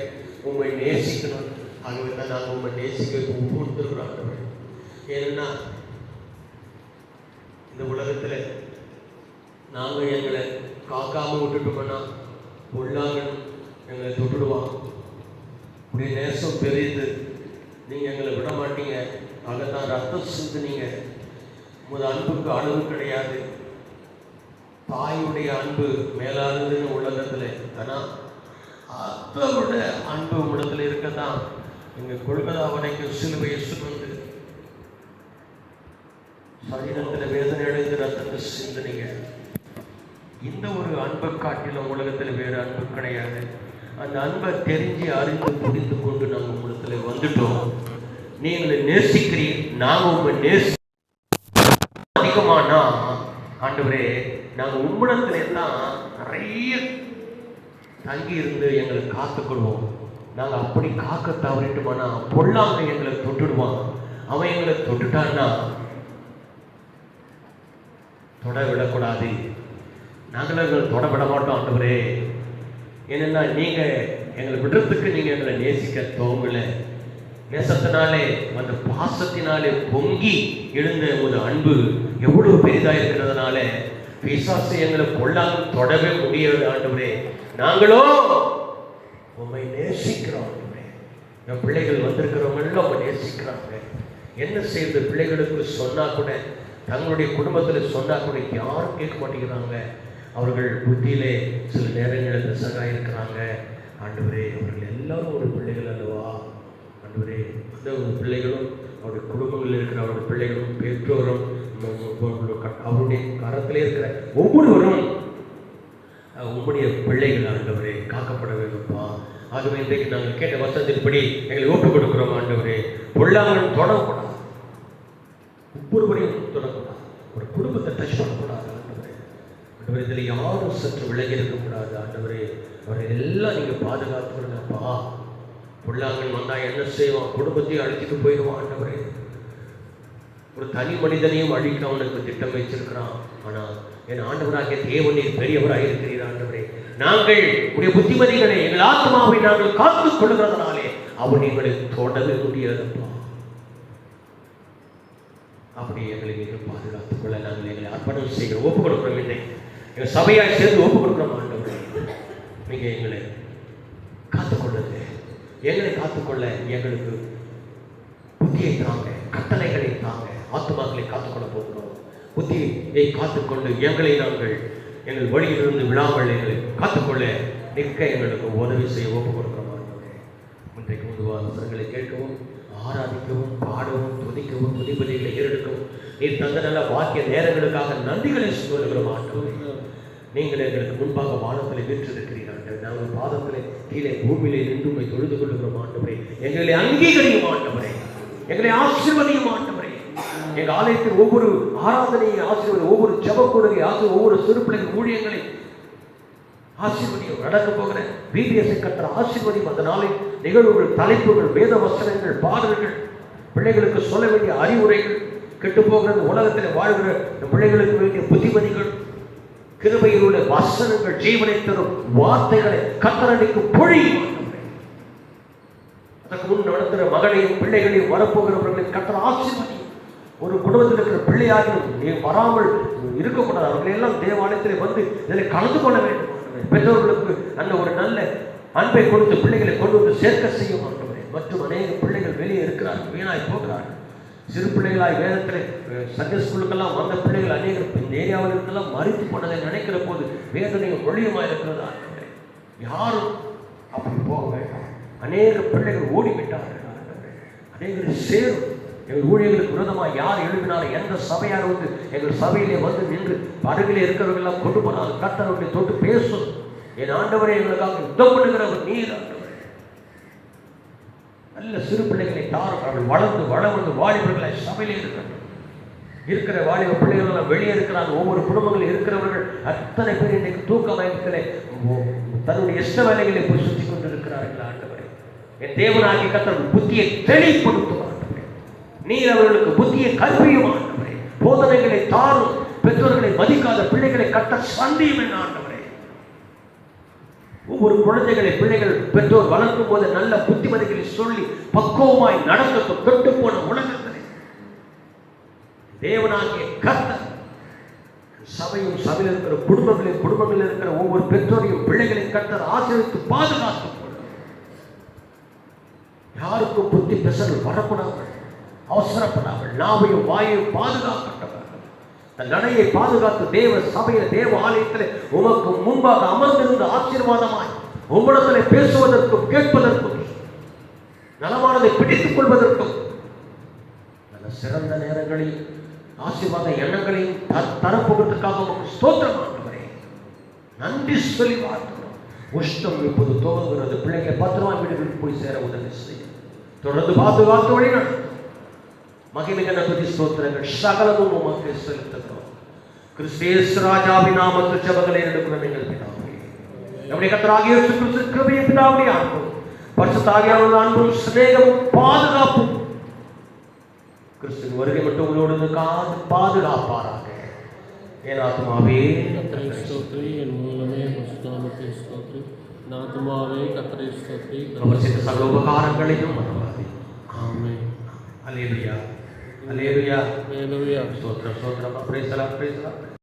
Speaker 4: உங்களை நேசிக்கணும். ஆகவே தான் நாங்கள் உங்களை நேசிக்க கொடுத்துருக்குறோம். ஏன்னா இந்த உலகத்தில் நாங்கள் எங்களை காக்காமல் விட்டுட்டோம்னா பொல்லாங்கன்னு எங்களை தொட்டுடுவான். இப்படி நேசம் பெரியது, நீங்கள் எங்களை விட மாட்டீங்க. அதைத்தான் ரத்தம் சிந்துனீங்க. உங்கள் அன்புக்கு அளவு கிடையாது. தாயுடைய அன்பு மேலானதுன்னு உலகத்தில், ஆனால் அதை விட அன்பு உலகத்தில் இருக்கத்தான் எங்கள் கொள்கதா வரைக்கும் சிலுவையை சுமந்து சரீரத்தில் வேதனை அடைந்து ரத்தத்தை சிந்துனீங்க. இந்த ஒரு அன்பை காட்டிலும் உலகத்தில் வேறு அன்பு கிடையாது. அந்த அன்பை தெரிஞ்சு அறிந்து புரிந்து கொண்டு நாங்கள் உலகத்தில் வந்துட்டோம். நீங்களை நேசிக்கிறீங்க, நாங்கள் உங்களை அதிகமானா ஆண்டவரே, நாங்கள் உம்மிடத்துல தான் நிறைய தங்கி இருந்து எங்களை காத்துக்கொள்வோம். நாங்கள் அப்படி காக்க தவறிட்டோம்னா பொல்லாங்க எங்களை தொட்டுடுவான். அவன் எங்களை தொட்டுட்டான்னா தொட விடக்கூடாது. நாங்கள் தொட விட மாட்டோம் ஆண்டவரே. ஏன்னா நீங்க எங்களை விடுறதுக்கு நீங்க எங்களை நேசிக்க தோங்கல. நேசத்தினாலே அந்த பாசத்தினாலே பொங்கி எழுந்த ஒரு அன்பு எவ்வளவு பெரிதா இருக்கிறதுனால பிசாசு எங்களை பொல்லாங்க தொடவே முடியாது ஆண்டவரே. நாங்களோ உண்மை நேசிக்கிறோம். என் பிள்ளைகள் வந்திருக்கிறவங்க எல்லாம் அவங்க நேசிக்கிறாங்க. என்ன செய்யுது? பிள்ளைகளுக்கு சொன்னா கூட, தங்களுடைய குடும்பத்தில் சொன்னா கூட யாரும் கேட்க மாட்டேங்கிறாங்க. அவர்கள் புத்தியிலே சில நேரங்களில் திசையாக இருக்கிறாங்க. ஆண்டவரே, அவர்கள் எல்லாரும் ஒரு பிள்ளைகள் அல்லவா ஆண்டவரே. அந்த ஒரு பிள்ளைகளும் அவருடைய குடும்பங்களில் இருக்கிற அவருடைய பிள்ளைகளும் பெற்றோரும் அவருடைய கரத்திலே இருக்கிற ஒவ்வொருவரும் உங்களுடைய பிள்ளைகள் ஆண்டவரே காக்கப்பட வேண்டும்ப்பா. ஆகவே இன்றைக்கு நாங்கள் கேட்ட வசனத்தின்படி எங்களை ஒப்புக் கொடுக்கிறோம் ஆண்டவரே. பொல்லாமல் தொடக்கூடாது, ஒவ்வொருவரையும் தொடக்கூடாது, ஒரு குடும்பத்தை டச் பண்ணக்கூடாது ஆண்டவரே. ஆண்டவரே, இதில் யாரும் சற்று விலகி இருக்கக்கூடாது ஆண்டவரே. அவரை எல்லாம் நீங்கள் பாதுகாத்துக்கிறப்பா. பொல்லாங்கன் வந்தால் என்ன செய்வான்? குடும்பத்தையும் அழிச்சிட்டு போயிடுவான் ஆண்டவரே. ஒரு தனி மனிதனையும் அழிக்க அவனுக்கு திட்டம் வச்சிருக்கிறான். ஆனால் என் ஆண்டவராகிய தேவனீர் பெரியவராக இருக்கிறீர் ஆண்டவரே. நாங்கள் உடைய புத்திமதிகளை எங்கள் ஆத்மாவை நாங்கள் காத்துக் கொள்கிறதுனாலே அவன் எங்களை தொடவே முடியாதுப்பா. அப்படி எங்களை நீங்கள் பாதுகாத்துக் கொள்ள நாங்கள் எங்களை அர்ப்பணம் செய்கிறோம், ஒப்புக் கொடுக்கிறோம். இல்லை எங்கள் சபையாய் சேர்ந்து ஒப்புக் கொடுக்கிறோம் ஆண்டவரே. நீங்கள் எங்களை காத்துக்கொள்ளுங்க. எங்களை காத்துக்கொள்ள எங்களுக்கு புத்தியை தாங்க, கட்டளைகளை தாங்க. ஆத்துமாக்களை காத்துக்கொள்ள போகிறோம். புத்தியை காத்துக்கொண்டு எங்களை நாங்கள் எங்கள் வழியிலிருந்து விழாமல் எங்களை காத்துக்கொள்ள நிற்க எங்களுக்கு உதவி செய்ய ஒப்புக் கொடுக்கிறோம். இன்றைக்கு பொதுவாக வசனங்களை கேட்கவும், ஆராதிக்கவும், பாடவும், துதிக்கவும், துதிபதிகளை ஏறெடுக்கவும் நீர் தந்த நல்ல வாக்கிய நேரங்களுக்காக நன்றிகளை சொல்லுகிறோம் ஆண்டவரே. நீங்கள் எங்களுக்கு முன்பாக வானத்தில் வீற்றிருக்கிறீர்கள். நாங்கள் பாதத்திலே கீழே பூமியிலே நின்று உம்மை தொழுது கொள்ளுகிறோம் ஆண்டவரே. எங்களை அங்கீகரியும் ஆண்டவரே, எங்களை ஆசீர்வதியும் ஆண்டவரே. எங்கள் ஆலயத்தில் ஒவ்வொரு ஆராதனையை ஆசீர்வதி, ஒவ்வொரு ஜெபக்கூடலை ஆசீர்வதி, ஒவ்வொரு சிறுபிள்ளைகள் ஊழியங்களை ஆசீர்வதியும். நடக்க போகிற பிபிஎஸ்ஐ கற்ற ஆசீர்வதியும். அந்த நாளில் நிகழ்வுகள், தலைப்புகள், வேத வசனங்கள், பாடல்கள், பிள்ளைகளுக்கு சொல்ல வேண்டிய அறிவுரைகள், கெட்டு போகிற உலகத்தில் வாழ்கிற பிள்ளைகளுக்கு வேண்டிய புத்திமதிகள், கிருபையில் உள்ள வசனங்கள், ஜீவனை தரும் வார்த்தைகளை கத்தரடிக்கு பொழியும். அதற்கு முன் நடத்துகிற மகனையும் பிள்ளைகளையும் வரப்போகிறவர்களை கத்தர ஆசீர்வதியும். ஒரு குடும்பத்தில் இருக்கிற பிள்ளையாகவும் நீ வராமல் இருக்கக்கூடாது. அவர்களை எல்லாம் தேவாலயத்தில் வந்து இதில் கலந்து கொள்ள வேண்டும். பெற்றோர்களுக்கு அந்த ஒரு நல்ல அன்பை கொடுத்து பிள்ளைகளை கொண்டு வந்து சேர்க்க செய்ய மாட்டோம். மற்றும் அநேக பிள்ளைகள் வெளியே இருக்கிறார்கள், வீணாய் போகிறார்கள். சிறு பிள்ளைகளாய் வேதத்தில் சண்டே ஸ்கூலுக்கெல்லாம் வந்த பிள்ளைகள் அநேகர் இந்த ஏரியாவில் இருந்தெல்லாம் மறித்து போனதை நினைக்கிற போது வேதனையும் ஒளியுமாக இருக்கிறதா? யாரும் அப்படி போக வேண்டாம். அநேக பிள்ளைகள் ஓடிவிட்டார்கள். அநேகர் சேரும். எங்கள் ஊழியர்களுக்கு விரோதமாக யார் எழுப்பினாலும், எந்த சபையார் வந்து எங்கள் சபையிலே வந்து நின்று அருகிலே இருக்கிறவர்களெல்லாம் கொண்டு போனாலும் கர்த்தரை தொட்டு பேசும். என் ஆண்டவரை எங்களுக்காக யுத்தம் பண்ணுகிறவர் நீர் ஆண்டவரே. நல்ல சிறு பிள்ளைகளை தாரும். அவர்கள் வளர்ந்து வளர்ந்து வாலிபர்களை சபையிலே இருக்கிற வாலிப பிள்ளைகள் எல்லாம் வெளியே இருக்கிறாங்க. ஒவ்வொரு குடும்பங்களில் இருக்கிறவர்கள் அத்தனை பேர் இன்றைக்கு தூக்க மயக்கத்திலே தன்னுடைய இஷ்ட வேலைகளை போய் சுற்றி கொண்டு இருக்கிறார்கள். ஆண்டவரே, என் தேவனாகிய கர்த்தர் புத்தியை தெளிவுபடுத்தும். நீர் அவர்களுக்கு புத்தியை கற்பியும் ஆண்டவரே. போதனைகளை தாரும். பெற்றோர்களை மதிக்காத பிள்ளைகளை கட்ட சந்தியும் என் ஆண்டவரே. ஒவ்வொரு குழந்தைகளை பிள்ளைகள் பெற்றோர் வளர்க்கும் போது நல்ல புத்திமதிகளை சொல்லி பக்குவமாய் நடக்கட்டும். கெட்டு போன உலகத்திலே தேவனாகிய கர்த்தர் சபையும் சபையில் இருக்கிற குடும்பங்களில் இருக்கிற ஒவ்வொரு பெற்றோரையும் பிள்ளைகளின் கர்த்தர் ஆசீர்வதித்து பாதுகாத்து யாருக்கும் புத்தி பெசல் வரக்கூடாது, அவசரப்படாமல் நாவையும் வாயையும் பாதுகாக்கப்பட்டவர்கள் தன் நடையை பாதுகாத்து தேவ சபையில் தேவ ஆலயத்தில் உமக்கு முன்பாக அமர்ந்திருந்த ஆசீர்வாதமாய் உம்மிடத்தில் பேசுவதற்கும் கேட்பதற்கும் நலமானதை பிடித்துக் கொள்வதற்கும் நல்ல சிறந்த நேரங்களில் ஆசீர்வாத எண்ணங்களையும் தரப்போகிறதுக்காக உமக்கு ஸ்தோத்திரம் ஆண்டவரே. நன்றி சொல்லி வாழ்த்துகிறோம். உஷ்ணம் இப்போது துவங்குகிறது. பிள்ளைகளை பத்திரமா வீடுகளுக்கு போய் சேர உதவி செய்யும். தொடர்ந்து பாதுகாத்து வழி நடத்தும். மகிமையான துதி ஸ்தோத்திரங்கள் சகலமும் உமக்கு செலுத்துகிறோம். கிறிஸ்து இயேசு ராஜாவின் நாமத்தில் ஜெபங்களை எடுக்கிறோம் எங்கள் பிதாவே. நம்முடைய கர்த்தராகிய இயேசு கிறிஸ்து கிருபையும் பிதாவுடைய அன்பும் பரிசுத்த ஆவியானவருடைய அன்பும் சிநேகமும் பாதுகாப்பும் கிறிஸ்துவின் வருகை மட்டும் உங்களோடு காத்து பாதுகாப்பாராக. என் ஆத்துமாவே
Speaker 1: கர்த்தரை ஸ்தோத்திரி, என் மூலமே பரிசுத்த நாமத்தை ஸ்தோத்திரி. என் ஆத்துமாவே கர்த்தரை ஸ்தோத்திரி.
Speaker 4: அவர் செய்த சகல உபகாரங்களையும் மறவாதே.
Speaker 1: ஆமென்.
Speaker 4: அல்லேலூயா, அல்லேலூயா,
Speaker 1: ஹல்லேலூயா.
Speaker 4: ஸ்தோத்திரம், ஸ்தோத்திரம். Praise the Lord, praise the Lord.